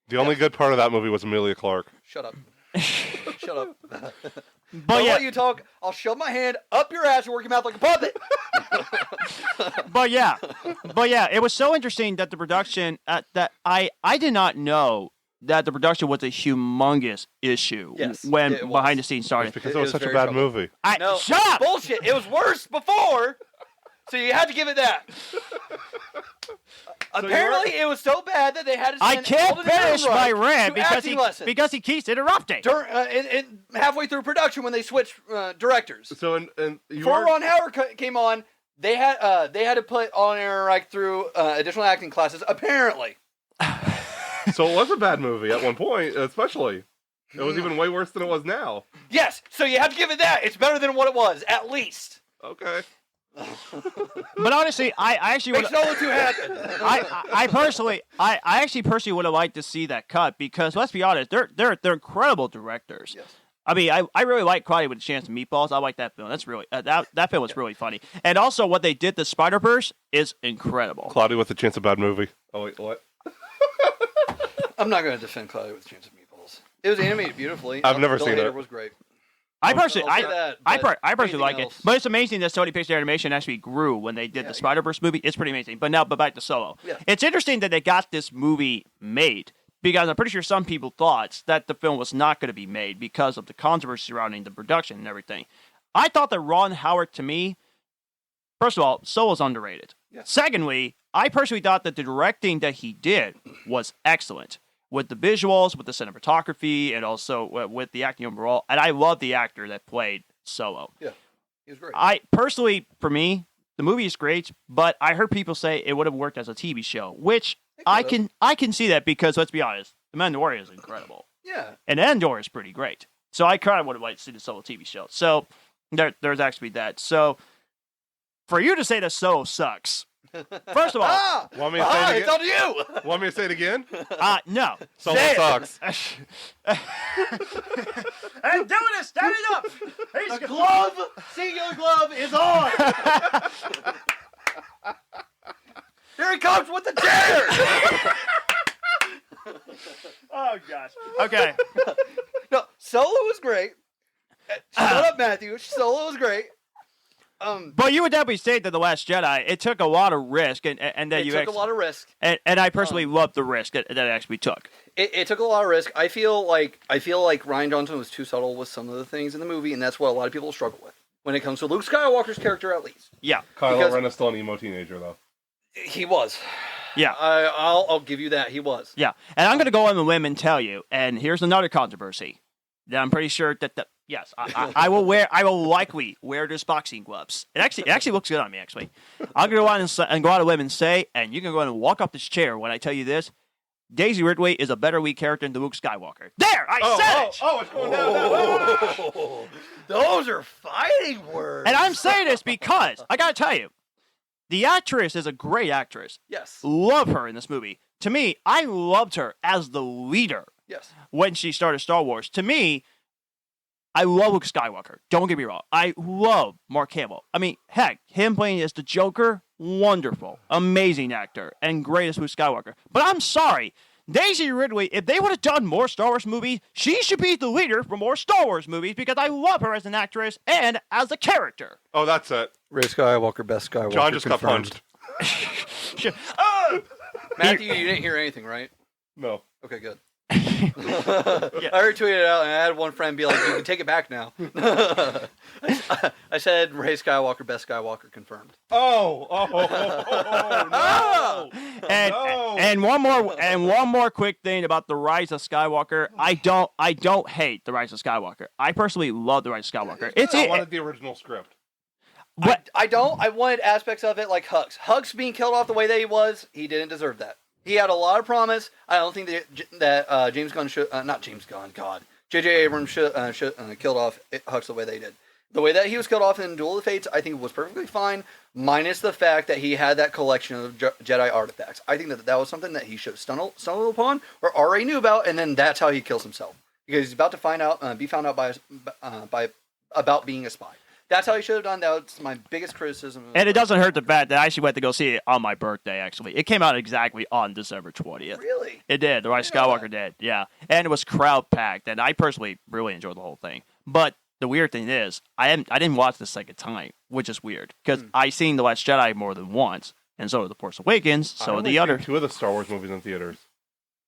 The only good part of that movie was Emilia Clarke. Shut up. Shut up. But I'll yeah, let you talk. I'll shove my hand up your ass and work your mouth like a puppet. but yeah, it was so interesting that the production that I did not know that the production was a humongous issue when behind the scenes started. It's because it was such a bad movie. No, shut up! Bullshit. It was worse before, so you had to give it that. Apparently, it was so bad that they had to send I can't finish my rant because he keeps interrupting. Halfway through production when they switched directors. So, before Ron Howard came on, they had to put on air like through additional acting classes. Apparently. So it was a bad movie at one point, especially. It was even way worse than it was now. Yes, so you have to give it that. It's better than what it was, at least. Okay. But honestly, I actually makes no one too happy. I actually personally would have liked to see that cut because let's be honest, they're incredible directors. Yes. I mean, I really like Karate with a Chance of Meatballs. I like that film. That's really that film was really funny. And also, what they did to Spider-Verse is incredible. Cloudy with a Chance of Bad Movie. Oh wait, what? I'm not going to defend Cloudy with a Chance of Meatballs. It was animated beautifully. I've never seen it. It was great. I personally like else. it, but it's amazing that Sony Pictures Animation actually grew when they did the Spider-Verse movie. It's pretty amazing. But back to Solo. Yeah. It's interesting that they got this movie made because I'm pretty sure some people thought that the film was not going to be made because of the controversy surrounding the production and everything. I thought that Ron Howard, to me, first of all, Solo's underrated. Yeah. Secondly, I personally thought that the directing that he did was excellent. With the visuals, with the cinematography, and also with the acting overall. And I love the actor that played Solo. Yeah, he was great. For me, the movie is great, but I heard people say it would have worked as a TV show, which I can see that because, let's be honest, The Mandalorian is incredible. Yeah. And Andor is pretty great. So I kind of would have liked to see the Solo TV show. So there's actually that. So for you to say that Solo sucks, first of all, want me to say it again? It's on to you. Want me to say it again? No. Solo sucks. And doing it, standing up. The glove, singular glove, is on. Here he comes with the chair. gosh. Okay. No, Solo was great. Shut up, Matthew. Solo was great. But you would definitely say that The Last Jedi, it took a lot of risk, and that It took a lot of risk. And I personally loved the risk that it actually took. It took a lot of risk. I feel like Rian Johnson was too subtle with some of the things in the movie, and that's what a lot of people struggle with when it comes to Luke Skywalker's character, at least. Yeah. Kylo Ren is still an emo teenager, though. He was. Yeah. I'll give you that. He was. Yeah. And I'm going to go on the limb and tell you, and here's another controversy that I'm pretty sure that yes, I will likely wear this boxing gloves. It actually looks good on me, actually. I'm going to go on and go out on a limb and say, and you can go and walk up this chair when I tell you this, Daisy Ridley is a better lead character than Luke Skywalker. There! I said it! Oh, it's going down. Those are fighting words. And I'm saying this because, I got to tell you, the actress is a great actress. Yes. Love her in this movie. To me, I loved her as the leader. Yes. When she started Star Wars. To me, I love Luke Skywalker. Don't get me wrong. I love Mark Hamill. I mean, heck, him playing as the Joker, wonderful. Amazing actor. And great as Luke Skywalker. But I'm sorry. Daisy Ridley, if they would have done more Star Wars movies, she should be the leader for more Star Wars movies because I love her as an actress and as a character. Oh, that's it. Ray Skywalker, best Skywalker. John just got punched. Matthew, you didn't hear anything, right? No. Okay, good. I retweeted it out, and I had one friend be like, "You can take it back now." I said, "Ray Skywalker, best Skywalker confirmed." Oh, no. And one more quick thing about the Rise of Skywalker. I don't hate the Rise of Skywalker. I personally love the Rise of Skywalker. I wanted the original script. But I don't. I wanted aspects of it like Hux. Hux being killed off the way that he was, he didn't deserve that. He had a lot of promise. I don't think that James Gunn should, not James Gunn, God. J.J. Abrams should killed off Hux the way they did. The way that he was killed off in Duel of the Fates, I think was perfectly fine, minus the fact that he had that collection of Jedi artifacts. I think that was something that he should have stumbled upon or already knew about, and then that's how he kills himself. Because he's about to be found out by about being a spy. That's how he should have done. That's my biggest criticism. And it doesn't hurt the fact that I actually went to go see it on my birthday, actually. It came out exactly on December 20th. Really? It did. The Rise of Skywalker did, yeah. And it was crowd-packed, and I personally really enjoyed the whole thing. But the weird thing is, I didn't watch the second time, which is weird, because I seen The Last Jedi more than once, and so did The Force Awakens, so the other... two of the Star Wars movies in theaters.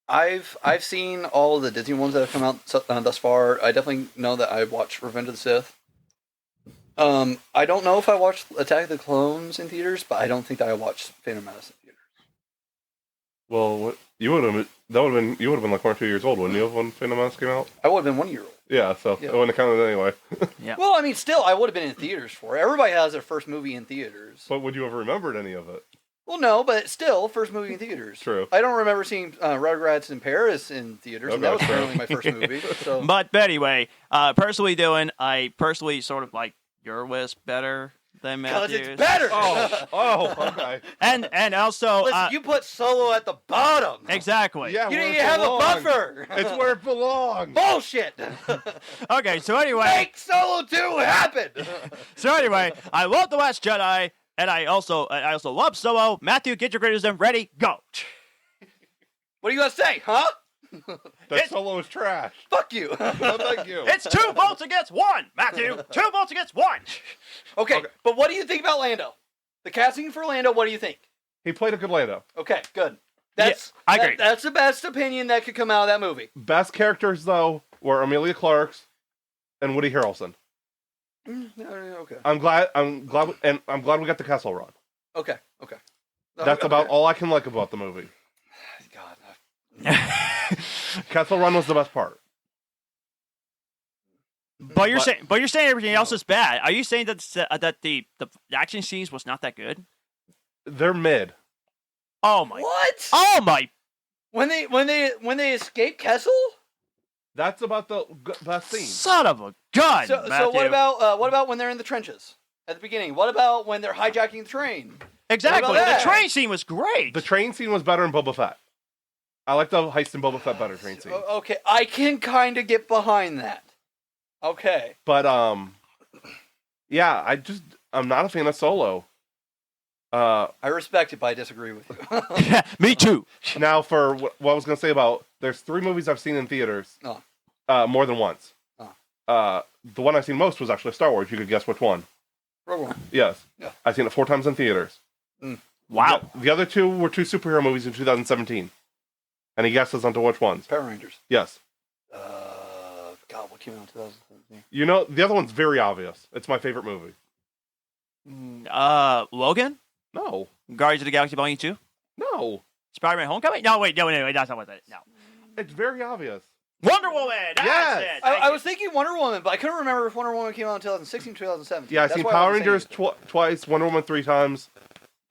I've seen all of the Disney ones that have come out thus far. I definitely know that I watched Revenge of the Sith. I don't know if I watched Attack of the Clones in theaters, but I don't think that I watched Phantom Menace in theaters. Well, you would have been like 1 or 2 years old, wouldn't you, when Phantom Menace came out? I would have been 1 year old. Yeah, so it wouldn't have counted anyway. Yeah. Well, I mean, still, I would have been in theaters for it. Everybody has their first movie in theaters. But would you have remembered any of it? Well, no, but still, first movie in theaters. True. I don't remember seeing Rugrats in Paris in theaters, and that was apparently my first movie. So. But anyway, personally I personally sort of like your list better than Matthew's. Because it's better! Okay. And also... Listen, you put Solo at the bottom! Exactly. Yeah, You where didn't it even have a belongs. buffer! It's where it belongs! Bullshit! Okay, so anyway... Make Solo 2 happen! So anyway, I love The Last Jedi, and I also love Solo. Matthew, get your criticism ready, go! What are you gonna say, huh? That Solo is trash. Fuck you! No, thank you. It's 2 votes against 1, Matthew! 2 votes against 1! Okay, but what do you think about Lando? The casting for Lando, what do you think? He played a good Lando. Okay, good. I agree. That's the best opinion that could come out of that movie. Best characters, though, were Amelia Clark's and Woody Harrelson. Okay. I'm glad we got the Kessel Run. Okay. That's about all I can like about the movie. God. Kessel Run was the best part. But you're saying everything else is bad. Are you saying that the action scenes was not that good? They're mid. Oh my! What? Oh my! When they escape Kessel? That's about the best scene. Son of a gun! So Matthew. what about when they're in the trenches at the beginning? What about when they're hijacking the train? Exactly. What about The that? train scene was great. The train scene was better in Boba Fett. I like the heist in Boba Fett better train scene. Okay, I can kind of get behind that. Okay. But yeah, I'm not a fan of Solo. Uh, I respect it, but I disagree with you. Me too. Now, for what I was going to say about, there's 3 movies I've seen in theaters more than once. The one I've seen most was actually Star Wars. You could guess which one. Rogue One. Yes. Yeah. I've seen it 4 times in theaters. Wow. The other 2 were 2 superhero movies in 2017. Any guesses onto which ones? Power Rangers. Yes. God, what came out in 2017? You know, the other one's very obvious. It's my favorite movie. Logan? No. Guardians of the Galaxy Volume 2? No. Spider-Man Homecoming? No, wait, that's not what that is. No. It's very obvious. Wonder Woman! That's Yes! it! I was thinking Wonder Woman, but I couldn't remember if Wonder Woman came out in 2016 or 2017. Yeah, I've That's seen why I Power wasn't saying Rangers twice, Wonder Woman 3 times,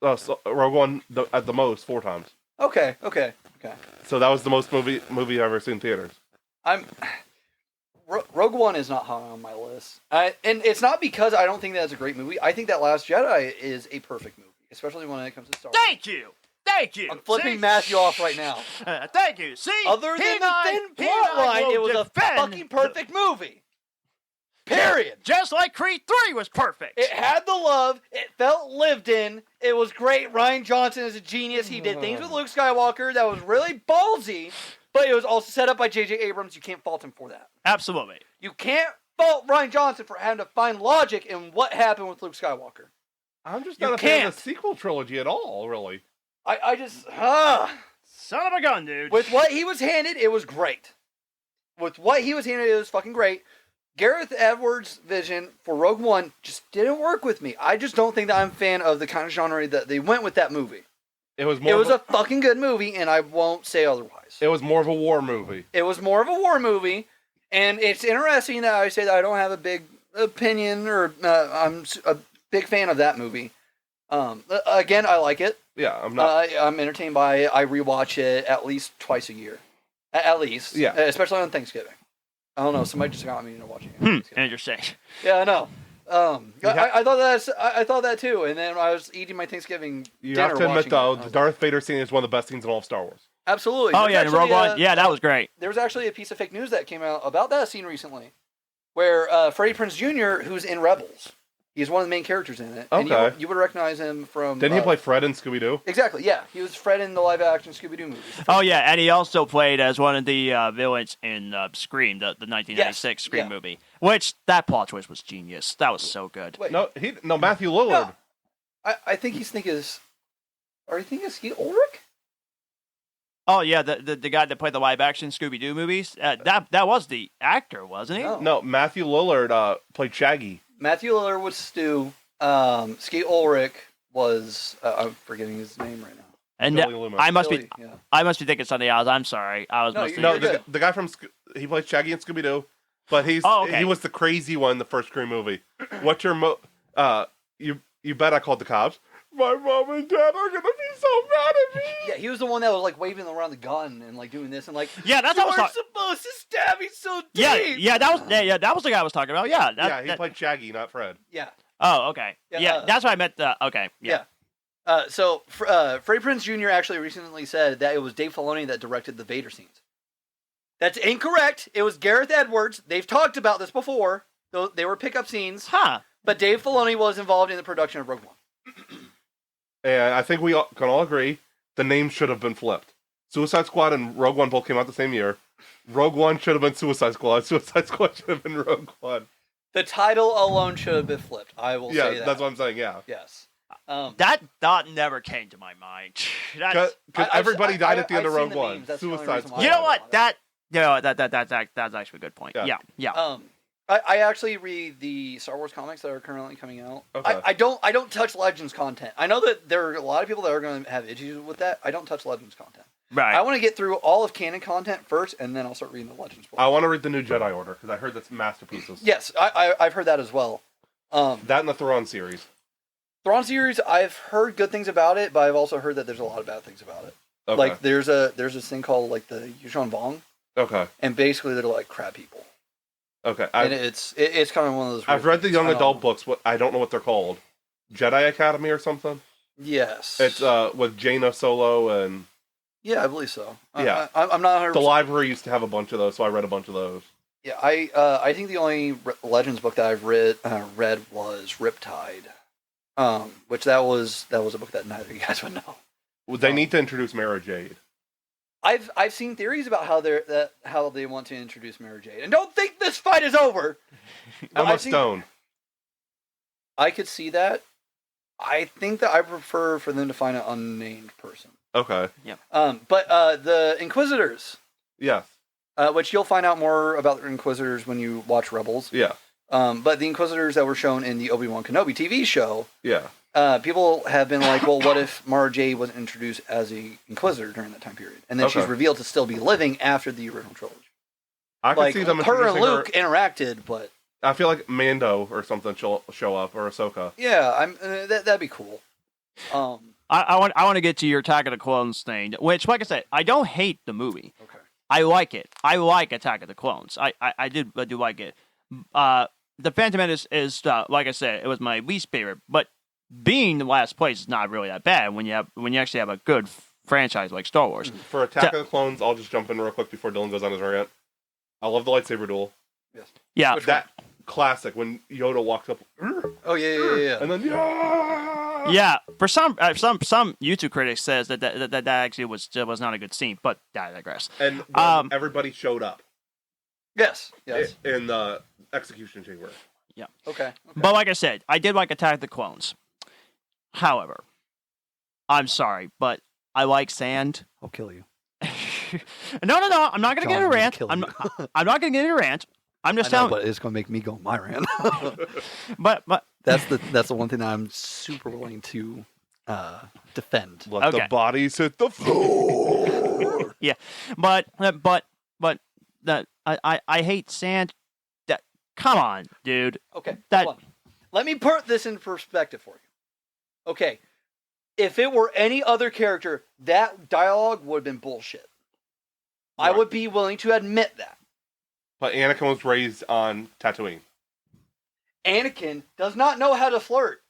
Rogue One at the most 4 times. Okay. So that was the most movie I've ever seen in theaters. Rogue One is not high on my list. And it's not because I don't think that's a great movie. I think that Last Jedi is a perfect movie, especially when it comes to Star Wars. Thank you! I'm flipping Matthew off right now. Thank you. See? Other than the thin plot line, it was a fucking perfect movie. Period. Just like Creed 3 was perfect. It had the love. It felt lived in. It was great. Ryan Johnson is a genius. He did things with Luke Skywalker that was really ballsy, but it was also set up by J.J. Abrams. You can't fault him for that. Absolutely. You can't fault Ryan Johnson for having to find logic in what happened with Luke Skywalker. I'm just not a fan of the sequel trilogy at all, really. I just... Son of a gun, dude. With what he was handed, it was great. With what he was handed, it was fucking great. Gareth Edwards' vision for Rogue One just didn't work with me. I just don't think that I'm a fan of the kind of genre that they went with that movie. It was a fucking good movie, and I won't say otherwise. It was more of a war movie. It was more of a war movie, and it's interesting that I say that I don't have a big opinion or I'm a big fan of that movie. Again, I like it. Yeah, I'm not. I'm entertained by it. I rewatch it at least twice a year. At least. Yeah. Especially on Thanksgiving. I don't know. Somebody just got me into watching it. Interesting. Yeah, I know. I thought that too, and then I was eating my Thanksgiving You dinner have to admit, though, watching the it. Darth Vader scene is one of the best scenes in all of Star Wars. Absolutely. Oh, There's yeah, and actually, Rogue One. Yeah, that was great. There was actually a piece of fake news that came out about that scene recently, where Freddie Prinze Jr., who's in Rebels, he's one of the main characters in it. Okay. And you would recognize him from... Didn't he play Fred in Scooby-Doo? Exactly, yeah. He was Fred in the live-action Scooby-Doo movies. Oh, yeah, and he also played as one of the villains in Scream, the 1996 Scream movie. Which, that plot twist was genius. That was so good. Wait, No, Matthew Lillard. No, I think he's thinking... Are you thinking Skeet Ulrich? Oh, yeah, the guy that played the live-action Scooby-Doo movies. That was the actor, wasn't he? No. Matthew Lillard played Shaggy. Matthew Lillard was Stu. Skeet Ulrich was... I'm forgetting his name right now. And Billy Loomis. I must Billy, be yeah. I must be thinking something else. I'm sorry. I was No, must you're No, good. the guy from... He played Shaggy in Scooby-Doo. But he was the crazy one in the first Scream movie. What's your... You bet I called the cops. My mom and dad are gonna be so mad at me. Yeah, he was the one that was like waving around the gun and like doing this and like. Yeah, that's you what I was weren't supposed to stab me so deep. that was the guy I was talking about. Yeah, He played Shaggy, not Fred. Yeah. Oh, okay. Yeah, that's what I meant. Okay. Yeah. So Freddie Prinze Jr. actually recently said that it was Dave Filoni that directed the Vader scenes. That's incorrect. It was Gareth Edwards. They've talked about this before. They were pickup scenes. Huh. But Dave Filoni was involved in the production of Rogue One. And I think we can all agree the name should have been flipped. Suicide Squad and Rogue One both came out the same year. Rogue One should have been Suicide Squad. Suicide Squad should have been Rogue One. The title alone should have been flipped. I will say that. Yeah, that's what I'm saying, yeah. Yes. That thought never came to my mind. Because everybody died at the end of Rogue One. Memes. That's the only Suicide reason why Squad. You know what? That's actually a good point. Yeah. Yeah. I actually read the Star Wars comics that are currently coming out. Okay. I don't touch Legends content. I know that there are a lot of people that are going to have issues with that. I don't touch Legends content. Right. I want to get through all of canon content first, and then I'll start reading the Legends books. I want to read the new Jedi Order, because I heard that's masterpieces. Yes, I've heard that as well. That and the Thrawn series. Thrawn series, I've heard good things about it, but I've also heard that there's a lot of bad things about it. Okay. Like there's this thing called like the Yuuzhan Vong, Okay. and basically they're like crab people. Okay. And it's kind of one of those. I've read the young adult books. I don't know what they're called. Jedi Academy or something. Yes. It's with Jaina Solo and. Yeah, I believe so. Yeah. I'm not 100%. The library used to have a bunch of those, so I read a bunch of those. Yeah, I think the only Legends book that I've read was Riptide. Which that was a book that neither of you guys would know. They need to introduce Mara Jade. I've seen theories about how they want to introduce Mara Jade, and don't think this fight is over. Emma Stone. I could see that. I think that I prefer for them to find an unnamed person. Okay. Yeah. But the Inquisitors. Yes. Which you'll find out more about the Inquisitors when you watch Rebels. Yeah. But the Inquisitors that were shown in the Obi-Wan Kenobi TV show. Yeah. People have been like, well, what if Mara Jade was introduced as a Inquisitor during that time period, and then she's revealed to still be living after the original trilogy? I could see them her and introducing Luke interacted, but I feel like Mando or something show up, or Ahsoka. yeah, that'd be cool. I want to get to your Attack of the Clones thing, which, like I said, I don't hate the movie. Okay. I like it. I like Attack of the Clones. I do like it. The Phantom Menace is like I said, it was my least favorite, but being the last place is not really that bad when you actually have a good franchise like Star Wars. For Attack of the Clones, I'll just jump in real quick before Dylan goes on his rant. I love the lightsaber duel. Yes. Yeah. That classic when Yoda walks up. Oh yeah. And then Yeah. For some YouTube critics says that actually was not a good scene, but I digress. And everybody showed up. Yes. In the execution chamber. Yeah. Okay. But like I said, I did like Attack of the Clones. However, I'm sorry, but I like sand. I'll kill you. No. I'm not going to get in a rant. I'm not going to get in a rant. I'm just telling. But it's going to make me go on my rant. but that's the one thing that I'm super willing to defend. Let the bodies hit the floor. Yeah, but that I hate sand. That come on, dude. Okay, that hold on. Let me put this in perspective for you. Okay, if it were any other character, that dialogue would have been bullshit. Right. I would be willing to admit that. But Anakin was raised on Tatooine. Anakin does not know how to flirt.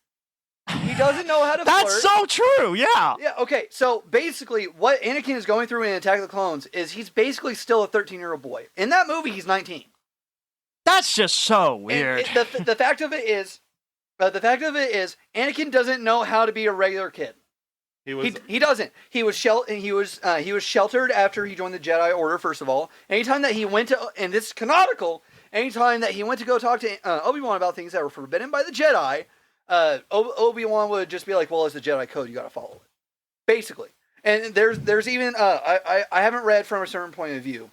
He doesn't know how to flirt. That's so true, yeah. Yeah, okay, so basically what Anakin is going through in Attack of the Clones is he's basically still a 13-year-old boy. In that movie, he's 19. That's just so weird. The fact of it is, Anakin doesn't know how to be a regular kid. He doesn't. He was sheltered after he joined the Jedi Order. First of all, anytime that he went to, and this is canonical, anytime that he went to go talk to Obi-Wan about things that were forbidden by the Jedi, Obi-Wan would just be like, "Well, it's the Jedi code. You got to follow it." Basically, and there's even I haven't read from a certain point of view,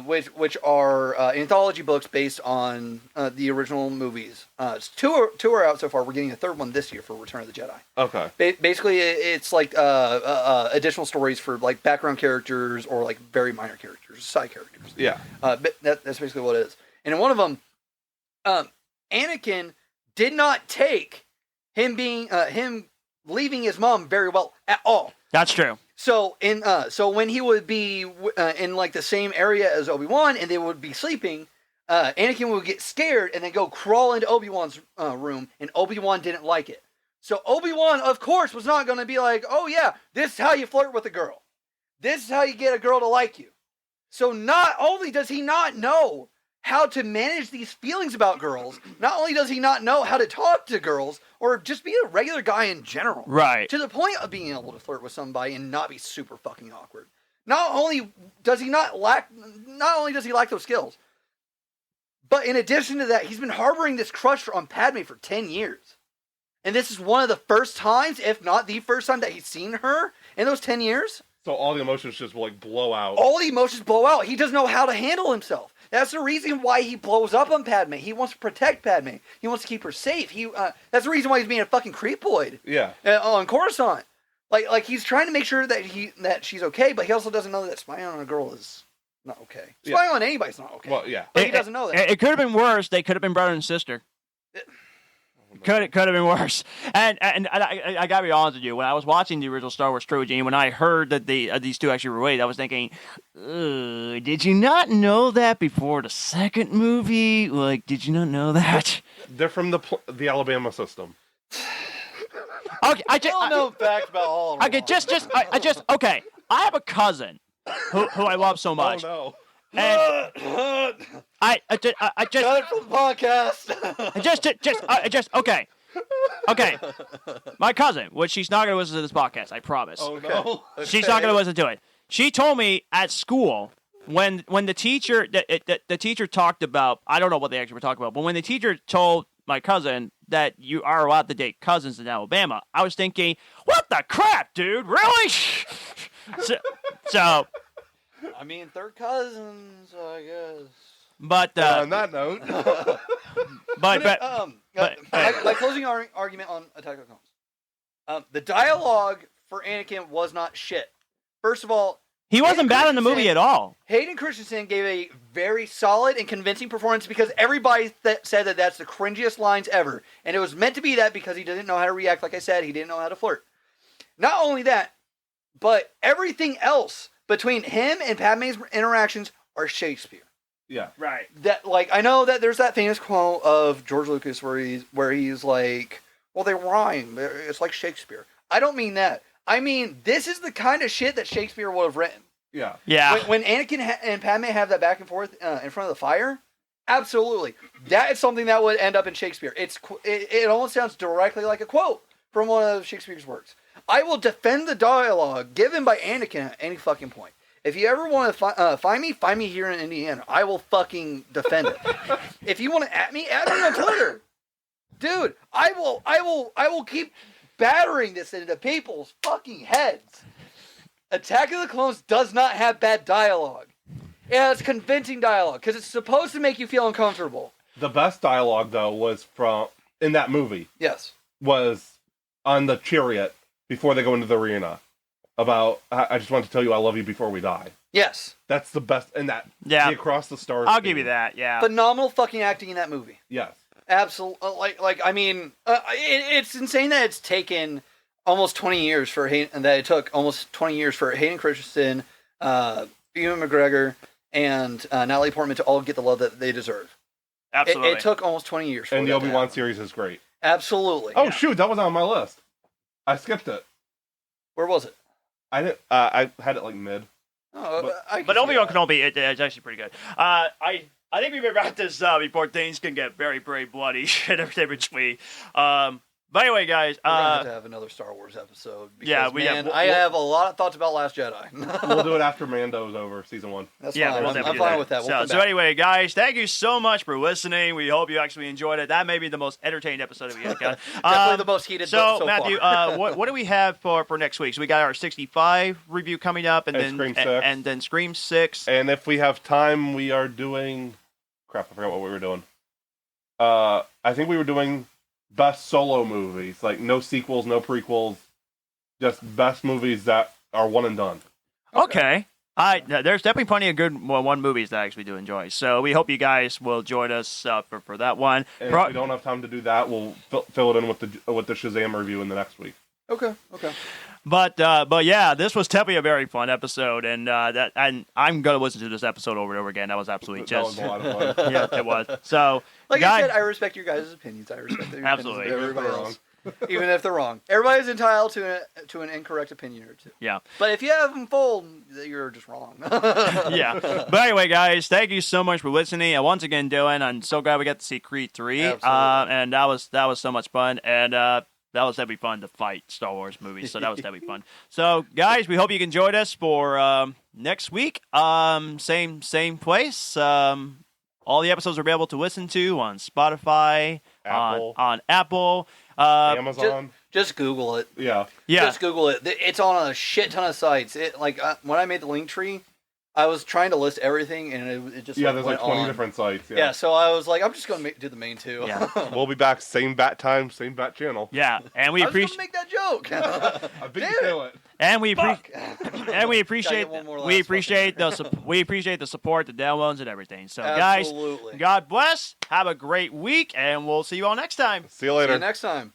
which are anthology books based on the original movies. Two are out so far. We're getting a third one this year for Return of the Jedi. Okay. Basically, it's like additional stories for like background characters or like very minor characters, side characters. Yeah. But that's basically what it is. And in one of them, Anakin did not take him leaving his mom very well at all. That's true. So when he would be in like the same area as Obi-Wan and they would be sleeping, Anakin would get scared and then go crawl into Obi-Wan's room, and Obi-Wan didn't like it. So Obi-Wan, of course, was not going to be like, "Oh yeah, this is how you flirt with a girl. This is how you get a girl to like you." So not only does he not know how to manage these feelings about girls, not only does he not know how to talk to girls or just be a regular guy in general. Right. To the point of being able to flirt with somebody and not be super fucking awkward. Not only does he lack those skills, but in addition to that, he's been harboring this crush on Padme for 10 years. And this is one of the first times, if not the first time, that he's seen her in those 10 years. So all the emotions just like blow out. All the emotions blow out. He doesn't know how to handle himself. That's the reason why he blows up on Padme. He wants to protect Padme. He wants to keep her safe. That's the reason why he's being a fucking creepoid. Yeah. On Coruscant. Like he's trying to make sure that she's okay, but he also doesn't know that spying on a girl is not okay. Spying on anybody's not okay. Well, yeah. But he doesn't know that. It could have been worse. They could have been brother and sister. Could have been worse. And I gotta be honest with you. When I was watching the original Star Wars trilogy, and when I heard that these two actually were related, I was thinking, did you not know that before the second movie? Like, did you not know that? They're from the Alabama system. Okay, I don't know facts about all of them. Okay, okay. I have a cousin who I love so much. Oh no. And I just cut it from the podcast. okay. Okay, my cousin, which she's not going to listen to this podcast, I promise. Oh no. She's not going to listen to it. She told me at school when the teacher the teacher talked about, I don't know what they actually were talking about, but when the teacher told my cousin that you are allowed to date cousins in Alabama, I was thinking, what the crap, dude? Really? so I mean, they're cousins, I guess. but On that note, My closing argument on Attack of the Clones. The dialogue for Anakin was not shit. First of all, he wasn't Hayden bad in the movie Christensen- at all. Hayden Christensen gave a very solid and convincing performance because everybody said that that's the cringiest lines ever. And it was meant to be that because he didn't know how to react. Like I said, he didn't know how to flirt. Not only that, but everything else between him and Padme's interactions are Shakespeare. yeah. Right. That, like, I know that there's that famous quote of George Lucas where he's like, well, they rhyme. It's like Shakespeare. I don't mean that. I mean, this is the kind of shit that Shakespeare would have written. Yeah. Yeah. When Anakin and Padme have that back and forth in front of the fire, absolutely. That is something that would end up in Shakespeare. It almost sounds directly like a quote from one of Shakespeare's works. I will defend the dialogue given by Anakin at any fucking point. If you ever want to find me here in Indiana. I will fucking defend it. If you want to at me on Twitter. Dude, I will keep battering this into people's fucking heads. Attack of the Clones does not have bad dialogue. It has convincing dialogue because it's supposed to make you feel uncomfortable. The best dialogue though was in that movie Yes. was on the chariot before they go into the arena about I just want to tell you I love you before we die. Yes. That's the best, and that Yeah. the Across the Stars. I'll give you that. Yeah. Phenomenal fucking acting in that movie. Yes. Absolutely. I mean, it's insane that it's taken almost 20 years for Hayden, that it took almost 20 years for Hayden Christensen, Ewan McGregor, and Natalie Portman to all get the love that they deserve. Absolutely. It took almost 20 years for And that the to Obi-Wan happen. series is great. Absolutely. Oh shoot, that was on my list. I skipped it. Where was it? I didn't. I had it like mid. Oh, But- I can But see Obi-Wan that. Kenobi, it's actually pretty good. I think we've been about this before things can get very, very bloody and everything between. But anyway, guys. We're gonna have to have another Star Wars episode. Because, yeah, we man, have- I have a lot of thoughts about Last Jedi. We'll do it after Mando's over, season 1. That's Yeah, fine. we'll I'm definitely fine do with that. We'll So, come so back. anyway, guys, thank you so much for listening. We hope you actually enjoyed it. That may be the most entertaining episode we've done. Definitely the most heated So, so Matthew, far. what do we have for next week? So we got our 65 review coming up, and And then Scream 6. and then Scream 6. And if we have time, we are doing. Crap, I forgot what we were doing. I think we were doing best solo movies, like no sequels, no prequels, just best movies that are one and done. Okay. There's definitely plenty of good one movies that I actually do enjoy. So we hope you guys will join us for that one. And if we don't have time to do that, we'll fill it in with the Shazam review in the next week. Okay. But yeah, this was definitely a very fun episode, and I'm gonna listen to this episode over and over again. That was absolutely That was just a lot of fun. yeah, it was. So Like guys, I said, I respect your guys' opinions. I respect the Absolutely. opinions of everybody Even if else. Even if they're wrong. Everybody's entitled to an incorrect opinion or two. yeah. But if you have them full, you're just wrong. Yeah. But anyway, guys, thank you so much for listening. And once again, Dylan, I'm so glad we got to see Creed 3. Absolutely. And that was so much fun. And that was definitely fun to fight Star Wars movies. So that was definitely fun. So, guys, we hope you can join us for next week. Same place. All the episodes are available to listen to on Spotify, Apple. on Apple. Amazon. Just Google it. Yeah. Yeah. Just Google it. It's on a shit ton of sites. When I made the link tree, I was trying to list everything, and it just Yeah, there's like went 20 on. different sites. Yeah, so I was like, I'm just going to do the main two. Yeah. We'll be back, same bat time, same bat channel. Yeah. And we I was going to appreciate make that joke. I beat Damn you to it. and we Fuck. and we appreciate Gotta get one more we last appreciate fucking- we appreciate the support, the downloads, and everything. So guys, Absolutely. God bless. Have a great week, and we'll see you all next time. See you See later. you next time.